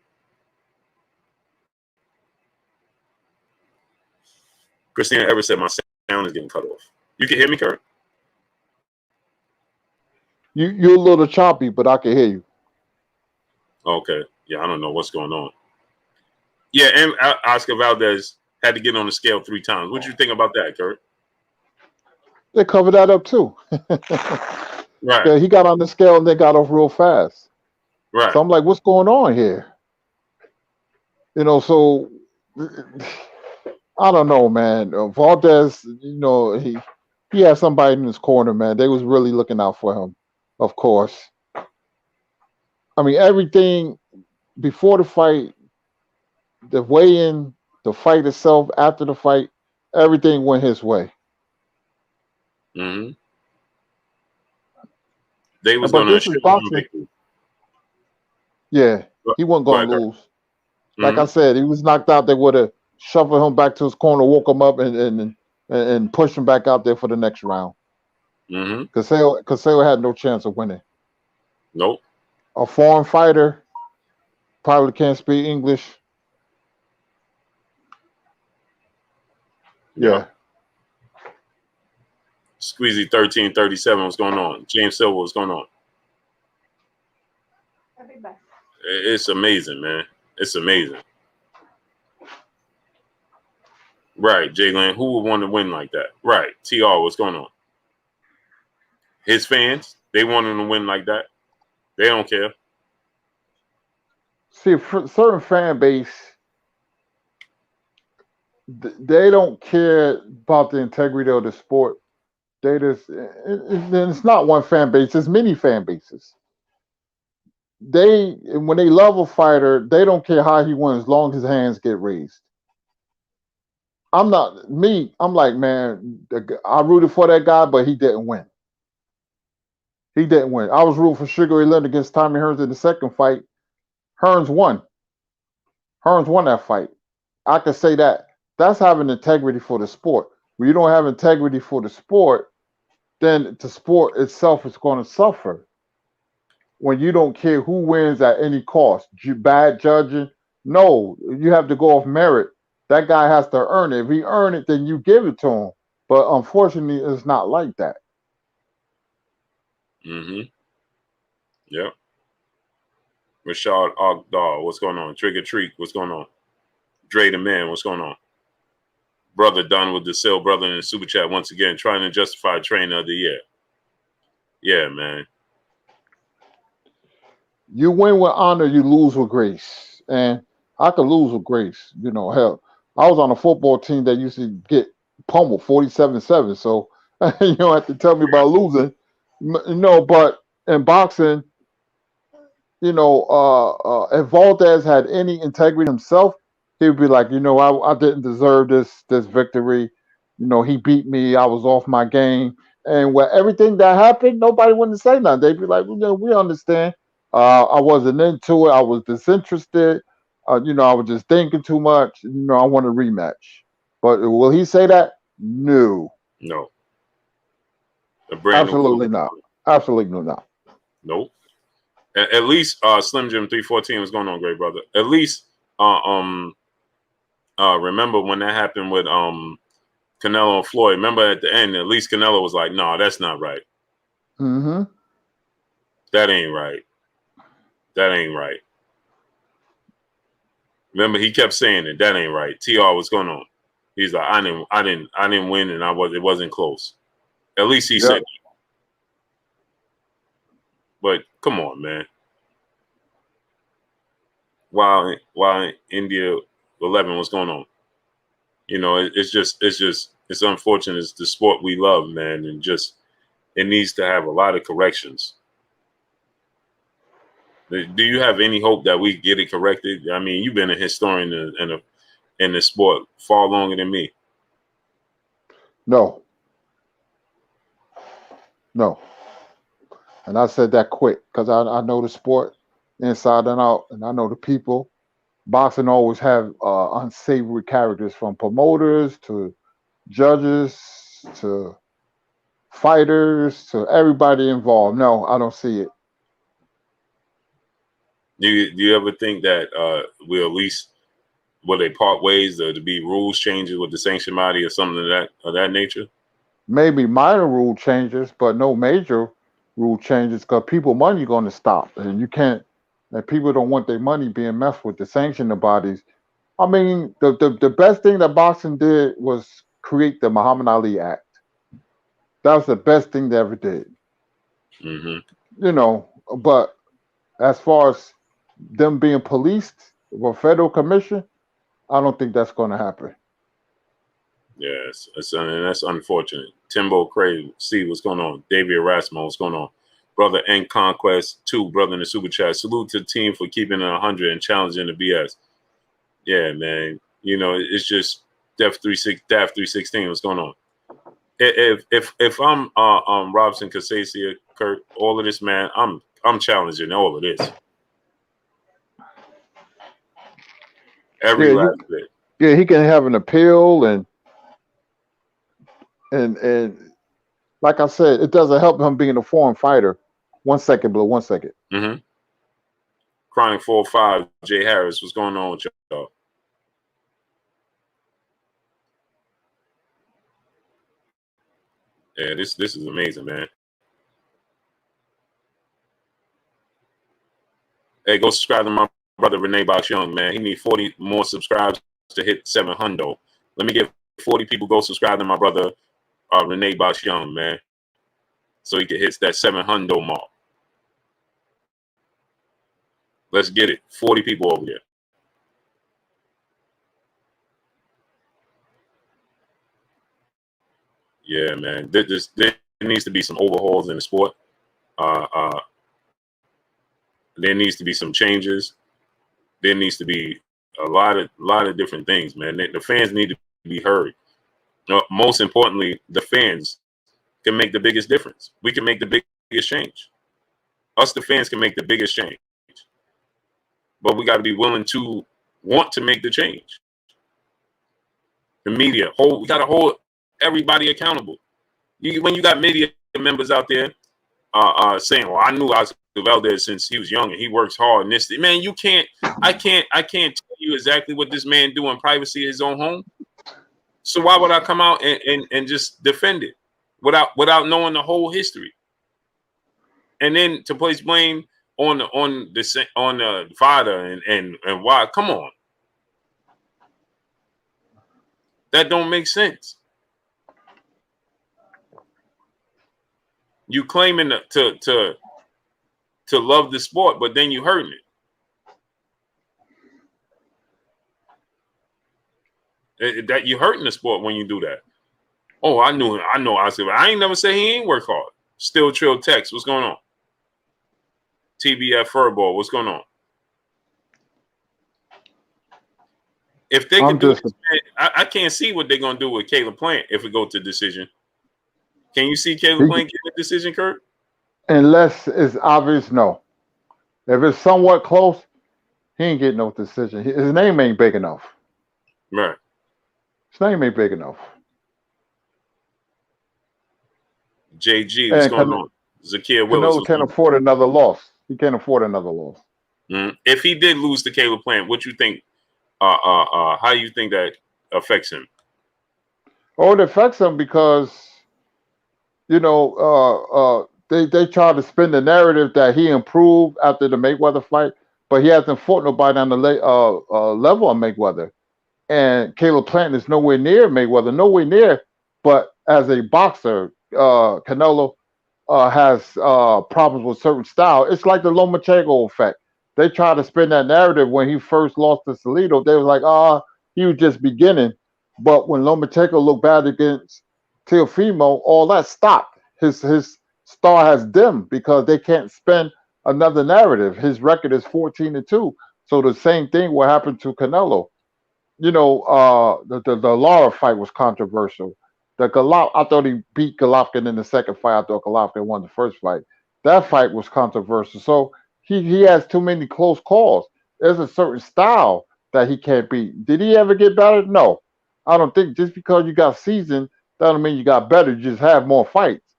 Christina Everett said my sound is getting cut off. You can hear me, Kurt? You're a little choppy, but I can hear you. Okay. Yeah, I don't know what's going on. Yeah, and Oscar Valdez had to get on the scale 3 times. What do you think about that, Kurt? They covered that up too. Right. Yeah, he got on the scale and they got off real fast. Right. So I'm like, what's going on here? You know, so I don't know, man. Valdez, you know, he had somebody in his corner, man. They was really looking out for him, of course. I mean, everything before the fight, the weigh-in, the fight itself, after the fight, everything went his way. Mm-hmm. They was But going this is boxing. Yeah, he wasn't going to lose. Like I said, he was knocked out. They would have shuffled him back to his corner, woke him up, and pushed him back out there for the next round. Canelo had no chance of winning. Nope. A foreign fighter probably can't speak English. Yeah. Squeezy 1337, what's going on? James Silver, what's going on? It's amazing, man. It's amazing. Right, Jalen, who would want to win like that? Right, TR, what's going on? His fans, they want him to win like that. They don't care. See, for certain fan base, they don't care about the integrity of the sport. They just, it's not one fan base, it's many fan bases. When they love a fighter, they don't care how he wins as long as his hands get raised. I'm like, man, I rooted for that guy, but he didn't win. He didn't win. I was rooting for Sugar Ray Leonard against Tommy Hearns in the second fight. Hearns won. Hearns won that fight. I can say that. That's having integrity for the sport. When you don't have integrity for the sport, then the sport itself is going to suffer. When you don't care who wins at any cost, bad judging, no, you have to go off merit. That guy has to earn it. If he earned it, then you give it to him. But unfortunately, it's not like that. Yep. Rashad Ogdal, what's going on? Trigger Treek, what's going on? Dre the Man, what's going on? Brother Donald DeSille, brother in the Super Chat, once again, trying to justify trainer of the year. Yeah, man. You win with honor, you lose with grace. And I could lose with grace. You know, hell, I was on a football team that used to get pummeled 47-7. So you don't have to tell me about losing. No, but in boxing, you know, if Valdez had any integrity himself, he would be like, you know, I didn't deserve this victory. You know, he beat me. I was off my game. And with everything that happened, nobody wouldn't say nothing. They'd be like, you know, we understand. I wasn't into it. I was disinterested. I was just thinking too much. I want a rematch. But will he say that? No, No, a brand new absolutely coach. not. Absolutely not. Nope. At least Slim Jim 314 was going on, great brother. At least remember when that happened with Canelo and Floyd. Remember at the end, at least Canelo was like, "No, that's not right. Mm-hmm. That ain't right. That ain't right." Remember, he kept saying it. That ain't right. TR, what's going on? He's like, I didn't win, and it wasn't close. At least he said Yep. that. But come on, man. While India 11, what's going on? It's unfortunate. It's the sport we love, man, and just it needs to have a lot of corrections. Do you have any hope that we get it corrected? I mean, you've been a historian in the sport far longer than me. No. No. And I said that quick because I know the sport inside and out, and I know the people. Boxing always have unsavory characters, from promoters to judges to fighters to everybody involved. No, I don't see it. Do you ever think that we'll at least will they part ways or to be rules changes with the sanction body or something of that nature? Maybe minor rule changes, but no major rule changes because people money going to stop, and you can't. And people don't want their money being messed with the sanctioning bodies. I mean, the best thing that boxing did was create the Muhammad Ali Act. That was the best thing they ever did. Mm-hmm. But as far as them being policed with federal commission, I don't think that's going to happen. Yes, and that's unfortunate. Timbo Craig, see what's going on. David Erasmo, what's going on? Brother N Conquest 2, brother in the super chat. Salute to the team for keeping it 100 and challenging the BS. Yeah, man. It's just Def 316. What's going on? If I'm Robson Casacia, Kurt, all of this, man, I'm challenging all of this. Every last bit. Yeah, he can have an appeal and like I said, it doesn't help him being a foreign fighter. 1 second, Blue. 1 second. Mm-hmm. Chronic 4-5, Jay Harris, what's going on with y'all? Yeah, this is amazing, man. Hey, go subscribe to my brother Renee Box Young, man. He needs 40 more subscribers to hit 700. Let me get 40 people go subscribe to my brother Renee Box Young, man, so he can hit that 700 mark. Let's get it. 40 people over there. Yeah, man. There needs to be some overhauls in the sport. There needs to be some changes. There needs to be a lot of different things, man. The fans need to be heard. Most importantly, the fans can make the biggest difference. We can make the biggest change. Us, the fans, can make the biggest change. But we got to be willing to want to make the change. The media, we got to hold everybody accountable. When you got media members out there saying, "Well, I knew Oscar Valdez since he was young and he works hard," and this, man, I can't tell you exactly what this man do in privacy of his own home. So why would I come out and just defend it without knowing the whole history? And then to place blame on the VADA and why? Come on, that don't make sense. You claiming to love the sport, but then you hurting it. That you hurting the sport when you do that. Oh, I know. I ain't never say he ain't work hard. Still Trill Text, what's going on? TBF Furball, what's going on? If they can do it, I can't see what they're gonna do with Caleb Plant if we go to decision. Can you see Caleb Plant getting a decision, Kurt? Unless it's obvious, no. If it's somewhat close, he ain't getting no decision. His name ain't big enough. Right. His name ain't big enough. JG, what's And going on? Zakia Willis. Canelo can't afford another loss. He can't afford another loss. If he did lose to Caleb Plant, what you think? How you think that affects him? Oh, it affects him because they try to spin the narrative that he improved after the Mayweather fight, but he hasn't fought nobody on the level of Mayweather. And Caleb Plant is nowhere near Mayweather, nowhere near. But as a boxer, Canelo has problems with certain style. It's like the Lomachenko effect. They try to spin that narrative when he first lost to Salido. They was like, he was just beginning. But when Lomachenko looked bad against Teofimo, all that stopped. His star has dimmed because they can't spin another narrative. His record is 14-2. So the same thing will happen to Canelo. The Lara fight was controversial. I thought he beat Golovkin in the second fight. I thought Golovkin won the first fight. That fight was controversial. So he has too many close calls. There's a certain style that he can't beat. Did he ever get better? No. I don't think just because you got seasoned, that don't mean you got better. You just have more fights.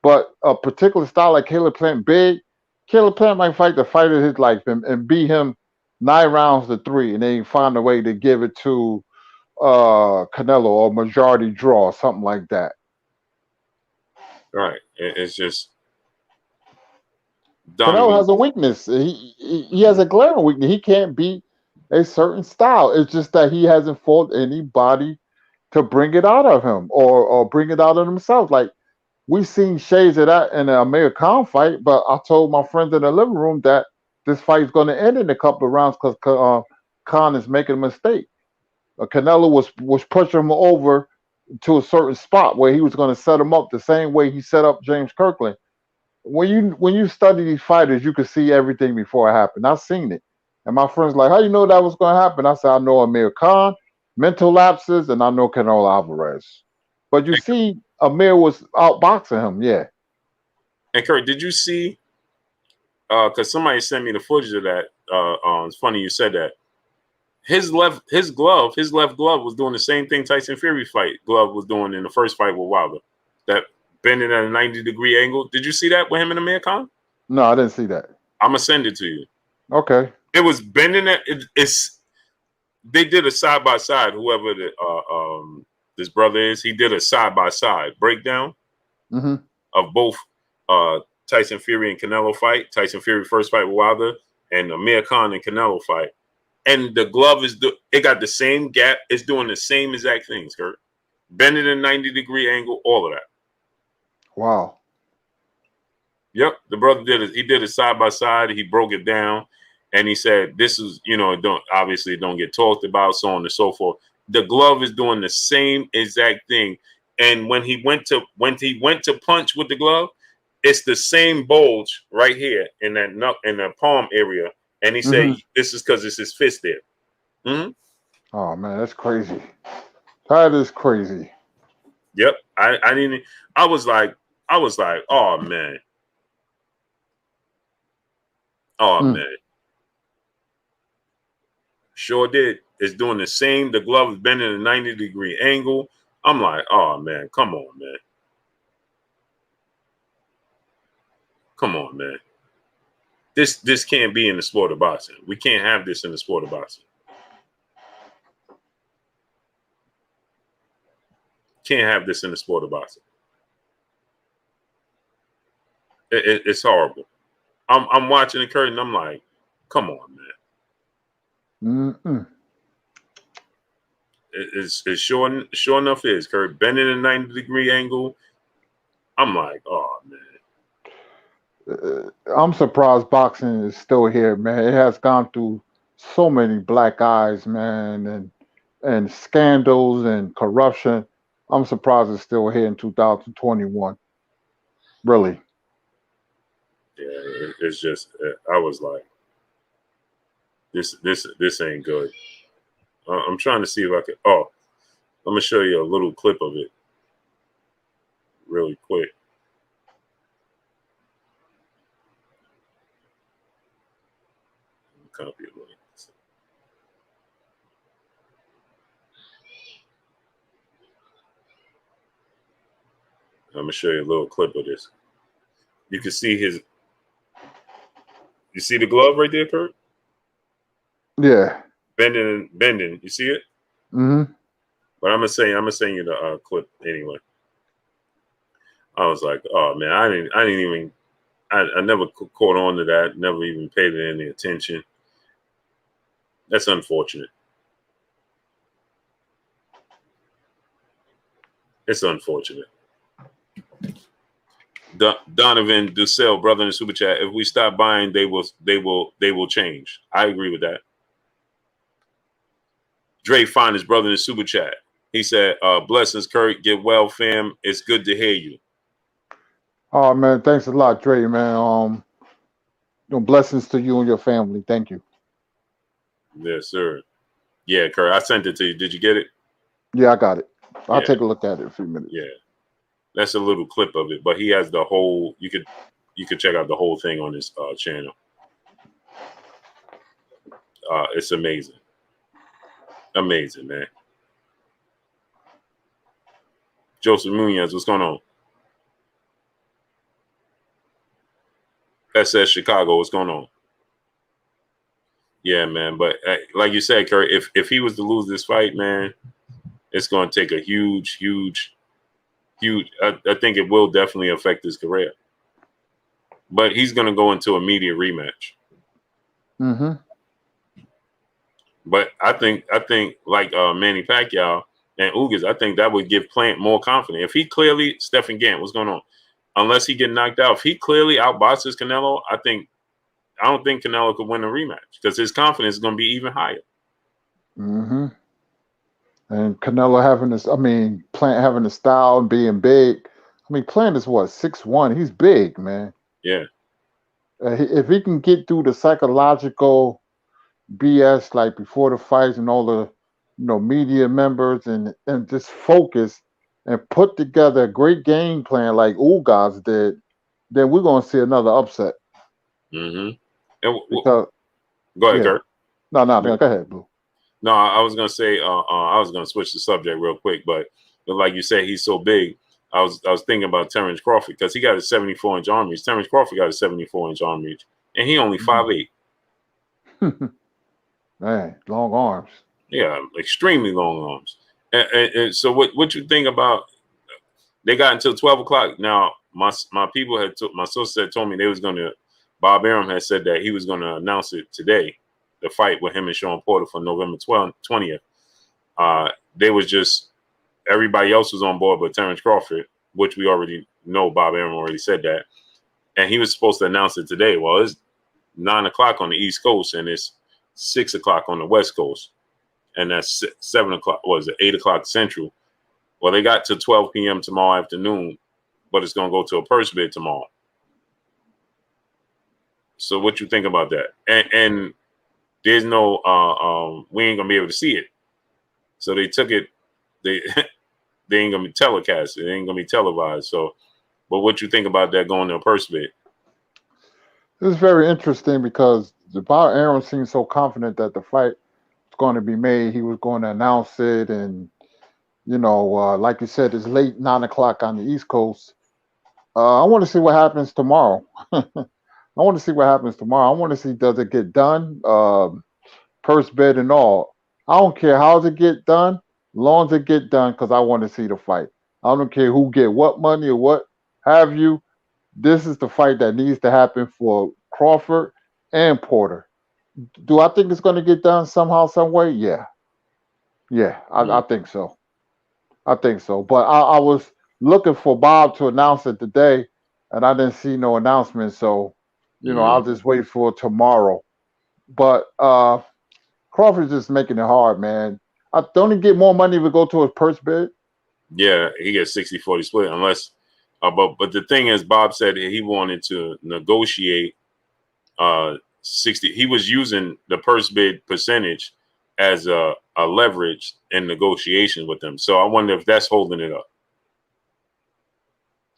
But a particular style like Caleb Plant, Caleb Plant might fight the fight of his life and beat him 9 rounds to 3, and then find a way to give it to Canelo or majority draw, something like that. Right. It's just Canelo Donovan. has a weakness. He has a glaring weakness. He can't beat a certain style. It's just that he hasn't fought anybody to bring it out of him or bring it out of himself. Like we seen shades of that in the Amir Khan fight, but I told my friends in the living room that this fight is going to end in a couple of rounds because Khan is making a mistake. Canelo was pushing him over to a certain spot where he was going to set him up the same way he set up James Kirkland. When you study these fighters, you can see everything before it happened. I've seen it, and my friends like, how you know that was going to happen? I said, I know Amir Khan, mental lapses, and I know Canelo Alvarez. But you see, Amir was outboxing him. Yeah. And Kurt, did you see? Because somebody sent me the footage of that. It's funny you said that. His left glove was doing the same thing Tyson Fury glove was doing in the first fight with Wilder. That bending at a 90-degree angle. Did you see that with him and Amir Khan? No, I didn't see that. I'm gonna send it to you. Okay. It was bending at they did a side by side. Whoever this brother is, he did a side by side breakdown of both Tyson Fury and Canelo fight. Tyson Fury first fight with Wilder and Amir Khan and Canelo fight. And the glove it got the same gap. It's doing the same exact things, Kurt. Bending a 90-degree angle, all of that. Wow. Yep, the brother did it. He did it side by side. He broke it down, and he said, "This is, don't get talked about, so on and so forth." The glove is doing the same exact thing, and when he went to punch with the glove, it's the same bulge right here in the palm area, and he said, "This is because it's his fist there." Mm-hmm. Oh man, that's crazy. That is crazy. Yep, I didn't. I was like, oh man. Oh man, sure did. It's doing the same. The glove is bending at a 90-degree angle. I'm like, oh man, come on, man. Come on, man. This can't be in the sport of boxing. We can't have this in the sport of boxing. Can't have this in the sport of boxing. It's horrible. I'm watching the curtain. I'm like, come on, man. It's sure enough is Kurt bending a 90-degree angle. I'm like, oh man. I'm surprised boxing is still here, man. It has gone through so many black eyes, man, and scandals and corruption. I'm surprised it's still here in 2021. Really. Yeah, it's just I was like, this ain't good. I'm trying to see if I can. Oh, I'm gonna show you a little clip of it, really quick. gonna show you a little clip of this. You can see his. You see the glove right there, Kurt? Yeah. Bending. You see it? Mm-hmm. But I'm gonna send you the clip anyway. I was like, oh man, I never caught on to that. Never even paid it any attention. That's unfortunate. It's unfortunate. Donovan Dussel, brother in the super chat. If we stop buying, they will change. I agree with that. Dre Fine, his brother in the super chat. He said, blessings, Kurt. Get well, fam. It's good to hear you. Oh man, thanks a lot, Dre, man. Blessings to you and your family. Thank you. Yes, sir. Yeah, Kurt, I sent it to you. Did you get it? Yeah, I got it. I'll Yeah. take a look at it in a few minutes. Yeah. That's a little clip of it, but he has the whole. You could check out the whole thing on his channel. It's amazing, amazing, man. Joseph Munoz, what's going on? SS Chicago, what's going on? Yeah, man. But like you said, Kurt, if he was to lose this fight, man, it's going to take a huge. I think it will definitely affect his career. But he's going to go into a immediate rematch. Mm-hmm. But I think like Manny Pacquiao and Ugas, I think that would give Plant more confidence. If he clearly, Stephen Gant, what's going on? Unless he get knocked out, if he clearly outboxes Canelo, I don't think Canelo could win a rematch because his confidence is going to be even higher. Mm-hmm. And Canelo Plant having the style and being big. Plant is what, 6'1". He's big, man. Yeah. If he can get through the psychological BS like before the fights and all the media members and just focus and put together a great game plan like Ugas did, then we're gonna see another upset. Mm-hmm. Because, go ahead, yeah. Kurt. No, go ahead, Blue. No, I was gonna say I was gonna switch the subject real quick, but like you said, he's so big. I was thinking about Terrence Crawford because he got a 74-inch arm reach. Terrence Crawford got a 74-inch arm reach, and he only 5'8". Man, long arms. Yeah, extremely long arms. And so what you think about? They got until 12 o'clock. Now my people my sister had told me they was gonna. Bob Arum had said that he was gonna announce it today, the fight with him and Sean Porter for November 20th. They was just everybody else was on board but Terrence Crawford, which we already know. Bob Arum already said that, and he was supposed to announce it today. Well, it's 9 o'clock on the East Coast and it's 6 o'clock on the West Coast, and that's 7 o'clock. Was it 8 o'clock Central? Well, they got to 12 p.m. tomorrow afternoon, but it's gonna go to a purse bid tomorrow. So what you think about that? And there's no we ain't gonna be able to see it. So they took it. They ain't gonna be telecast. It ain't gonna be televised. So, but what you think about that going to a purse bid? This is very interesting because Bob Arum seemed so confident that the fight was going to be made. He was going to announce it, and like you said, it's late 9 o'clock on the East Coast. I want to see what happens tomorrow. I want to see what happens tomorrow. I want to see, does it get done? Purse bid and all. I don't care how it get done, long as it get done, because I want to see the fight. I don't care who get what money or what have you. This is the fight that needs to happen for Crawford and Porter. Do I think it's going to get done somehow, some way? Yeah. I think so. But I was looking for Bob to announce it today, and I didn't see no announcement. So, I'll just wait for tomorrow. But Crawford's just making it hard, man. Don't he get more money if we go to his purse bid? Yeah, he gets 60-40 split unless. But the thing is, Bob said he wanted to negotiate 60. He was using the purse bid percentage as a leverage in negotiation with them. So I wonder if that's holding it up.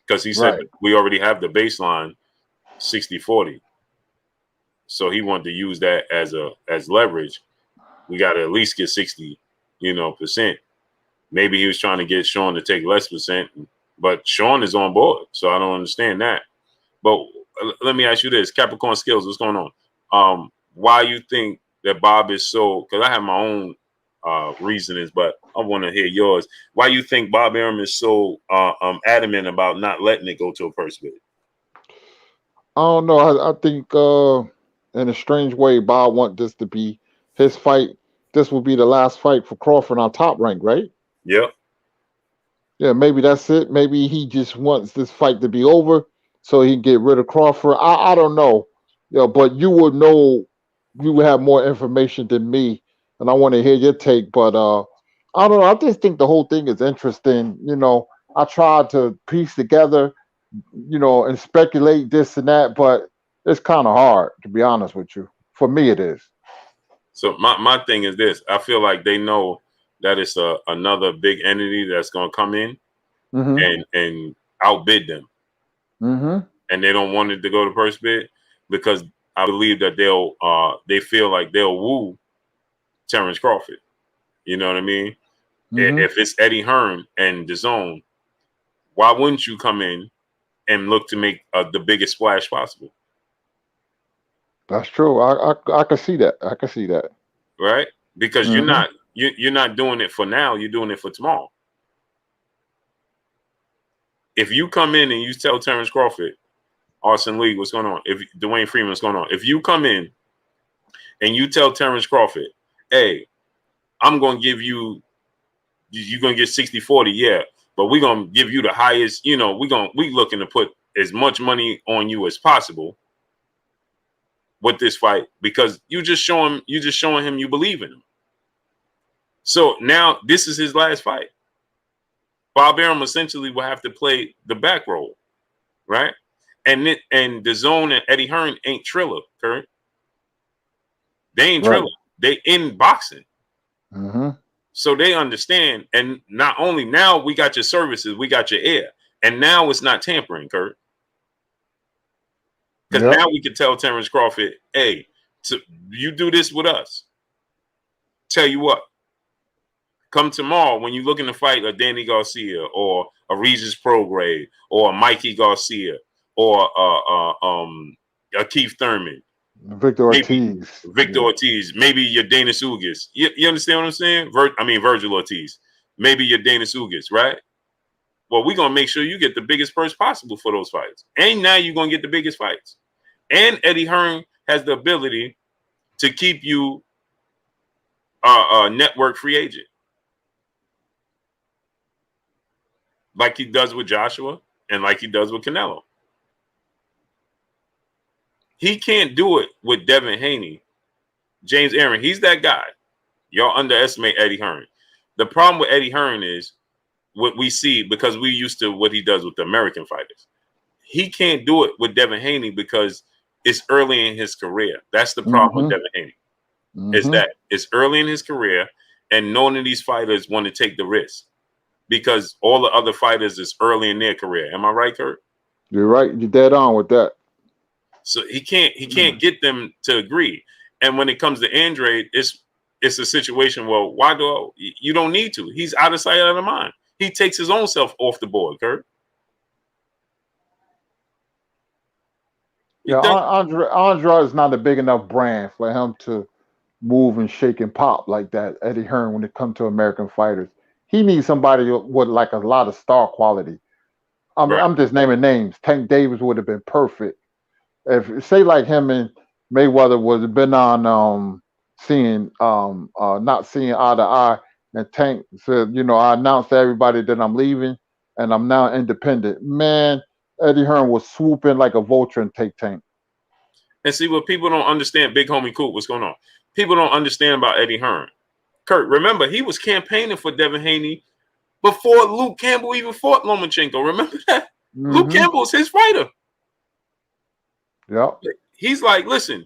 Because he said we already have the baseline 60-40. So he wanted to use that as leverage. We got to at least get 60, percent. Maybe he was trying to get Sean to take less percent, But Sean is on board, so I don't understand that. But let me ask you this: Capricorn Skills, what's going on? Why you think that Bob is so? Because I have my own reasonings, but I want to hear yours. Why you think Bob Arum is so adamant about not letting it go to a first bid? I don't know. I think in a strange way, Bob want this to be his fight. This will be the last fight for Crawford on Top Rank, right? Yep. Yeah, maybe that's it. Maybe he just wants this fight to be over so he can get rid of Crawford. I don't know. Yeah, but you would know, you would have more information than me, and I want to hear your take. But I don't know. I just think the whole thing is interesting. I tried to piece together, and speculate this and that, but it's kind of hard, to be honest with you. For me, it is. So my thing is this: I feel like they know that it's another big entity that's going to come in Mm-hmm. and outbid them, Mm-hmm. and they don't want it to go to first bid because I believe that they feel like they'll woo Terrence Crawford. You know what I mean? Mm-hmm. If it's Eddie Hearn and DAZN, why wouldn't you come in and look to make the biggest splash possible? That's true. I can see that. I can see that. Right? Because Mm-hmm. you're not doing it for now. You're doing it for tomorrow. If you come in and you tell Terrence Crawford, Austin Lee, what's going on? If Dwayne Freeman, what's going on? If you come in and you tell Terrence Crawford, hey, I'm going to give you, you're going to get 60-40, yeah, but we're going to give you the highest, we looking to put as much money on you as possible with this fight because you just showing him you believe in him. So now this is his last fight. Bob Arum essentially will have to play the back role, right? And DAZN and Eddie Hearn ain't Triller, Kurt. They ain't Right. Triller. They in boxing. Mm-hmm. So they understand. And not only now we got your services, we got your air. And now it's not tampering, Kurt. Because Yep. now we can tell Terrence Crawford, hey, so you do this with us. Tell you what, come tomorrow when you're looking to fight a Danny Garcia or a Regis Prograis or a Mikey Garcia or a Keith Thurman, Victor maybe Ortiz. Victor Yeah. Ortiz, maybe your Dana Sugas. You understand what I'm saying? Virgil Ortiz. Maybe your Dana Sugas, right? Well, we're going to make sure you get the biggest purse possible for those fights. And now you're going to get the biggest fights. And Eddie Hearn has the ability to keep you a network free agent. Like he does with Joshua and like he does with Canelo. He can't do it with Devin Haney. James Aaron, he's that guy. Y'all underestimate Eddie Hearn. The problem with Eddie Hearn is what we see because we used to what he does with the American fighters. He can't do it with Devin Haney because it's early in his career. That's the problem with Mm-hmm. Devin Haney. Is Mm-hmm. that it's early in his career and none of these fighters want to take the risk because all the other fighters is early in their career. Am I right, Kurt? You're right. You're dead on with that. So he can't get them to agree. And when it comes to Andrade, it's a situation. Well, why you don't need to? He's out of sight, out of mind. He takes his own self off the board, Kurt. He Yeah, does, Andre is not a big enough brand for him to move and shake and pop like that. Eddie Hearn, when it comes to American fighters, he needs somebody with like a lot of star quality. right. I'm just naming names. Tank Davis would have been perfect. If say like him and Mayweather would have been on seeing not seeing eye to eye, and Tank said, I announced to everybody that I'm leaving and I'm now independent. Man, Eddie Hearn was swooping like a vulture and take Tank. And see what people don't understand, big homie Cool, what's going on? People don't understand about Eddie Hearn. Kurt, remember, he was campaigning for Devin Haney before Luke Campbell even fought Lomachenko. Remember that? Luke Mm-hmm. Campbell was his fighter. Yep. He's like, listen,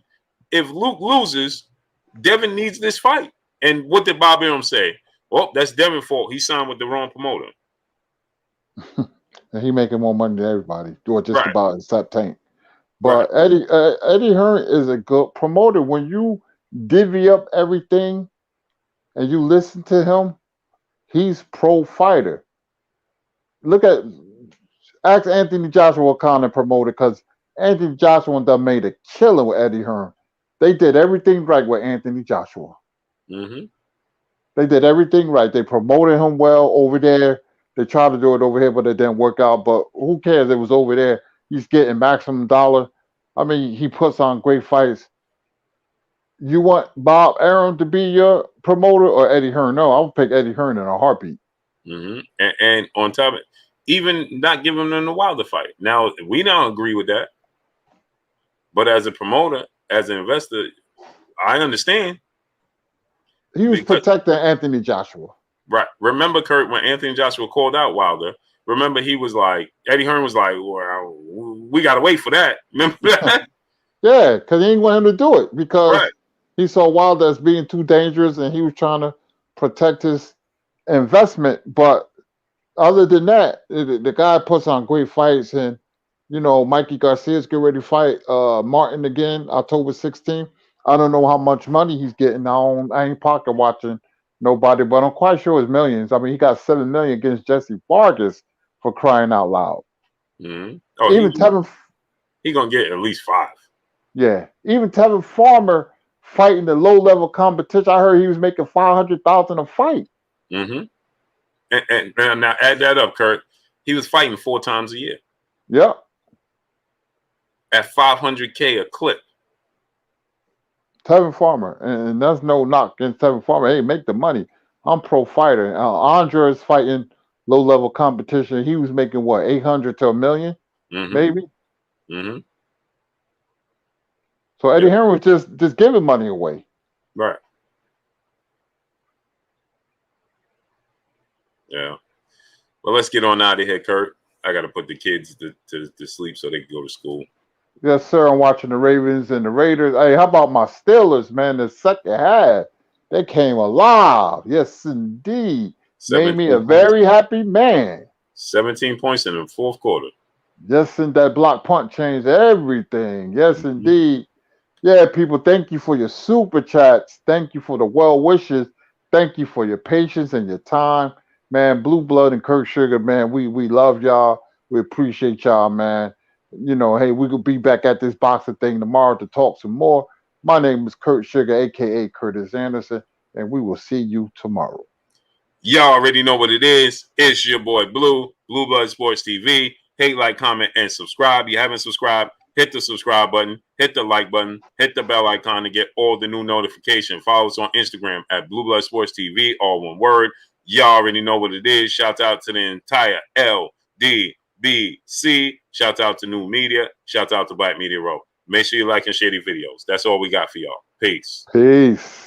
if Luke loses, Devin needs this fight. And what did Bob Arum say? Well, that's Devin's fault. He signed with the wrong promoter. And he making more money than everybody, or just Right, about except Tank. right. But Eddie Hearn is a good promoter. When you divvy up everything and you listen to him, he's pro fighter. Look at Ask Anthony Joshua what kind of promoter, because Anthony Joshua done made a killing with Eddie Hearn. They did everything right with Anthony Joshua. Mm-hmm. They did everything right. They promoted him well over there. They tried to do it over here, but it didn't work out. But who cares? It was over there. He's getting maximum dollar. I mean, he puts on great fights. You want Bob Arum to be your promoter or Eddie Hearn? No, I would pick Eddie Hearn in a heartbeat. Mm-hmm. And on top of it, even not giving them the Wilder fight. Now, we don't agree with that. But as a promoter, as an investor, I understand. He was protecting Anthony Joshua. Right. Remember, Kurt, when Anthony Joshua called out Wilder, remember he was like, Eddie Hearn was like, well, we got to wait for that. Remember that? Yeah, because he didn't want him to do it because Right. he saw Wilder as being too dangerous and he was trying to protect his investment. But other than that, the guy puts on great fights. And, you know, Mikey Garcia's getting ready to fight Martin again, October 16th. I don't know how much money he's getting. I ain't pocket watching nobody, but I'm quite sure it's millions. I mean, he got $7 million against Jesse Vargas, for crying out loud. Mm-hmm. Oh, Even Tevin, he gonna get at least 5. Yeah, even Tevin Farmer fighting the low-level competition. I heard he was making $500,000 a fight. Mm-hmm. And now add that up, Kurt. He was fighting 4 times a year. Yep. At $500K a clip. Tevin Farmer, and that's no knock against Tevin Farmer. Hey, make the money. I'm pro fighter. Andre is fighting low-level competition. He was making what, 800 to a million, maybe. Mm-hmm. So Eddie Hearn was just giving money away. Right. Yeah. Well, let's get on out of here, Kurt. I got to put the kids to sleep so they can go to school. Yes, sir. I'm watching the Ravens and the Raiders. Hey, how about my Steelers, man? The second half, they came alive. Yes, indeed. Made me a very happy man. 17 points in the fourth quarter. Yes, and that block punt changed everything. Yes, indeed. Yeah, people, thank you for your super chats. Thank you for the well wishes. Thank you for your patience and your time. Man, Blue Blood and Kurt Sugar, man, we love y'all. We appreciate y'all, man. You know, hey, we could be back at this boxing thing tomorrow to talk some more. My name is Kurt Sugar, a.k.a. Curtis Anderson, and we will see you tomorrow. Y'all already know what it is. It's your boy Blue Blood Sports TV. Hate, like, comment, and subscribe. You haven't subscribed, hit the subscribe button, hit the like button, hit the bell icon to get all the new notifications. Follow us on Instagram at Blue Blood Sports TV, all one word. Y'all already know what it is. Shout out to the entire LDBC. Shout out to New Media. Shout out to Black Media Row. Make sure you like and share these videos. That's all we got for y'all. Peace. Peace.